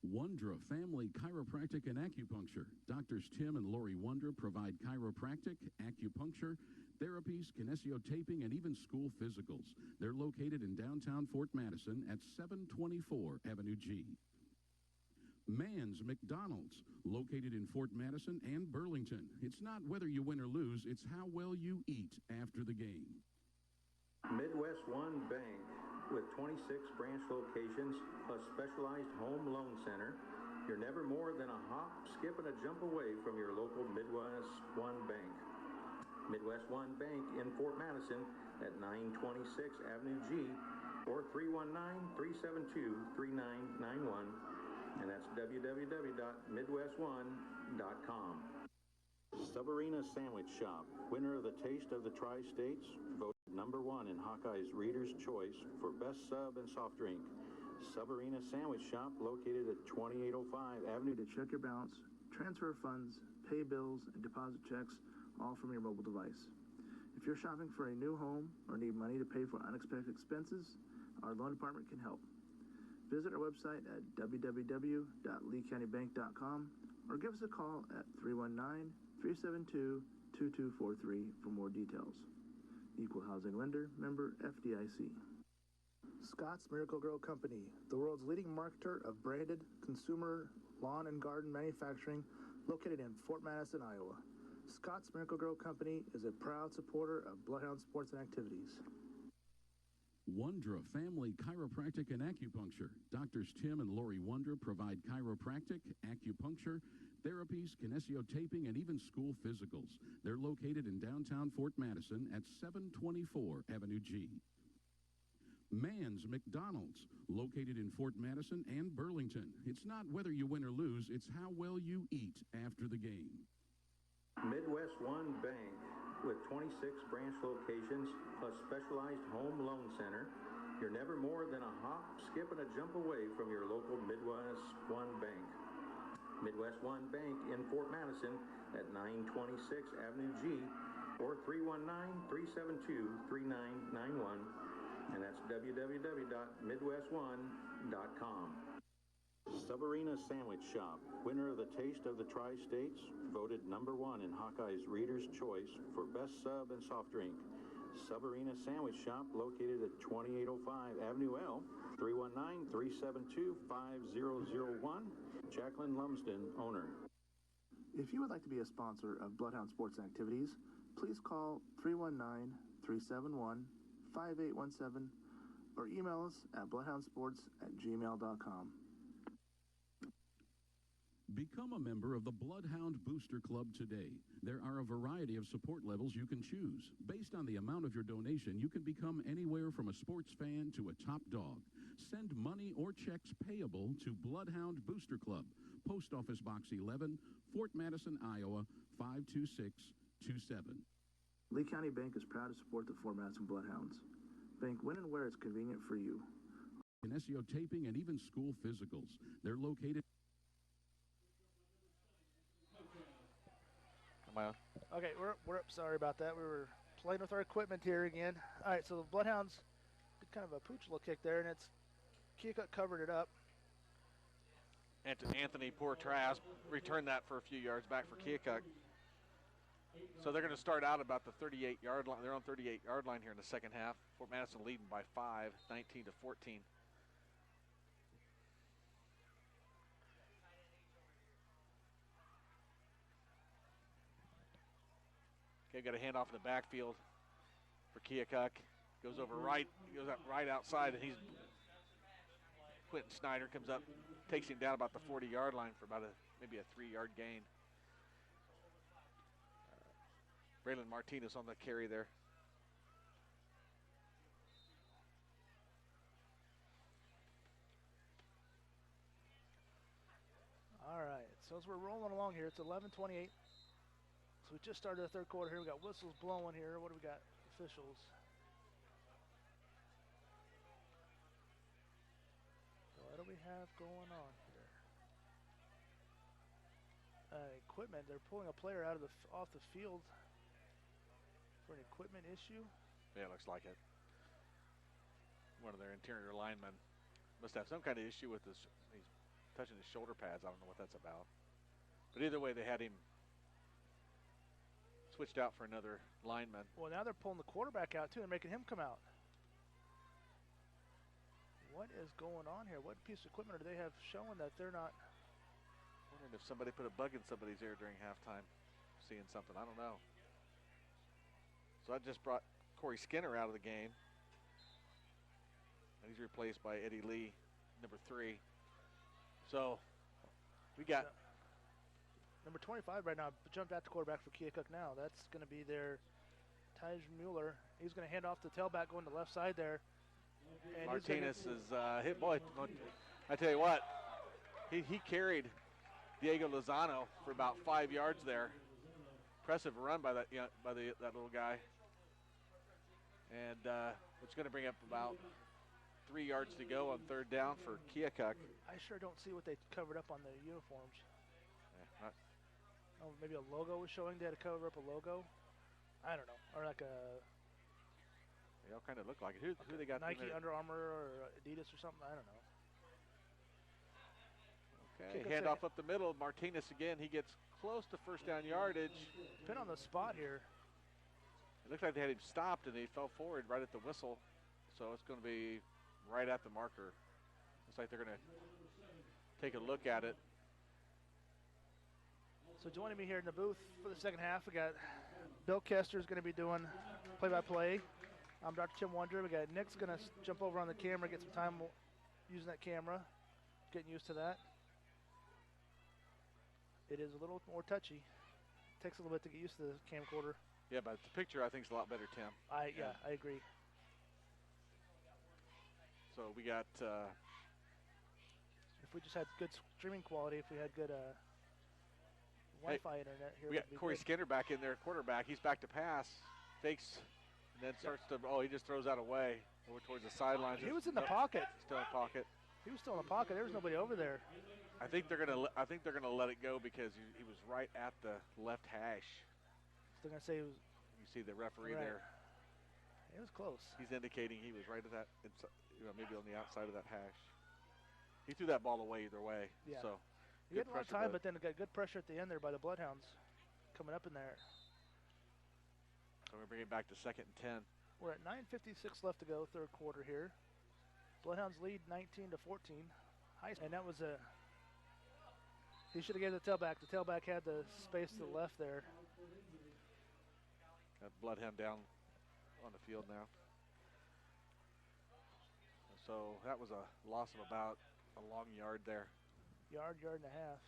Wondra Family Chiropractic and Acupuncture. Doctors Tim and Lori Wondra provide chiropractic, acupuncture, therapies, kinesiotaping, and even school physicals. They're located in downtown Fort Madison at 724 Avenue G. Man's McDonald's, located in Fort Madison and Burlington. It's not whether you win or lose, it's how well you eat after the game. Midwest One Bank, with 26 branch locations plus specialized home loan center, you're never more than a hop, skip, and a jump away from your local Midwest One Bank. Midwest One Bank in Fort Madison at 926 Avenue G or 319-372-3991. And that's www.midwestone.com. Subarena Sandwich Shop, winner of the Taste of the Tri-States, voted #1 in Hawkeye's Reader's Choice for Best Sub and Soft Drink. Subarena Sandwich Shop, located at 2805 Avenue. To check your balance, transfer funds, pay bills, and deposit checks, all from your mobile device. If you're shopping for a new home or need money to pay for unexpected expenses, our loan department can help. Visit our website at www.leecountybank.com or give us a call at 319-372-2243 for more details. Equal housing lender, member FDIC. Scott's Miracle-Gro Company, the world's leading marketer of branded consumer lawn and garden manufacturing, located in Fort Madison, Iowa. Scott's Miracle-Gro Company is a proud supporter of Bloodhound Sports and Activities. Wondra Family Chiropractic and Acupuncture. Doctors Tim and Lori Wondra provide chiropractic, acupuncture, therapies, kinesiotaping, and even school physicals. They're located in downtown Fort Madison at 724 Avenue G. Man's McDonald's, located in Fort Madison and Burlington. It's not whether you win or lose, it's how well you eat after the game. Midwest One Bank, with 26 branch locations plus specialized home loan center, you're never more than a hop, skip, and a jump away from your local Midwest One Bank. Midwest One Bank in Fort Madison at 926 Avenue G or 319-372-3991. And that's www.midwestone.com. Subarena Sandwich Shop, winner of the Taste of the Tri-States, voted #1 in Hawkeye's Reader's Choice for Best Sub and Soft Drink. Subarena Sandwich Shop, located at 2805 Avenue L, 319-372-5001. Jacqueline Lumsden, owner. If you would like to be a sponsor of Bloodhound Sports and Activities, please call 319-371-5817 or email us at bloodhoundsports@gmail.com. Become a member of the Bloodhound Booster Club today. There are a variety of support levels you can choose. Based on the amount of your donation, you can become anywhere from a sports fan to a top dog. Send money or checks payable to Bloodhound Booster Club, Post Office Box 11, Fort Madison, Iowa, 52627. Lee County Bank is proud to support the Fort Madison Bloodhounds. Bank when and where it's convenient for you. Kinesiotaping and even school physicals. They're located. Am I on? Okay, we're up. Sorry about that. We were playing with our equipment here again. All right, so the Bloodhounds kind of a pooch little kick there, and it's Keokuk covered it up. And Anthony Portras returned that for a few yards back for Keokuk. So they're going to start out about the 38-yard line, their own 38-yard line here in the second half. Fort Madison leading by 5, 19-14. Okay, got a handoff in the backfield for Keokuk. Goes over right, goes up right outside, and Quentin Snyder comes up, takes him down about the 40-yard line for about maybe a 3-yard gain. Braylon Martinez on the carry there. All right, so as we're rolling along here, it's 11:28. So we just started the third quarter here. We got whistles blowing here. What do we got? Officials. So what do we have going on here? Equipment. They're pulling a player out of off the field for an equipment issue. Yeah, it looks like it. One of their interior linemen must have some kind of issue with this. He's touching his shoulder pads. I don't know what that's about. But either way, they had him switched out for another lineman. Well, now they're pulling the quarterback out, too, and making him come out. What is going on here? What piece of equipment do they have showing that they're not? Wondering if somebody put a bug in somebody's ear during halftime, seeing something. I don't know. So that just brought Corey Skinner out of the game. And he's replaced by Eddie Lee, number 3. So we got number 25 right now, jumped out to quarterback for Keokuk now. That's going to be their Taj Mueller. He's going to hand off the tailback going to the left side there. And Martinez is hit. Boy, I tell you what, he carried Diego Lozano for about 5 yards there. Impressive run by that that little guy. And it's going to bring up about 3 yards to go on third down for Keokuk. I sure don't see what they covered up on the uniforms. Yeah, oh, maybe a logo was showing. They had to cover up a logo. I don't know, or like a. They all kind of look like it. Who they got? Nike, Under Armour, or Adidas or something. I don't know. Okay, handoff up the middle. Martinez again. He gets close to first down yardage. Been on the spot here. It looks like they had him stopped and he fell forward right at the whistle. So it's going to be right at the marker. Looks like they're going to take a look at it. So joining me here in the booth for the second half, we got Bill Keister is going to be doing play-by-play. I'm Dr. Tim Wonder. We got Nick's going to jump over on the camera, get some time using that camera, getting used to that. It is a little more touchy. Takes a little bit to get used to the camcorder. Yeah, but the picture I think is a lot better, Tim. Yeah, I agree. So we got. If we just had good streaming quality, if we had good Wi-Fi internet here. We got Corey Skinner back in there, quarterback. He's back to pass, fakes, and then starts to. Oh, he just throws that away over towards the sidelines. He was in the pocket. Still in the pocket. He was still in the pocket. There was nobody over there. I think they're gonna let it go because he was right at the left hash. They're gonna say it was. You see the referee right there. It was close. He's indicating he was right at that, maybe on the outside of that hash. He threw that ball away either way. Yeah. So he had a lot of time, but then it got good pressure at the end there by the Bloodhounds coming up in there. So we're bringing it back to 2nd and 10. We're at 9:56 left to go, third quarter here. Bloodhounds lead 19-14. And that was a. He should have given the tailback. The tailback had the space to the left there. Got Bloodhound down on the field now. So that was a loss of about a long yard there. Yard and a half.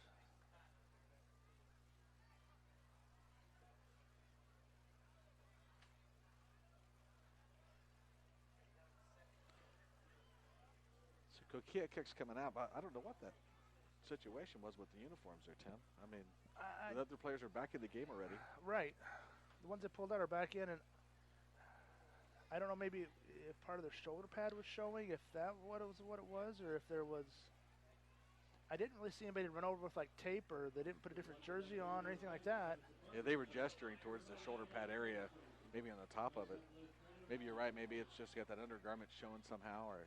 So Keokuk's coming out, but I don't know what that situation was with the uniforms there, Tim. I mean, the other players are back in the game already. Right. The ones that pulled out are back in, and I don't know, maybe if part of their shoulder pad was showing, if that what it was, or if there was. I didn't really see anybody run over with like tape, or they didn't put a different jersey on or anything like that. Yeah, they were gesturing towards the shoulder pad area, maybe on the top of it. Maybe you're right. Maybe it's just got that undergarment showing somehow, or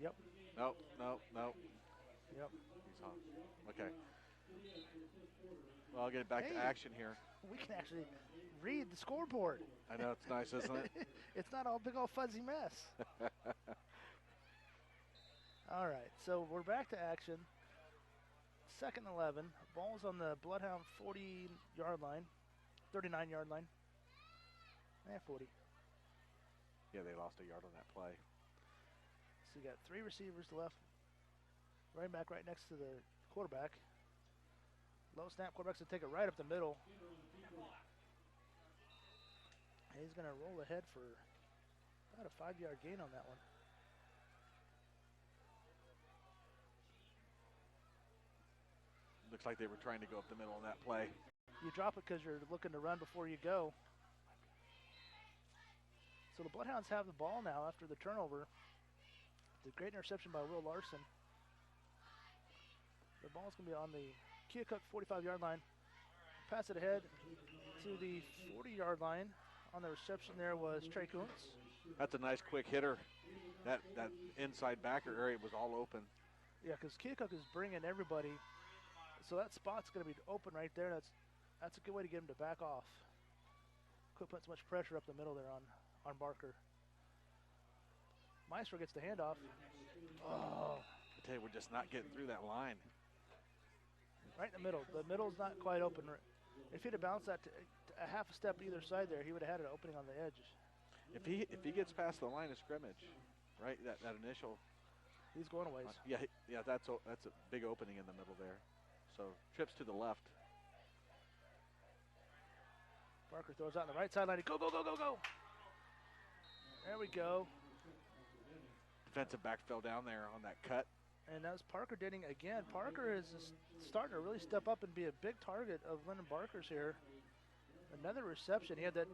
Yep. nope. Yep. He's on. Okay. Well, I'll get back to Hey. action here. We can actually read the scoreboard. I know it's nice, isn't it? It's not all big old fuzzy mess. All right, so we're back to action. 2nd and 11. Ball's on the Bloodhound 40-yard line, 39-yard line. 40. Yeah, they lost a yard on that play. So you got 3 receivers left. Running back right next to the quarterback. Low snap, quarterback's going to take it right up the middle. He's going to roll ahead for about a 5-yard gain on that one. Looks like they were trying to go up the middle on that play. You drop it because you're looking to run before you go. So the Bloodhounds have the ball now after the turnover. The great interception by Will Larson. The ball's going to be on the Keokuk 45-yard line. Pass it ahead to the 40-yard line. On the reception there was Trey Kuntz. That's a nice quick hitter. That inside backer area was all open. Yeah, because Keokuk is bringing everybody. So that spot's going to be open right there. That's a good way to get him to back off. Quit putting so much pressure up the middle there on Barker. Maestro gets the handoff. Oh. I tell you, we're just not getting through that line. Right in the middle. The middle's not quite open. If he'd have bounced that to a half a step either side there, he would have had an opening on the edge. If he gets past the line of scrimmage, right, that initial. He's going a ways. Yeah, that's a big opening in the middle there. So trips to the left. Barker throws out on the right sideline. Go, go, go, go, go. There we go. Defensive back fell down there on that cut. And that was Parker Denning again. Parker is starting to really step up and be a big target of Lyndon Barker's here. Another reception. He had that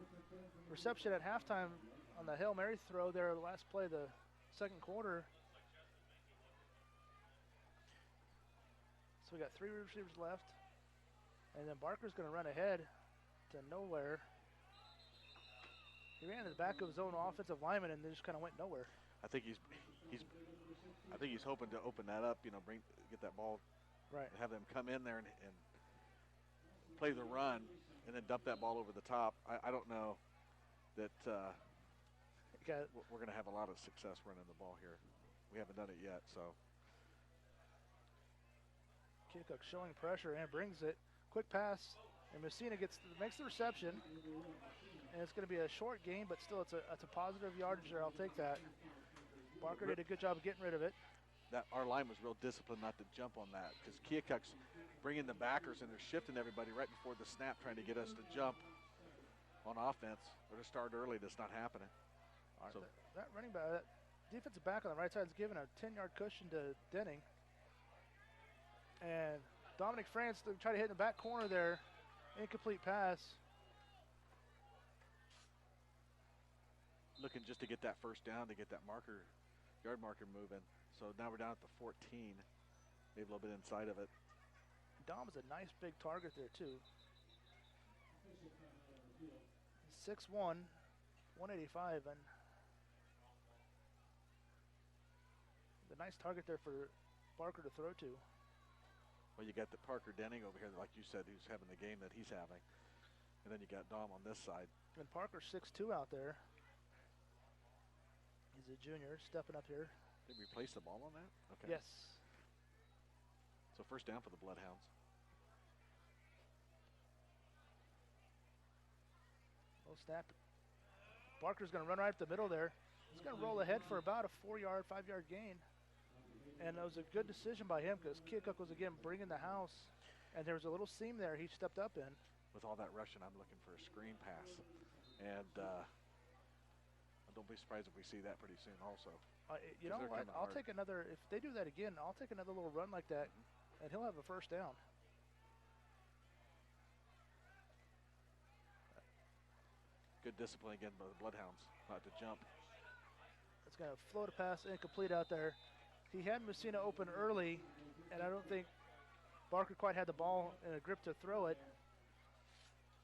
reception at halftime on the Hail Mary throw there, the last play of the second quarter. So we got 3 receivers left. And then Barker's going to run ahead to nowhere. He ran to the back of his own offensive lineman and then just kind of went nowhere. I think he's hoping to open that up, get that ball, right, and have them come in there and play the run and then dump that ball over the top. I don't know that we're going to have a lot of success running the ball here. We haven't done it yet, so. Keokuk showing pressure and brings it. Quick pass, and Messina makes the reception. And it's going to be a short gain, but still it's a positive yardage there. I'll take that. Barker did a good job of getting rid of it. Our line was real disciplined not to jump on that because Keokuk's bringing the backers and they're shifting everybody right before the snap, trying to get us to jump on offense or to start early. That's not happening. Right, so that running back, that defensive back on the right side is giving a 10-yard cushion to Denning. And Dominic France tried to hit in the back corner there. Incomplete pass. Looking just to get that first down, to get that yard marker moving. So now we're down at the 14, maybe a little bit inside of it. Dom is a nice big target there too. 6'1", 185, and the nice target there for Barker to throw to. Well, you got the Parker Denning over here, like you said, who's having the game that he's having. And then you got Dom on this side. And Parker's 6'2" out there. He's a junior, stepping up here. Did we place the ball on that? Okay. Yes. So first down for the Bloodhounds. Low snap. Barker's going to run right up the middle there. He's going to roll ahead for about a 4-yard, 5-yard gain. And it was a good decision by him because Keokuk was, again, bringing the house. And there was a little seam there he stepped up in. With all that rushing, I'm looking for a screen pass. And don't be surprised if we see that pretty soon also. You know what? I'll take another, if they do that again, I'll take another little run like that, and he'll have a first down. Good discipline again by the Bloodhounds, not to jump. It's going to float a pass incomplete out there. He had Messina open early, and I don't think Barker quite had the ball in a grip to throw it.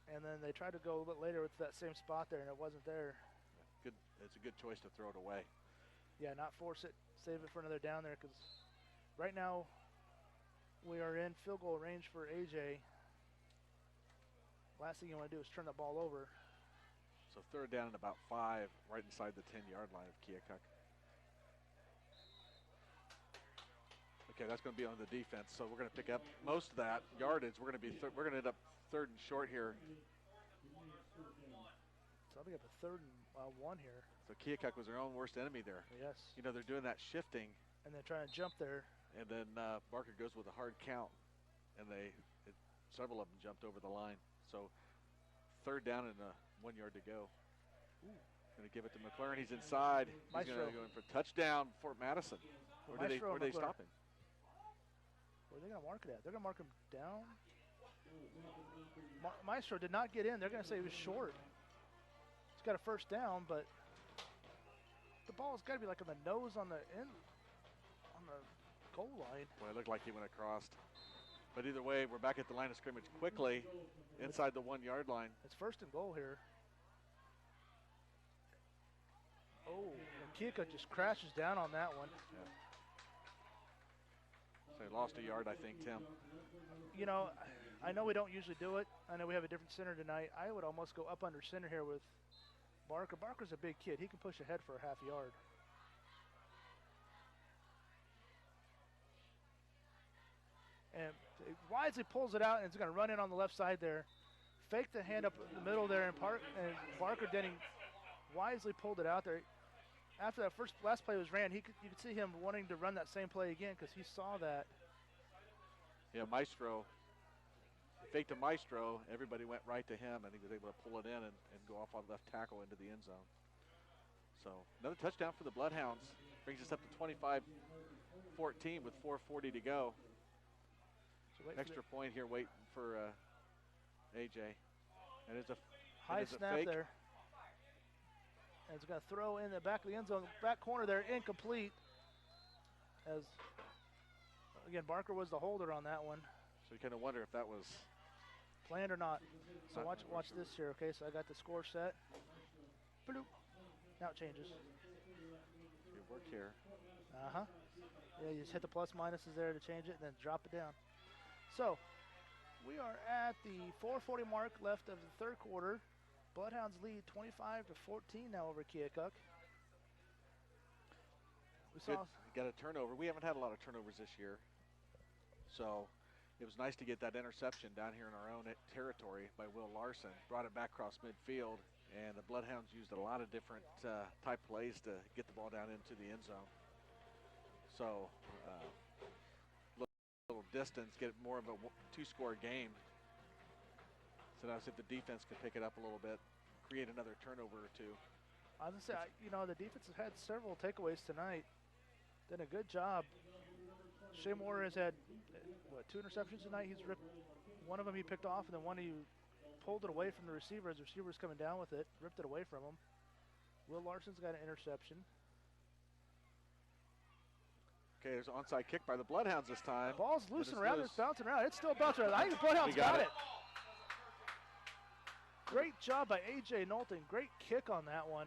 And then they tried to go a little bit later with that same spot there, and it wasn't there. Good. It's a good choice to throw it away. Yeah, not force it, save it for another down there, because right now we are in field goal range for AJ. Last thing you want to do is turn the ball over. So third down and about 5, right inside the 10-yard line of Keokuk. Okay, that's going to be on the defense. So we're going to pick up most of that yardage. We're going to end up third and short here. So I'll pick up a 3rd and 1 here. So Keokuk was their own worst enemy there. Yes. You know, they're doing that shifting. And they're trying to jump there. And then Barker goes with a hard count, and several of them jumped over the line. So third down and 1 yard to go. Going to give it to McLaurin. He's inside. He's going to go in for touchdown for Madison. Where did they stop him? Where are they going to mark it at? They're going to mark him down. Maestro did not get in. They're going to say he was short. He's got a first down, but the ball's got to be like on the nose on the end, on the goal line. Well, it looked like he went across. But either way, we're back at the line of scrimmage quickly inside the 1 yard line. It's 1st and goal here. Oh, and Keokuk just crashes down on that one. Yeah. So he lost a yard, I think, Tim. You know, I know we don't usually do it. I know we have a different center tonight. I would almost go up under center here with Barker. Barker's a big kid. He can push ahead for a half yard. And wisely pulls it out and is going to run in on the left side there. Fake the hand up in the middle there, and Barker Denning wisely pulled it out there. After that last play was ran, you could see him wanting to run that same play again because he saw that. Yeah, Maestro. Faked to Maestro. Everybody went right to him, and he was able to pull it in and go off on left tackle into the end zone. So another touchdown for the Bloodhounds. Brings us up to 25-14 with 4:40 to go. So extra point here waiting for AJ. And it's a high snap fake. there. And it's going to throw in the back of the end zone, back corner there, incomplete. As, again, Barker was the holder on that one. So you kind of wonder if that was planned or not. So watch this here, okay? So I got the score set. Bloop. Now it changes. Good work here. Uh-huh. Yeah, you just hit the plus minuses there to change it and then drop it down. So we are at the 4:40 mark left of the 3rd quarter. Bloodhounds lead 25-14 now over Keokuk. Got a turnover. We haven't had a lot of turnovers this year. So it was nice to get that interception down here in our own territory by Will Larson. Brought it back across midfield, and the Bloodhounds used a lot of different type plays to get the ball down into the end zone. So little distance, get more of a 2-score game. So now see if the defense can pick it up a little bit, create another turnover or two. I was going to say, you know, the defense has had several takeaways tonight. Done a good job. Shea Moore has had, 2 interceptions tonight. He's ripped one of them he picked off, and then one he pulled it away from the receiver as the receiver was coming down with it, ripped it away from him. Will Larson's got an interception. Okay, there's an onside kick by the Bloodhounds this time. Ball's loosing around, it's bouncing around. It's still bouncing around. I think the Bloodhounds got it. Great job by A.J. Knowlton. Great kick on that one.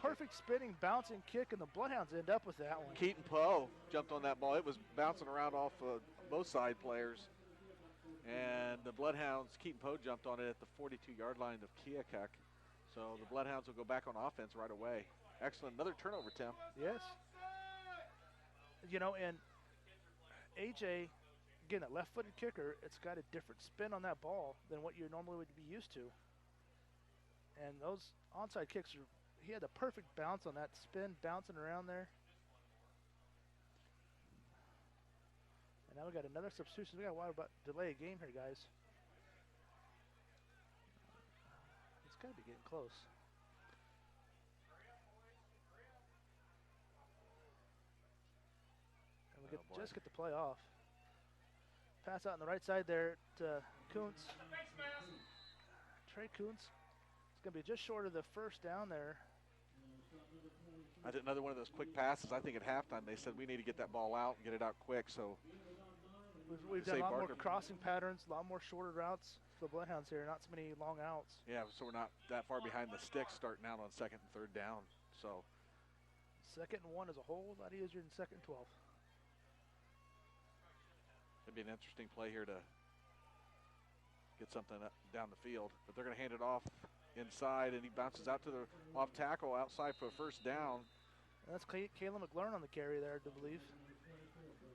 Perfect spinning, bouncing kick, and the Bloodhounds end up with that one. Keaton Poe jumped on that ball. It was bouncing around off both side players. And the Bloodhounds, Keaton Poe jumped on it at the 42-yard line of Keokuk. So the Bloodhounds will go back on offense right away. Excellent. Another turnover, Tim. Yes. You know, and A.J., again, that left-footed kicker, it's got a different spin on that ball than what you normally would be used to. And those onside kicks, he had the perfect bounce on that spin, bouncing around there. And now we got another substitution. We got to delay a game here, guys. It's got to be getting close. And we just get the play off. Pass out on the right side there to Kuntz. Trey Kuntz. It's going to be just short of the first down there. I did another one of those quick passes. I think at halftime they said we need to get that ball out and get it out quick. So We've done a lot more crossing patterns, a lot more shorter routes for the Bloodhounds here, not so many long outs. Yeah, so we're not that far behind the sticks starting out on 2nd and 3rd down. So 2nd and 1 is a whole lot easier than 2nd and 12. It'd be an interesting play here to get something down the field. But they're going to hand it off inside, and he bounces out to the off tackle outside for a 1st down. And that's Kayla McLaurin on the carry there, I believe.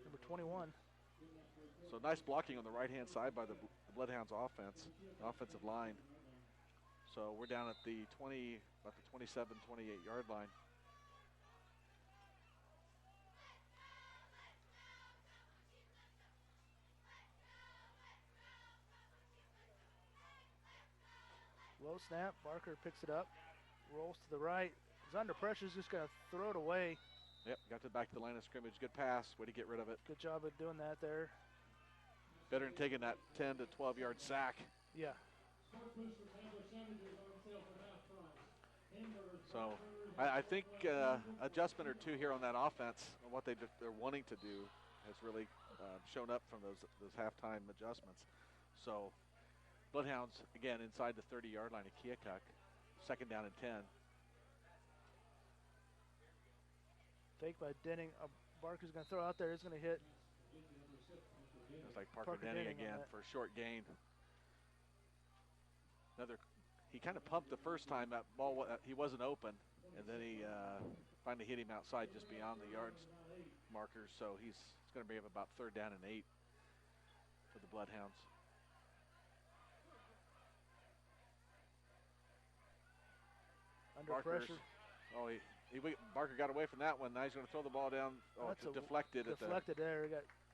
Number 21. So nice blocking on the right-hand side by the Bloodhounds offensive line. So we're down at the about the 27, 28-yard line. Low snap, Barker picks it up, rolls to the right. He's under pressure, he's just going to throw it away. Yep, got to back to the line of scrimmage. Good pass, way to get rid of it. Good job of doing that there. Better than taking that 10 to 12-yard sack. Yeah. So I think adjustment or two here on that offense, and what they're wanting to do has really shown up from those halftime adjustments. So Bloodhounds, again, inside the 30-yard line of Keokuk, 2nd down and 10. Fake by Denning. Barker's going to throw out there. He's going to hit. It's like Parker Denning again for a short gain. He kind of pumped the first time. That ball, he wasn't open, and then he finally hit him outside just beyond the yards markers. So it's going to be about 3rd down and 8 for the Bloodhounds. Under pressure. Oh, Barker got away from that one. Now he's going to throw the ball down. Oh, it's deflected. Deflected there.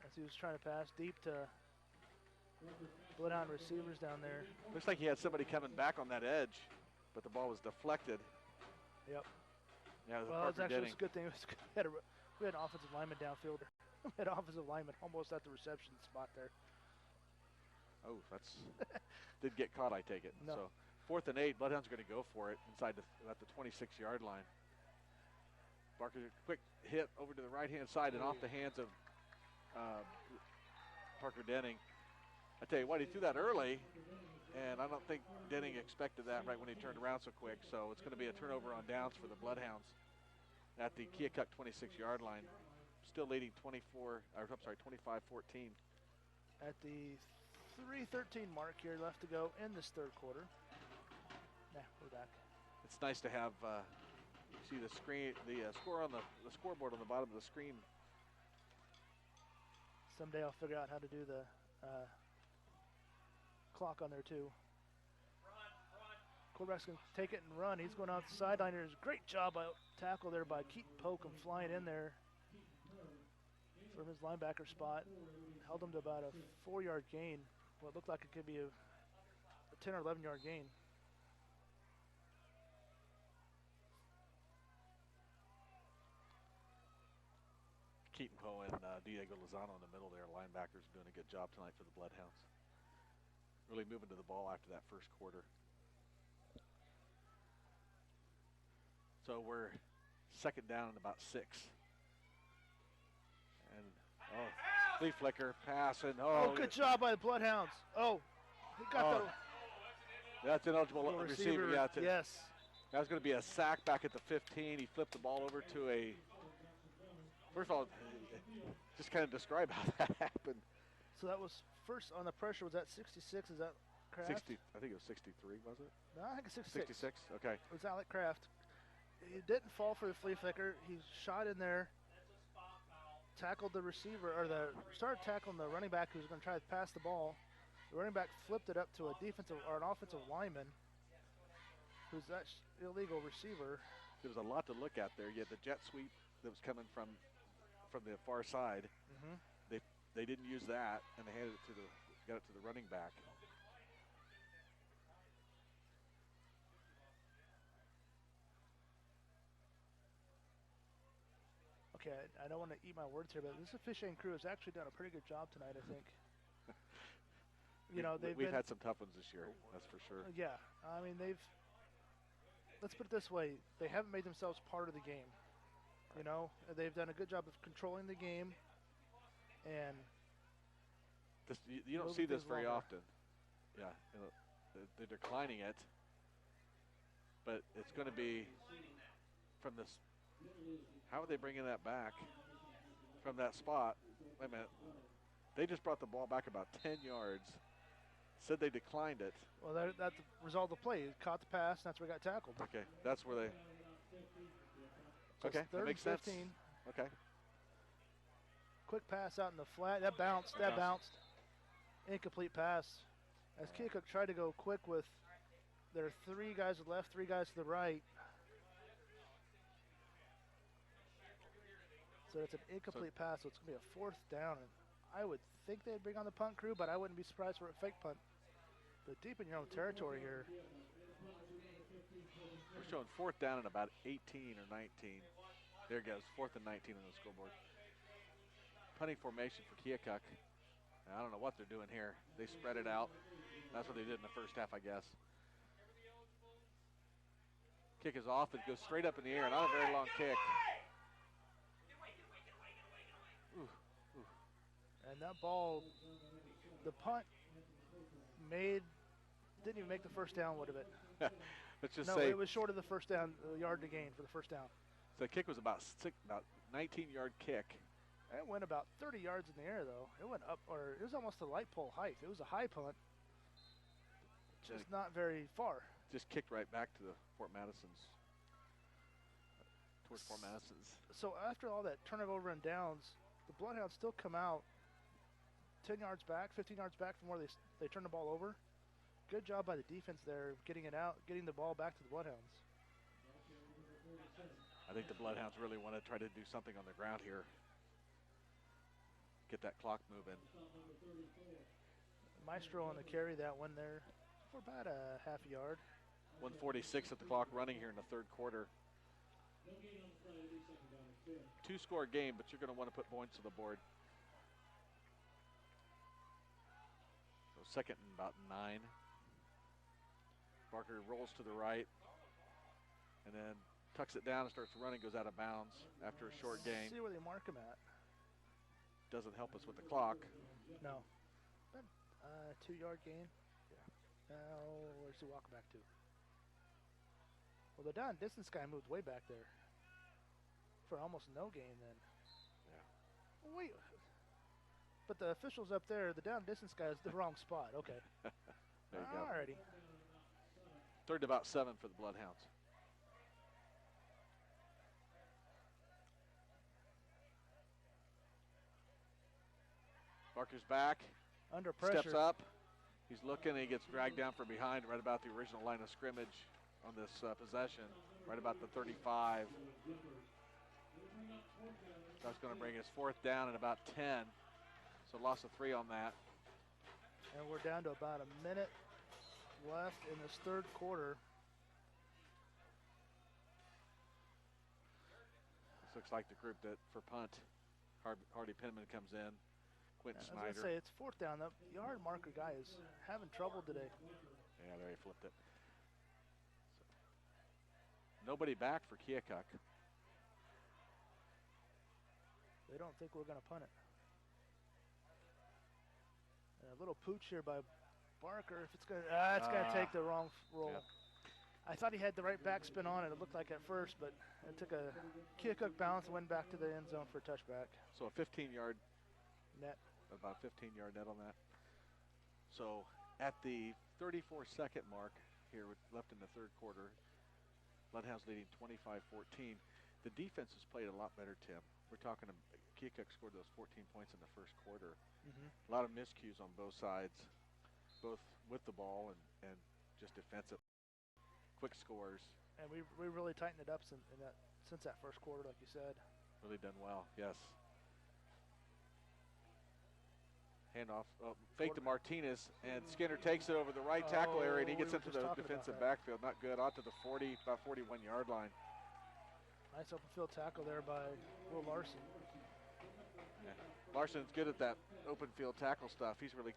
As he was trying to pass deep to Bloodhound receivers down there. Looks like he had somebody coming back on that edge, but the ball was deflected. Yep. Yeah, well, it was actually a good thing. We had an offensive lineman downfield. We had an offensive lineman almost at the reception spot there. Oh, did get caught, I take it. No. So 4th and 8, Bloodhounds are going to go for it at the 26-yard line. Barker, quick hit over to the right-hand side and off the hands of Parker Denning. I tell you what, he threw that early, and I don't think Denning expected that right when he turned around so quick. So it's going to be a turnover on downs for the Bloodhounds at the Keokuk 26-yard line. Still leading 25-14. At the 3:13 mark here, left to go in this 3rd quarter. Nah, we're back. It's nice to have see the screen, the score on the scoreboard on the bottom of the screen. Someday I'll figure out how to do the clock on there too. Quarterback's going to take it and run. He's going out the sideline. There's a great job by tackle there by Keaton Pokum flying in there from his linebacker spot. Held him to about a 4-yard gain. What looked like it could be a 10 or 11-yard gain. Keaton Poe and Diego Lozano in the middle there, linebackers, doing a good job tonight for the Bloodhounds. Really moving to the ball after that 1st quarter. So we're 2nd down and about 6. And flea flicker, pass, and good job by the Bloodhounds. He got that's ineligible receiver. Yeah, yes. That was going to be a sack back at the 15. He flipped the ball over to a. First of all, just kind of describe how that happened. So that was first on the pressure. Was that 66? Is that Kraft? 60. I think it was 63. Was it? No, I think it's 66. 66. Okay. It was Alec Kraft. He didn't fall for the flea flicker. He shot in there, tackled the receiver, or started tackling the running back who was going to try to pass the ball. The running back flipped it up to a defensive or an offensive lineman, who's that illegal receiver. There was a lot to look at there. You had the jet sweep that was coming from the far side. Mm-hmm. They didn't use that, and they got it to the running back. Okay, I don't want to eat my words here, but this officiating crew has actually done a pretty good job tonight, I think. We've had some tough ones this year, that's for sure. Yeah, I mean, let's put it this way, they haven't made themselves part of the game. You know, they've done a good job of controlling the game, and you don't see this very often. Yeah, they're declining it, but it's going to be from this. How are they bringing that back from that spot? Wait a minute. They just brought the ball back about 10 yards. Said they declined it. Well, that's the result of the play. He caught the pass, and that's where he got tackled. Okay, that's where they. So Okay, that makes sense. 15. Okay. Quick pass out in the flat. That bounced. That bounced. Incomplete pass. As Keokuk tried to go quick with their 3 guys to the left, 3 guys to the right. So it's an incomplete pass, so it's going to be a 4th down. And I would think they'd bring on the punt crew, but I wouldn't be surprised for a fake punt. But deep in your own territory here. We're showing 4th down and about 18 or 19. There it goes, 4th and 19 on the scoreboard. Punting formation for Keokuk. I don't know what they're doing here. They spread it out. That's what they did in the first half, I guess. Kick is off. It goes straight up in the air. Not a very long kick. Ooh. And that ball, the punt didn't even make the first down, would have it? Let's just no, say it was short of the first down, yard to gain for the first down. So the kick was about 19-yard kick. It went about 30 yards in the air, though. It went up, or it was almost a light pole height. It was a high punt, just not very far. Just kicked right back to the Fort Madison's, towards Fort Madison's. So after all that turnover and downs, the Bloodhounds still come out 10 yards back, 15 yards back from where they turn the ball over. Good job by the defense there, getting it out, getting the ball back to the Bloodhounds. I think the Bloodhounds really want to try to do something on the ground here. Get that clock moving. Maestro on the carry that one there for about a half a yard. 1:46 at the clock running here in the 3rd quarter. 2-score game, but you're going to want to put points on the board. So 2nd and about 9. Barker rolls to the right and then tucks it down and starts running, goes out of bounds after a short gain. See where they mark him at. Doesn't help us with the clock. No. 2-yard gain. Yeah. Now, where's he walking back to? Well, the down distance guy moved way back there for almost no gain then. Yeah. Oh, wait. But the officials up there, the down distance guy is the wrong spot. Okay. There you go. Alrighty. 3rd and about 7 for the Bloodhounds. Barker's back. Under pressure. Steps up. He's looking, and he gets dragged down from behind right about the original line of scrimmage on this possession, right about the 35. That's going to bring us 4th down and about 10. So loss of 3 on that. And we're down to about a minute left in this 3rd quarter. This looks like the group that for punt, Hardy Penman comes in. Quentin I was going to Snyder. say, it's 4th down. The yard marker guy is having trouble today. Yeah, there he flipped it. So, nobody back for Keokuk. They don't think we're going to punt it. And a little pooch here by Barker. If it's going to take the wrong roll. Yeah. I thought he had the right backspin on it. It looked like at first, but it took a Keokuk bounce and went back to the end zone for a touchback. So a 15-yard net. About 15-yard net on that. So at the 34-second mark here, left in the 3rd quarter, Bloodhounds leading 25-14. The defense has played a lot better, Tim. We're talking Keokuk scored those 14 points in the 1st quarter. A lot of miscues on both sides, both with the ball and just defensive. Quick scores. And we really tightened it up since that 1st quarter, like you said. Really done well, yes. Handoff, fake to Martinez, and Skinner takes it over the right tackle area, and he gets into the defensive backfield. Not good, out to the 40, about 41-yard line. Nice open field tackle there by Will Larson. Yeah. Larson's good at that open field tackle stuff. He's really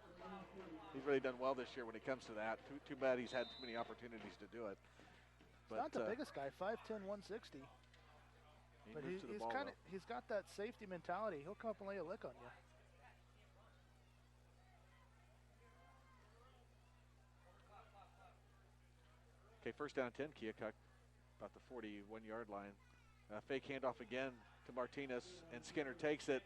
done well this year when it comes to that. Too bad he's had too many opportunities to do it. But not the biggest guy, 5'10", 160. But moves to the ball well. he's got that safety mentality. He'll come up and lay a lick on you. Okay, first down and 10, Keokuk, about the 41-yard line. Fake handoff again to Martinez, and Skinner takes it.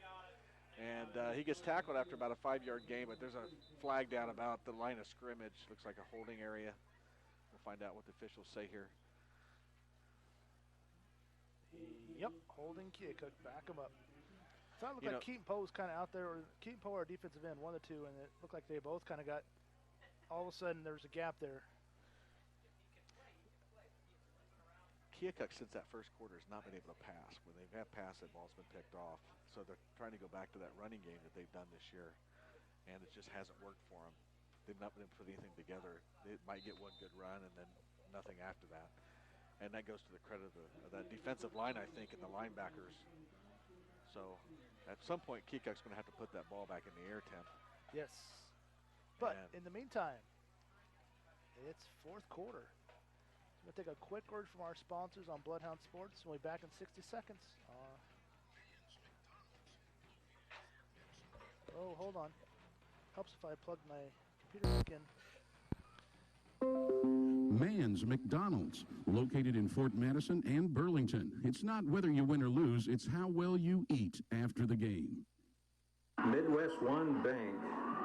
And he gets tackled after about a 5-yard gain, but there's a flag down about the line of scrimmage. Looks like a holding area. We'll find out what the officials say here. Yep, holding Keokuk, back him up. So it looked like Keaton Poe was kind of out there, or Keaton Poe or defensive end, one of the two, and it looked like they both kind of got, all of a sudden there was a gap there. Keokuk, since that first quarter, has not been able to pass. When they've had pass, that ball's been picked off. So they're trying to go back to that running game that they've done this year, and it just hasn't worked for them. They've not been able to put anything together. They might get one good run and then nothing after that. And that goes to the credit of that defensive line, I think, and the linebackers. So at some point, Keokuk's going to have to put that ball back in the air, Tim. Yes. But in the meantime, it's fourth quarter. We're going to take a quick word from our sponsors on Bloodhound Sports. We'll be back in 60 seconds. Oh, hold on. Helps if I plug my computer back in. Man's McDonald's, located in Fort Madison and Burlington. It's not whether you win or lose, it's how well you eat after the game. Midwest One Bank,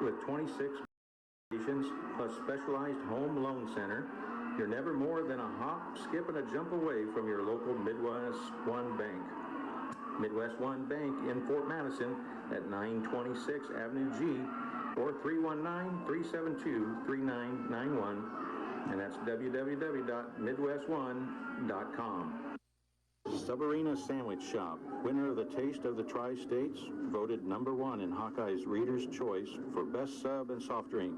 with 26 locations plus specialized home loan center. You're never more than a hop, skip, and a jump away from your local Midwest One Bank. Midwest One Bank in Fort Madison at 926 Avenue G or 319-372-3991. And that's www.midwestone.com. Subarena Sandwich Shop, winner of the Taste of the Tri-States, voted #1 in Hawkeye's Reader's Choice for Best Sub and Soft Drink.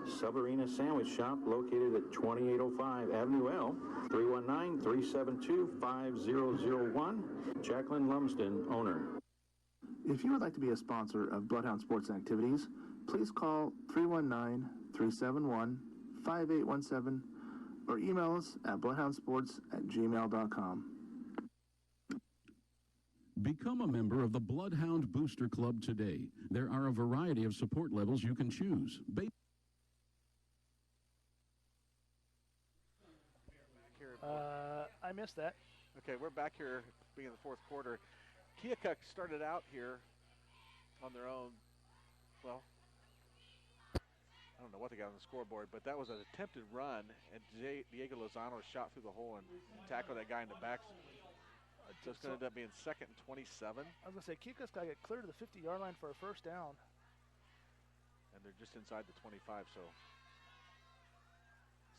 Subarena Sandwich Shop, located at 2805 Avenue L, 319-372-5001. Jacqueline Lumsden, owner. If you would like to be a sponsor of Bloodhound Sports Activities, please call 319-371-5817 or email us at bloodhoundsports@gmail.com. Become a member of the Bloodhound Booster Club today. There are a variety of support levels you can choose. I missed that. Okay, we're back here beginning of the fourth quarter. Keokuk started out here on their own. Well, I don't know what they got on the scoreboard, but that was an attempted run, and Diego Lozano shot through the hole and tackled that guy in the back. So it's going to end up being 2nd and 27. I was going to say, Keokuk's got to get clear to the 50-yard line for a first down. And they're just inside the 25, so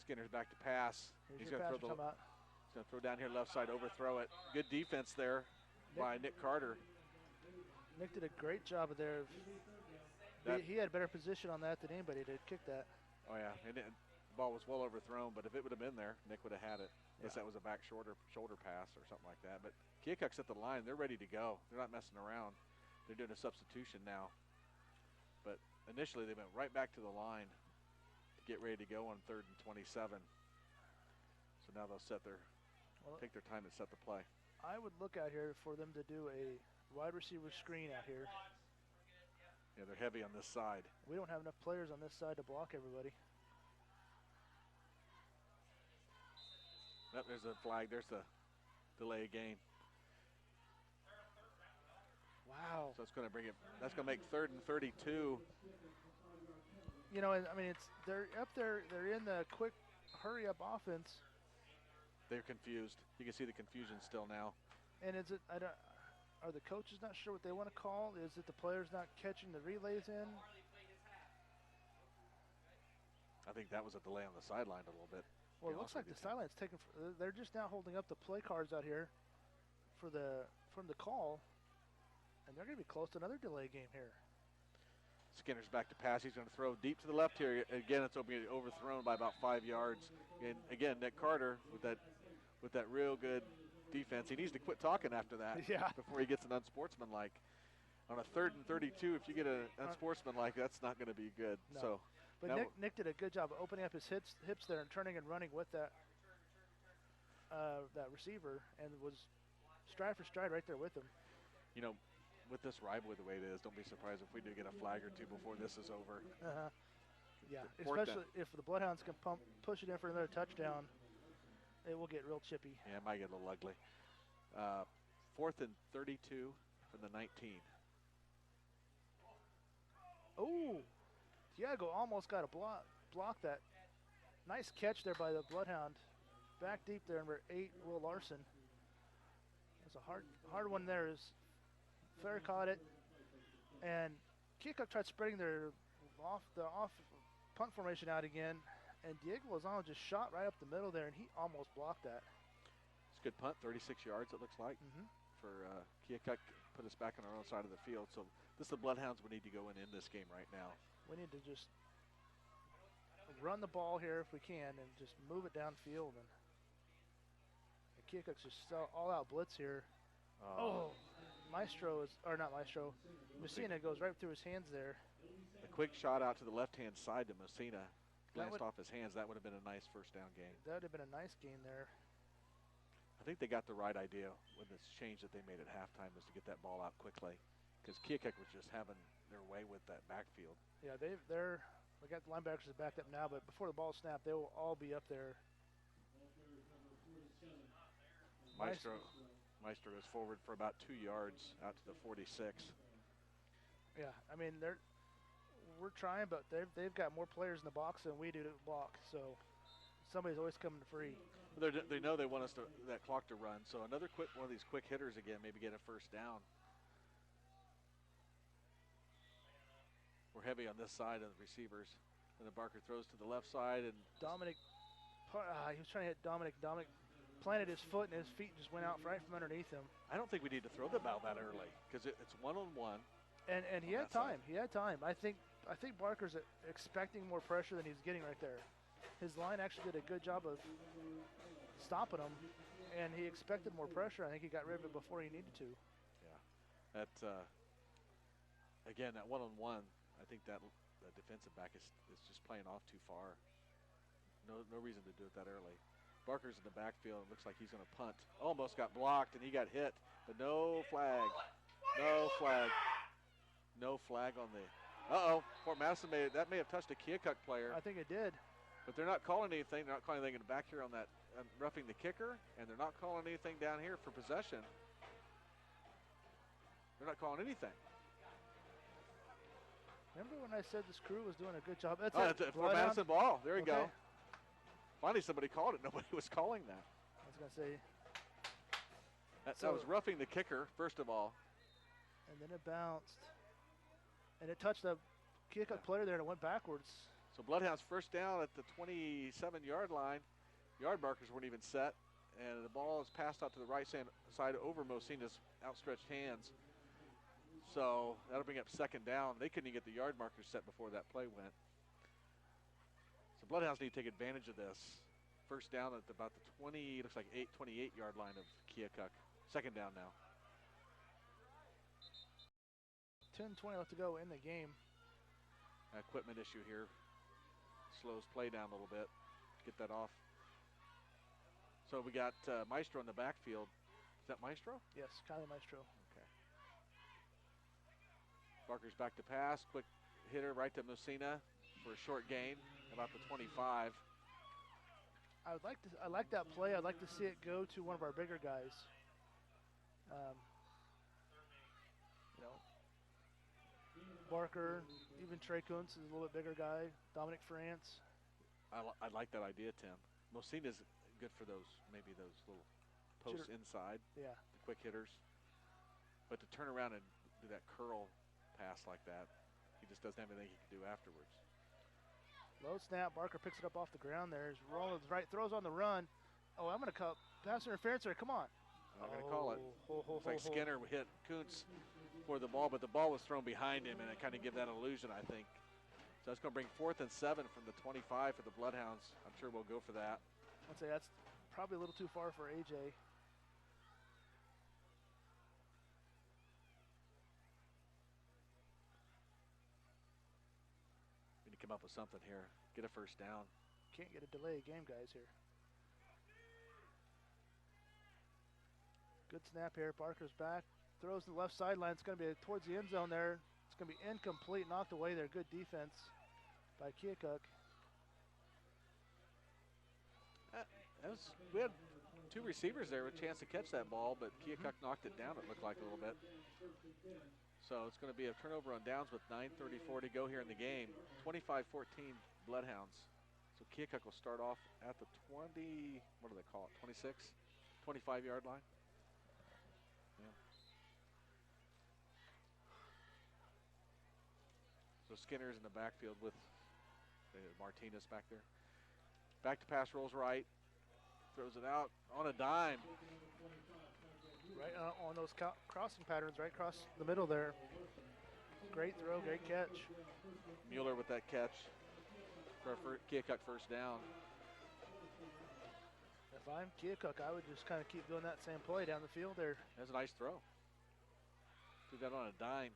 Skinner's back to pass. He's going to throw down here left side, overthrow it. Good defense there by Nick Carter. Nick did a great job of there. He had better position on that than anybody did. Kick that. Oh, yeah. And the ball was well overthrown, but if it would have been there, Nick would have had it. Guess that was a back shoulder pass or something like that. But Keokuk's at the line. They're ready to go. They're not messing around. They're doing a substitution now. But initially, they went right back to the line to get ready to go on 3rd and 27. So now they'll take their time and set the play. I would look out here for them to do a wide receiver screen out here. Yeah, they're heavy on this side. We don't have enough players on this side to block everybody. Yep, there's a flag. There's the delay game. Wow. So it's going to bring it. That's going to make 3rd and 32. You know, I mean, they're up there. They're in the quick hurry-up offense. They're confused. You can see the confusion still now. And is it? Are the coaches not sure what they want to call? Is it the players not catching the relays in? I think that was a delay on the sideline a little bit. Well, it looks like the sideline's taken. They're just now holding up the play cards out here from the call, and they're going to be close to another delay game here. Skinner's back to pass. He's going to throw deep to the left here. Again, it's overthrown by about 5 yards. And again, Nick Carter with that real good defense. He needs to quit talking after that before he gets an unsportsmanlike. On a 3rd and 32, if you get an unsportsmanlike, that's not going to be good. No. So. But Nick did a good job of opening up his hips there and turning and running with that receiver, and was stride for stride right there with him. You know, with this rivalry the way it is, don't be surprised if we do get a flag or two before this is over. Yeah, Fourth especially if the Bloodhounds can push it in for another touchdown, it will get real chippy. Yeah, it might get a little ugly. 4th and 32 from the 19. Oh, Diego almost got a block that. Nice catch there by the Bloodhound. Back deep there, number 8, Will Larson. It's a hard one there. Fair caught it, and Keokuk tried spreading their off punt formation out again, and Diego Lozano just shot right up the middle there, and he almost blocked that. It's a good punt, 36 yards it looks like for Keokuk. Put us back on our own side of the field. So this is the Bloodhounds we need to go in this game right now. We need to just run the ball here if we can and just move it downfield. And Keokuk's just all-out blitz here. Maestro Messina goes right through his hands there. A quick shot out to the left-hand side to Messina. Glanced off his hands. That would have been a nice first down gain. That would have been a nice gain there. I think they got the right idea with this change that they made at halftime, was to get that ball out quickly, because Keokuk was just having their way with that backfield. Yeah, we got the linebackers backed up now, but before the ball snapped, they will all be up there. Maestro goes forward for about 2 yards out to the 46. Yeah, I mean we're trying, but they've got more players in the box than we do to block, so somebody's always coming free. They know they want that clock to run, so another one of these quick hitters again, maybe get a first down. We're heavy on this side of the receivers, and then Barker throws to the left side, and Dominic, he was trying to hit Dominic. Dominic planted his foot, and his feet just went out right from underneath him. I don't think we need to throw the ball that early, because it's one-on-one. And he had time. He had time. I think Barker's expecting more pressure than he's getting right there. His line actually did a good job of stopping him, and he expected more pressure. I think he got rid of it before he needed to. Yeah. Again, that one-on-one, I think that defensive back is just playing off too far. No reason to do it that early. Barker's in the backfield. It looks like he's going to punt. Almost got blocked, and he got hit, but no flag. No flag. No flag on the. Fort Madison that may have touched a Keokuk player. I think it did. But they're not calling anything. They're not calling anything back here on that roughing the kicker, and they're not calling anything down here for possession. They're not calling anything. Remember when I said this crew was doing a good job? That's a Fort Madison ball. There you go. Okay. Finally, somebody called it. Nobody was calling that. I was going to say. That was roughing the kicker, first of all. And then it bounced. And it touched the Keokuk player there, and it went backwards. So Bloodhounds first down at the 27-yard line. Yard markers weren't even set, and the ball is passed out to the right side over Mosina's outstretched hands. So that'll bring up second down. They couldn't even get the yard markers set before that play went. So Bloodhounds need to take advantage of this. First down at about the 28-yard line of Keokuk. Second down now. 10-20 left to go in the game. Equipment issue here. Slows play down a little bit. Get that off. So we got Maestro in the backfield. Is that Maestro? Yes, Kylie Maestro. Okay. Barker's back to pass. Quick hitter right to Messina for a short gain, about the 25. I like that play. I'd like to see it go to one of our bigger guys. Barker, even Trey Kuntz is a little bit bigger guy. Dominic France. I like that idea, Tim. Messina's good for those little posts inside. Yeah. The quick hitters. But to turn around and do that curl pass like that, he just doesn't have anything he can do afterwards. Low snap. Barker picks it up off the ground there. He's rolling right, throws on the run. Oh, I'm going to call pass interference there. Come on. I'm going to call it. It's like Skinner hit Kuntz for the ball, but the ball was thrown behind him, and it kind of gave that illusion, I think. So that's going to bring 4th and 7 from the 25 for the Bloodhounds. I'm sure we'll go for that. I'd say that's probably a little too far for AJ. We need to come up with something here. Get a first down. Can't get a delay game, guys, here. Good snap here. Barker's back. Throws to the left sideline. It's going to be towards the end zone there. It's going to be incomplete. Knocked away there. Good defense by Keokuk. We had two receivers there with a chance to catch that ball, but Keokuk knocked it down, it looked like a little bit. So it's going to be a turnover on downs with 9:34 to go here in the game. 25-14 Bloodhounds. So Keokuk will start off at the 20, what do they call it, 26? 25-yard line. Yeah. So Skinner's in the backfield with Martinez back there. Back to pass, rolls right. Throws it out on a dime. Right on those crossing patterns, right across the middle there. Great throw, great catch. Mueller with that catch for Keokuk first down. If I'm Keokuk, I would just kind of keep doing that same play down the field there. That's a nice throw. Do that on a dime.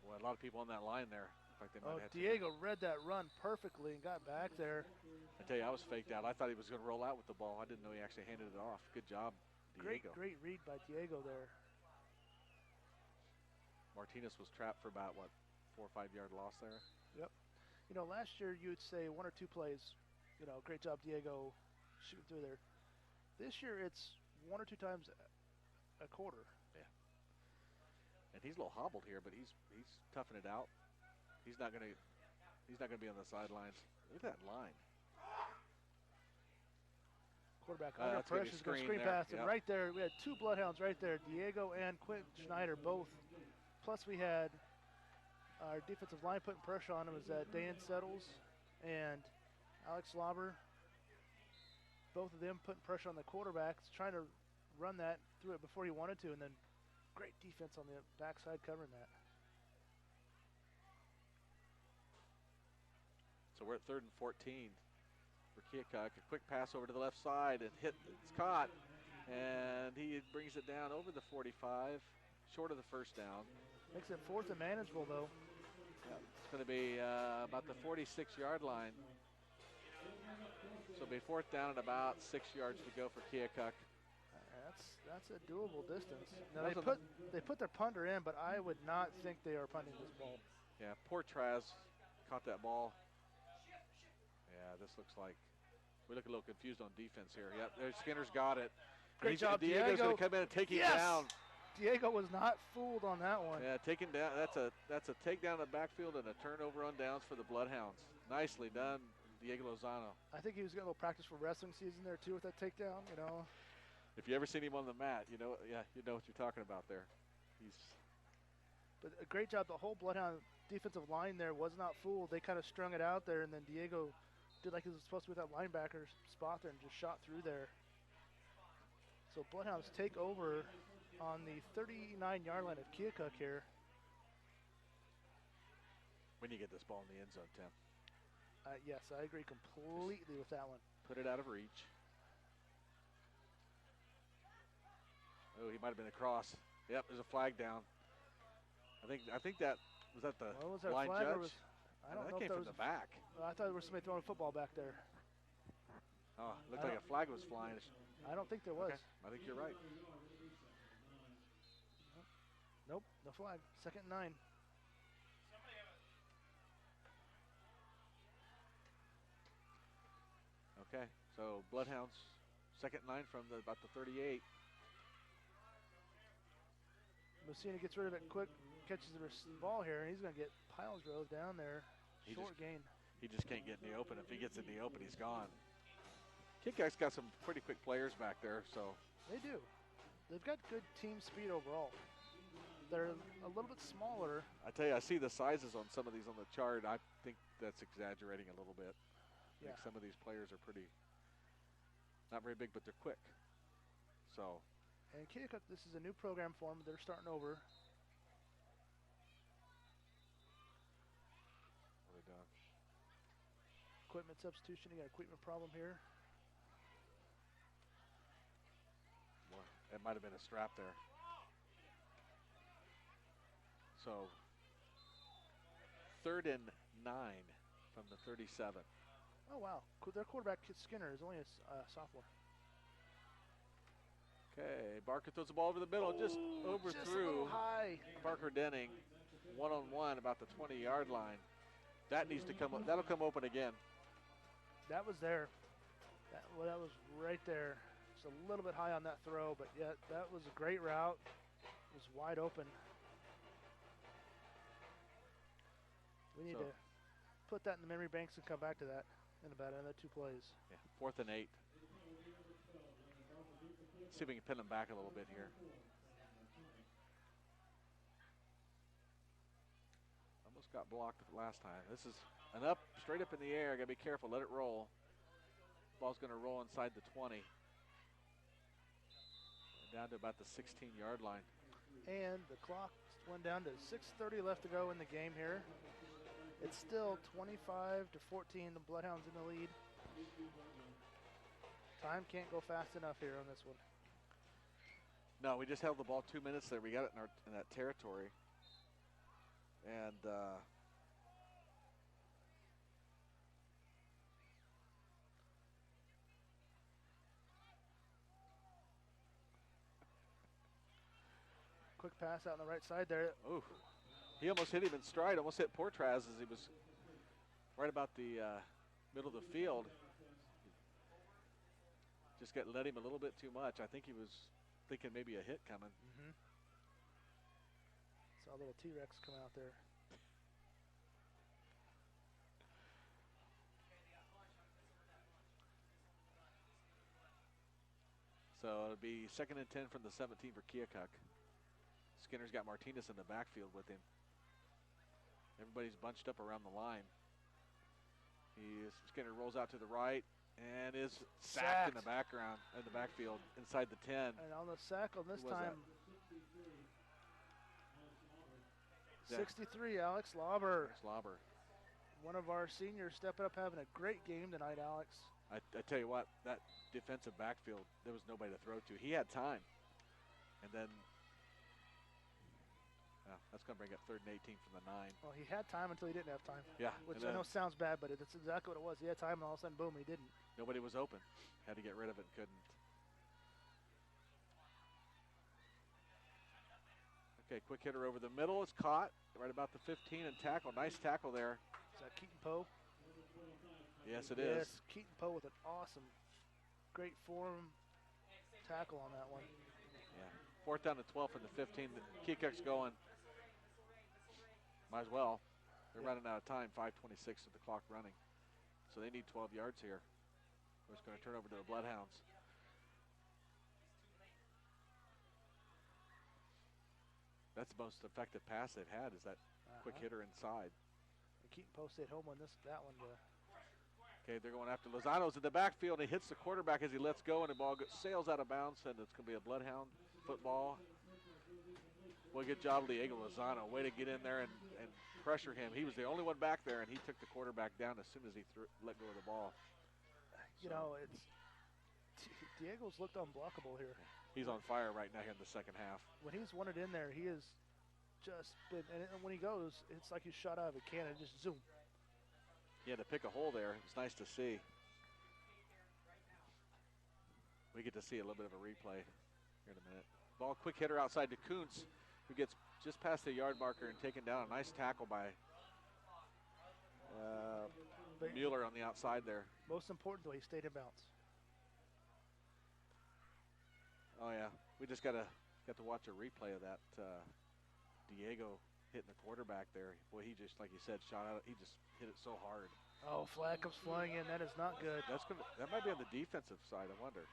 Boy, a lot of people on that line there. In fact, they might have Diego read that run perfectly and got back there. I tell you, I was faked out. I thought he was going to roll out with the ball. I didn't know he actually handed it off. Good job, Diego. Great read by Diego there. Martinez was trapped for about, 4 or 5 yard loss there? Yep. You know, last year you would say 1 or 2 plays, great job, Diego, shooting through there. This year it's 1 or 2 times a quarter. Yeah. And he's a little hobbled here, but he's toughing it out. He's not gonna be on the sidelines. Look at that line. Quarterback under pressure is going to screen pass, and right there we had 2 Bloodhounds right there, Diego and Quinn Schneider both. Plus we had our defensive line putting pressure on him is that Dan Settles and Alex Lauber. Both of them putting pressure on the quarterbacks, trying to run that through it before he wanted to, and then great defense on the backside covering that. So we're at 3rd and 14 for Keokuk. A quick pass over to the left side and it's caught. And he brings it down over the 45, short of the first down. Makes it 4th and manageable though. Yep. It's going to be about the 46-yard line. So it'll be 4th down and about 6 yards to go for Keokuk. That's a doable distance. Now they put their punter in, but I would not think they are punting this ball. Yeah, poor Traz caught that ball. Yeah, this looks like we look a little confused on defense here. Yep, there's Skinner's got it. Great job, Diego's going to come in and take him down. Diego was not fooled on that one. Yeah, taken down. That's a takedown in the backfield and a turnover on downs for the Bloodhounds. Nicely done, Diego Lozano. I think he was getting a little practice for wrestling season there too with that takedown. If you ever seen him on the mat, you know what you're talking about there. But a great job. The whole Bloodhound defensive line there was not fooled. They kind of strung it out there, and then Diego did like he was supposed to with that linebacker spot there and just shot through there. So Bloodhounds take over on the 39-yard line of Keokuk here. When you get this ball in the end zone, Tim. Yes, I agree completely with that one. Put it out of reach. Oh, he might have been across. Yep, there's a flag down. I think that was that the line judge. I don't know that came from the back. I thought there was somebody throwing a football back there. Oh, looked like a flag was flying. I don't think there was. Okay. I think you're right. Nope, no flag. 2nd and 9. Okay, so Bloodhounds, 2nd and 9 from about the 38. Messina gets rid of it quick, catches the ball here, and he's going to get piles drove down there. Short gain. He just can't get in the open. If he gets in the open, he's gone. Keokuk's got some pretty quick players back there, so. They do. They've got good team speed overall. They're a little bit smaller. I tell you, I see the sizes on some of these on the chart. I think that's exaggerating a little bit. I think some of these players are not very big, but they're quick. So. And Keokuk, this is a new program for them. They're starting over. What are they done? Equipment substitution. You got an equipment problem here. Boy, it might have been a strap there. So 3rd and 9 from the 37. Oh, wow. Their quarterback, Skinner, is only a sophomore. Okay, Barker throws the ball over the middle, just overthrew Just a little high. Barker Denning, one-on-one about the 20-yard line. That needs to come up. That'll come open again. That was there. That was right there. Just a little bit high on that throw, but yeah, that was a great route. It was wide open. We need to put that in the memory banks and come back to that in about another 2 plays. Yeah, 4th and 8. See if we can pin them back a little bit here. Almost got blocked last time. This is an up, straight up in the air. Got to be careful. Let it roll. Ball's going to roll inside the 20. Down to about the 16-yard line. And the clock went down to 6:30 left to go in the game here. It's still 25-14. The Bloodhounds in the lead. Time can't go fast enough here on this one. No, we just held the ball 2 minutes there. We got it in that territory. And quick pass out on the right side there. ooh, he almost hit him in stride, almost hit Portraz as he was right about the middle of the field. Just led him a little bit too much. I think he was thinking maybe a hit coming. Saw a little T-Rex come out there. So it'll be 2nd and 10 from the 17 for Keokuk. Skinner's got Martinez in the backfield with him. Everybody's bunched up around the line. Skinner rolls out to the right and is sacked in the backfield, inside the 10. And on the sack on this time, 63, Alex Lauber. One of our seniors stepping up, having a great game tonight, Alex. I tell you what, that defensive backfield, there was nobody to throw to. He had time. And then, that's going to bring up 3rd and 18 from the 9. Well, he had time until he didn't have time. Yeah. Which I know sounds bad, but that's exactly what it was. He had time, and all of a sudden, boom, he didn't. Nobody was open. Had to get rid of it, couldn't. Okay, quick hitter over the middle. It's caught right about the 15 and tackle. Nice tackle there. Is that Keaton Poe? Yes, it is. Yes, Keaton Poe with an awesome, great form tackle on that one. Yeah. 4th down to 12 from the 15. Keokuk's going. Might as well. They're running out of time. 5:26 with the clock running. So they need 12 yards here. We're just going to turn over to the Bloodhounds. That's the most effective pass they've had, is that quick hitter inside. Keaton Poe stayed home on that one. Okay, they're going after Lozano's in the backfield. He hits the quarterback as he lets go, and the ball sails out of bounds, and it's going to be a Bloodhound football. Well, good job, Diego Lozano. Way to get in there and pressure him. He was the only one back there, and he took the quarterback down as soon as he let go of the ball. You know, Diego's looked unblockable here. He's on fire right now here in the second half. When he's wanted in there, he has just been, and when he goes, it's like he's shot out of a cannon, just zoom. He had to pick a hole there. It's nice to see. We get to see a little bit of a replay here in a minute. Ball, quick hitter outside to Kuntz, who gets just past the yard marker and taken down. A nice tackle by Mueller on the outside there. Most important, though, he stayed in bounds. Oh yeah, we just got to watch a replay of that. Diego hitting the quarterback there. Boy, he just, like you said, shot out. He just hit it so hard. Oh, flag comes flying in. That is not good. That might be on the defensive side. I wonder.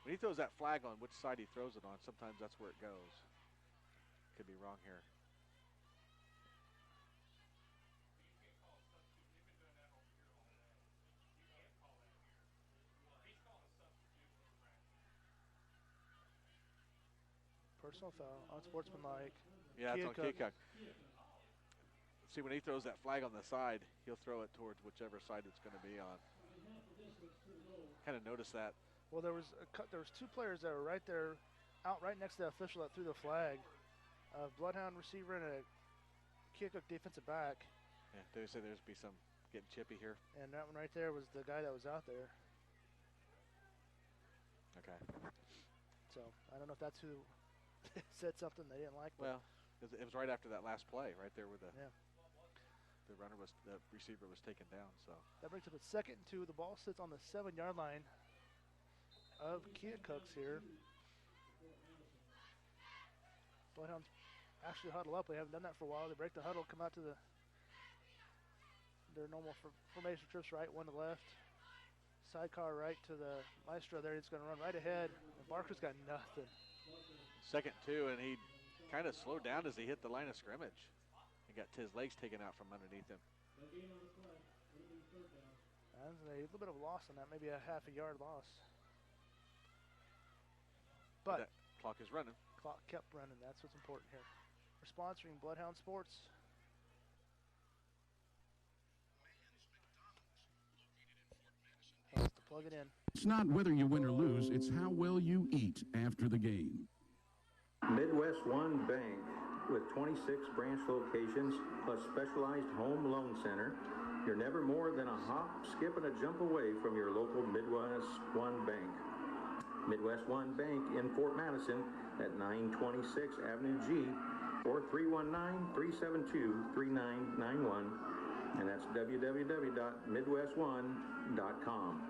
When he throws that flag on, which side he throws it on, sometimes that's where it goes. Could be wrong here. Personal foul, unsportsmanlike. Yeah, it's on Keokuk. See, when he throws that flag on the side, he'll throw it towards whichever side it's going to be on. Kind of noticed that. Well, there was 2 players that were right there, out right next to the official that threw the flag. A Bloodhound receiver and a Keokuk defensive back. Yeah, they say there's be some getting chippy here. And that one right there was the guy that was out there. Okay. So I don't know if that's who said something they didn't like. Well, it was right after that last play, right there where the receiver was taken down. So that brings up a 2nd and 2. The ball sits on the 7-yard line of Keokuk's here. Bloodhounds actually huddle up. They haven't done that for a while. They break the huddle, come out to their normal formation trips, right, one to the left. Sidecar right to the Maestro there. He's going to run right ahead. And Barker's got nothing. 2nd and 2, and he kind of slowed down as he hit the line of scrimmage. He got his legs taken out from underneath him. That's a little bit of a loss on that, maybe a half a yard loss. But that clock is running. Clock kept running. That's what's important here. We're sponsoring Bloodhound Sports. Has to plug it in. It's not whether you win or lose, it's how well you eat after the game. Midwest One Bank, with 26 branch locations plus specialized home loan center, you're never more than a hop, skip, and a jump away from your local Midwest One Bank. Midwest One Bank in Fort Madison at 926 Avenue G, or 319-372-3991, and that's www.midwestone.com.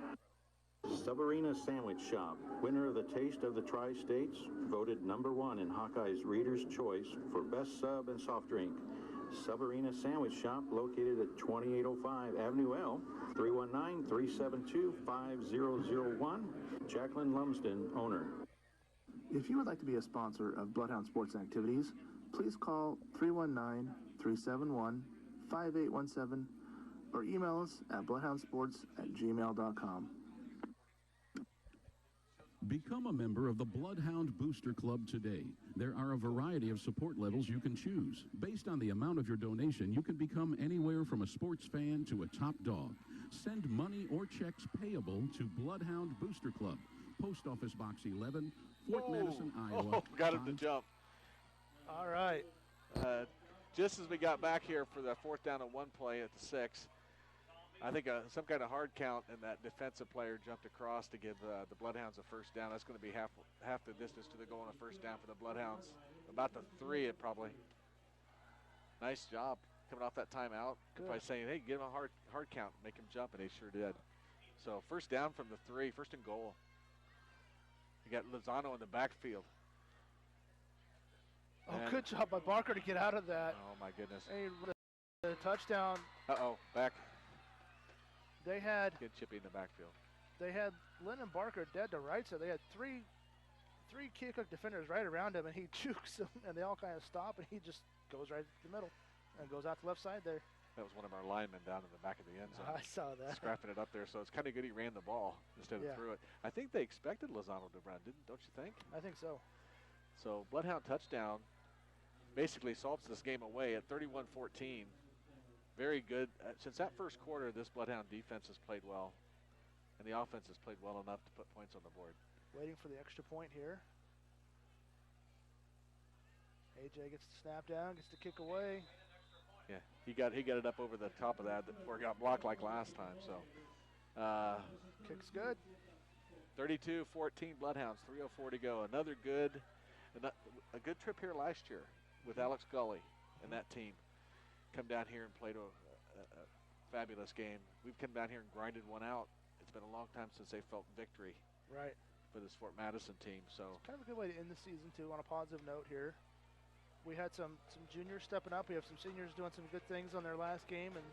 Subarena Sandwich Shop, winner of the Taste of the Tri-States, voted #1 in Hawkeye's Reader's Choice for Best Sub and Soft Drink. Subarena Sandwich Shop, located at 2805 Avenue L, 319-372-5001. Jacqueline Lumsden, owner. If you would like to be a sponsor of Bloodhound Sports Activities, please call 319-371-5817 or email us at bloodhoundsports@gmail.com. Become a member of the Bloodhound Booster Club today. There are a variety of support levels you can choose. Based on the amount of your donation, you can become anywhere from a sports fan to a top dog. Send money or checks payable to Bloodhound Booster Club, Post Office Box 11, Fort Madison, Iowa. Oh, got him to jump. All right. Just as we got back here for the 4th down and 1 play at the 6, I think some kind of hard count, and that defensive player jumped across to give the Bloodhounds a 1st down. That's going to be half the distance to the goal on a 1st down for the Bloodhounds. About the 3, it probably. Nice job coming off that timeout by saying, hey, give him a hard count, make him jump, and he sure did. So 1st down from the 3, 1st and goal. You got Lozano in the backfield. Oh, good job by Barker to get out of that. Oh, my goodness. Hey, the touchdown. Uh-oh, back. They had Get chippy in the backfield. They had Lennon Barker dead to right, so they had three Keokuk defenders right around him, and he jukes them, and they all kind of stop, and he just goes right to the middle and goes out the left side there. That was one of our linemen down in the back of the end zone. I saw that. Scrapping it up there, so it's kind of good he ran the ball instead of threw it. I think they expected Lozano to run, don't you think? I think so. So Bloodhound touchdown basically solves this game away at 31-14. Very good. Since that 1st quarter, this Bloodhound defense has played well, and the offense has played well enough to put points on the board. Waiting for the extra point here. AJ gets the snap down, gets the kick away. Yeah, he got it up over the top of that before he got blocked like last time. So kick's good. 32-14 Bloodhounds, 3:04 to go. A good trip here last year with Alex Gully and that team. Come down here and played a fabulous game. We've come down here and grinded one out. It's been a long time since they felt victory. Right. For this Fort Madison team. So it's kind of a good way to end the season too on a positive note here. We had some juniors stepping up. We have some seniors doing some good things on their last game, and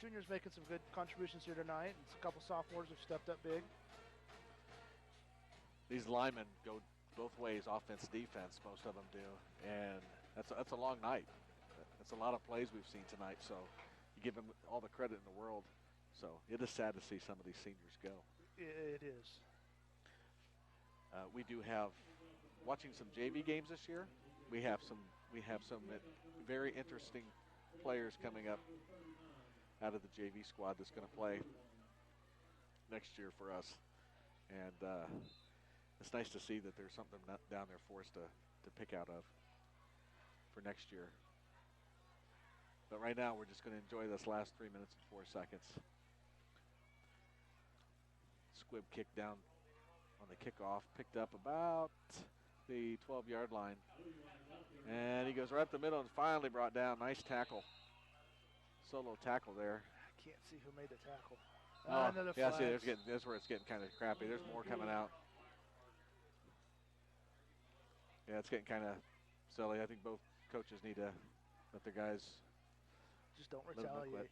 juniors making some good contributions here tonight. And a couple sophomores have stepped up big. These linemen go both ways, offense, defense. Most of them do, and that's a long night. That's a lot of plays we've seen tonight. So you give them all the credit in the world. So it is sad to see some of these seniors go. It is. We do have watching some JV games this year. We have some very interesting players coming up out of the JV squad that's going to play next year for us, and it's nice to see that there's something down there for us to pick out of for next year. But right now, we're just going to enjoy this last 3 minutes and 4 seconds. Squibb kick down on the kickoff, picked up about the 12-yard line. And he goes right up the middle and finally brought down. Nice tackle. Solo tackle there. I can't see who made the tackle. Oh, yeah, see, that's where it's getting kind of crappy. There's more coming out. Yeah, it's getting kind of silly. I think both coaches need to let their guys just don't retaliate.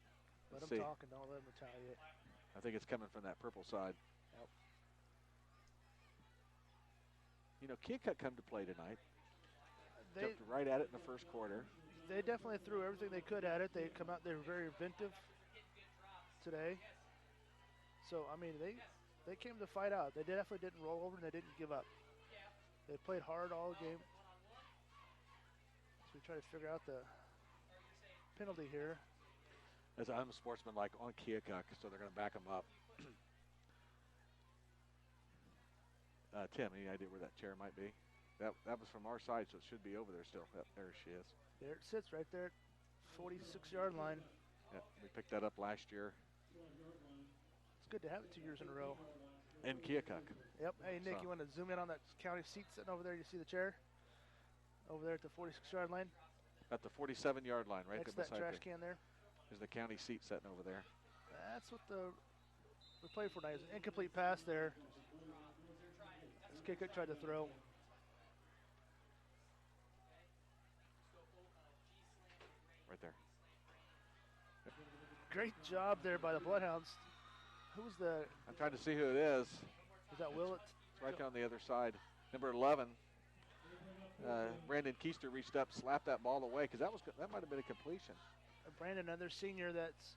Let them talk and don't let them retaliate. I think it's coming from that purple side. Yep. You know, Keokuk come to play tonight. Jumped right at it in the first quarter. They definitely threw everything they could at it. They come out. They were very inventive today. So I mean, they came to fight out. They definitely didn't roll over and they didn't give up. They played hard all game. So we try to figure out the penalty here. As I'm a sportsman, like on Keokuk, so they're going to back them up. Tim, any idea where that chair might be? That was from our side, so it should be over there still. Yep, there she is. There it sits right there, 46-yard line. Yeah, we picked that up last year. It's good to have it 2 years in a row. In Keokuk. Yep. Hey, Nick, you want to zoom in on that county seat sitting over there? You see the chair? Over there at the 46-yard line? At the 47-yard line, right Next there to that beside trash can there. There's the county seat sitting over there. That's what we played for tonight. It was an incomplete pass there. As Keokuk tried to throw. Right there. Yep. Great job there by the Bloodhounds. Who's the? I'm trying to see who it is. Is that Willett? It's right down the other side. Number 11. Brandon Keister reached up, slapped that ball away because that might have been a completion. Brandon, another senior that's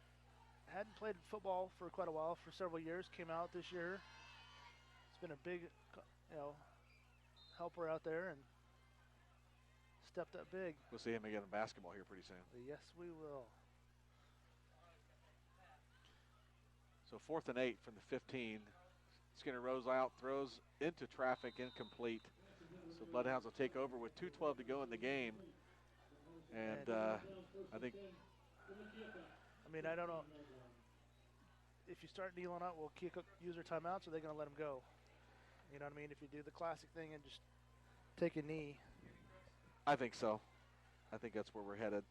hadn't played football for quite a while, for several years, came out this year. It's been a big, helper out there and stepped up big. We'll see him again in basketball here pretty soon. Yes, we will. So 4th and 8 from the 15. Skinner rolls out, throws into traffic, incomplete. So Bloodhounds will take over with 2:12 to go in the game. And I think. I mean, I don't know. If you start kneeling out, will Keokuk use their timeouts, or are they going to let them go? You know what I mean? If you do the classic thing and just take a knee. I think so. I think that's where we're headed.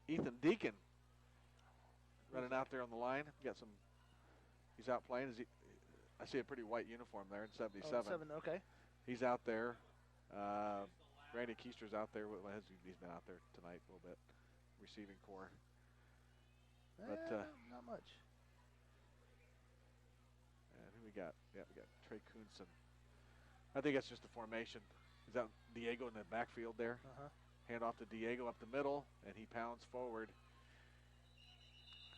Ethan Deacon running out there on the line. He's out playing. I see a pretty white uniform there in 77. Oh, 7, okay. He's out there. Brandon Keister's out there. He's been out there tonight a little bit, receiving core. But not much. And who we got? Yeah, we got Trey Kuhnson. I think that's just a formation. Is that Diego in the backfield there? Uh-huh. Hand off to Diego up the middle, and he pounds forward.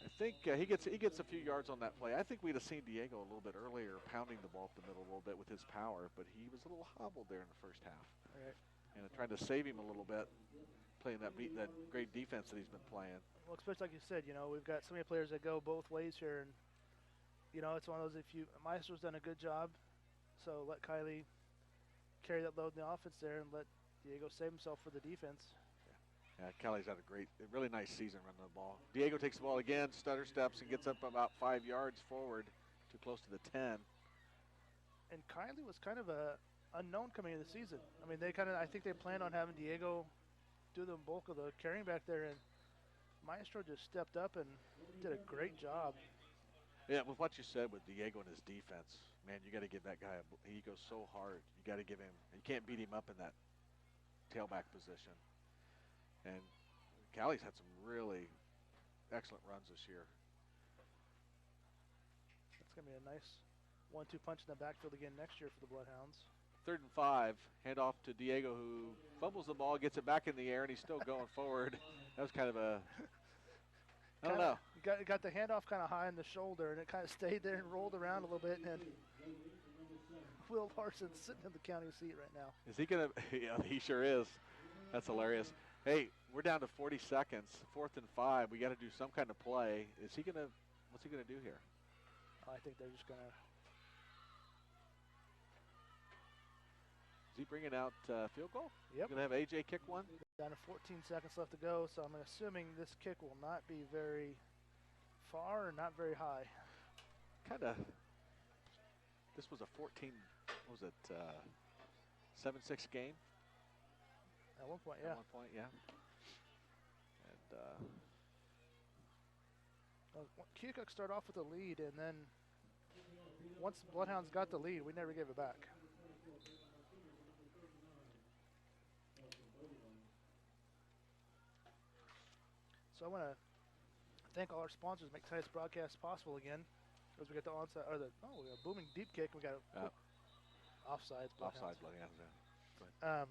I think he gets a few yards on that play. I think we'd have seen Diego a little bit earlier pounding the ball up the middle a little bit with his power, but he was a little hobbled there in the first half. All right. And I tried to save him a little bit, playing that great defense that he's been playing. Well, especially like you said, we've got so many players that go both ways here, and it's one of those. Maestro's done a good job, so let Kylie carry that load in the offense there, and let Diego save himself for the defense. Yeah, Kelly's had a really nice season running the ball. Diego takes the ball again, stutter steps, and gets up about 5 yards forward, too close to the 10. And Kylie was kind of a unknown coming into the season. I mean, I think they planned on having Diego do the bulk of the carrying back there, and Maestro just stepped up and did a great job. Yeah, with what you said with Diego and his defense, man, you got to give that guy he goes so hard. You got to give him. You can't beat him up in that tailback position. And Callie's had some really excellent runs this year. That's going to be a nice 1-2 punch in the backfield again next year for the Bloodhounds. 3rd and 5, hand off to Diego, who fumbles the ball, gets it back in the air, and he's still going forward. That was kind of a, I don't know. Got the handoff kind of high in the shoulder, and it kind of stayed there and rolled around a little bit. And Will Larson's sitting in the county seat right now. Is he going to? Yeah, he sure is. That's hilarious. Hey, we're down to 40 seconds, 4th and 5. We got to do some kind of play. What's he going to do here? I think they're just going to. Is he bringing out field goal? Yep. Going to have AJ kick one? Down to 14 seconds left to go, so I'm assuming this kick will not be very far or not very high. Kind of. This was a 14, what was it, 7-6 game? At one point, yeah. At one point, yeah. And Keokuk started off with a lead, and then once the Bloodhounds got the lead, we never gave it back. So I want to thank all our sponsors, make tonight's broadcast possible again. As we get the onside, or we got a booming deep kick. We got offsides. offside, yeah.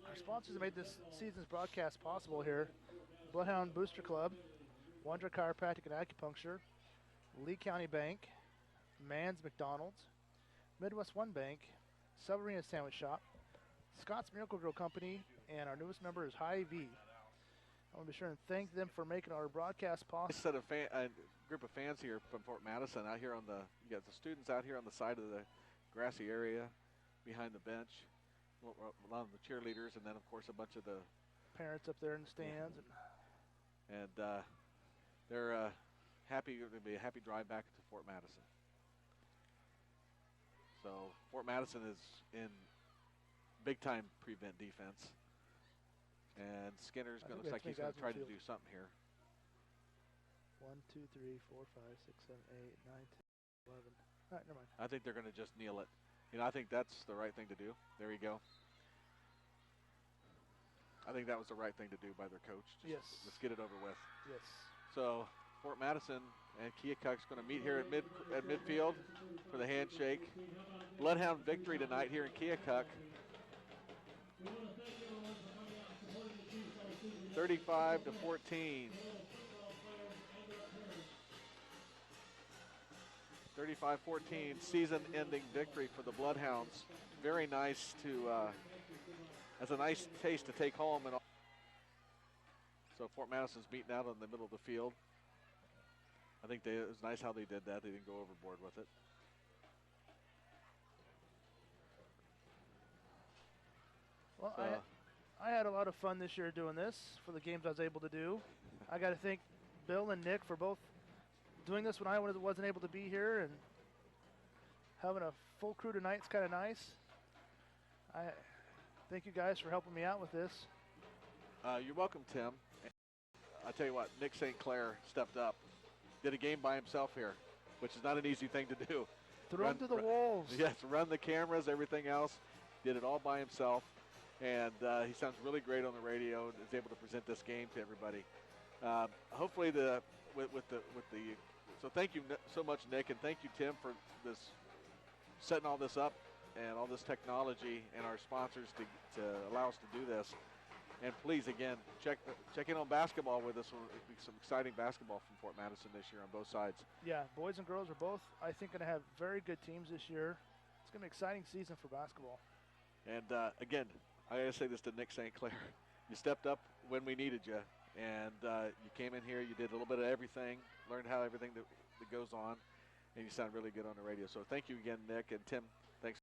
Our sponsors have made this season's broadcast possible here. Bloodhound Booster Club, Wondra Chiropractic and Acupuncture, Lee County Bank, Mann's McDonald's, Midwest One Bank, Severina Sandwich Shop, Scott's Miracle Grill Company, and our newest member is Hy-Vee. I want to be sure and thank them for making our broadcast possible. Set of a group of fans here from Fort Madison out here on you got the students out here on the side of the grassy area behind the bench. A lot of the cheerleaders, and then of course a bunch of the parents up there in the stands. Yeah. And they're happy. It'll be a happy drive back to Fort Madison. So Fort Madison is in big time prevent defense. And Skinner's going to look like he's going to try to do something here. 1, 2, 3, 4, 5, 6, 7, 8, 9, 10, 11. All right, never mind. I think they're going to just kneel it. I think that's the right thing to do. There you go. I think that was the right thing to do by their coach. Yes. Let's get it over with. Yes. So Fort Madison and Keokuk's going to meet here at midfield for the handshake. Bloodhound victory tonight here in Keokuk. 35-14. 35-14 season-ending victory for the Bloodhounds. Very nice as a nice taste to take home. And so Fort Madison's beaten out on the middle of the field. I think it was nice how they did that. They didn't go overboard with it. Well, I had a lot of fun this year doing this for the games I was able to do. I got to thank Bill and Nick for both doing this when I wasn't able to be here, and having a full crew tonight is kind of nice. I thank you guys for helping me out with this. You're welcome, Tim. I'll tell you what, Nick St. Clair stepped up, did a game by himself here, which is not an easy thing to do. Threw him to the wolves. Yes, run the cameras, everything else. Did it all by himself. And he sounds really great on the radio and is able to present this game to everybody. Hopefully, so thank you so much, Nick, and thank you, Tim, for setting all this up and all this technology and our sponsors to allow us to do this. And please, again, check in on basketball with us. It'll be some exciting basketball from Fort Madison this year on both sides. Yeah, boys and girls are both, I think, going to have very good teams this year. It's going to be an exciting season for basketball. And again, I got to say this to Nick St. Clair. You stepped up when we needed you, and you came in here. You did a little bit of everything, learned how everything that goes on, and you sound really good on the radio. So thank you again, Nick, and Tim. Thanks.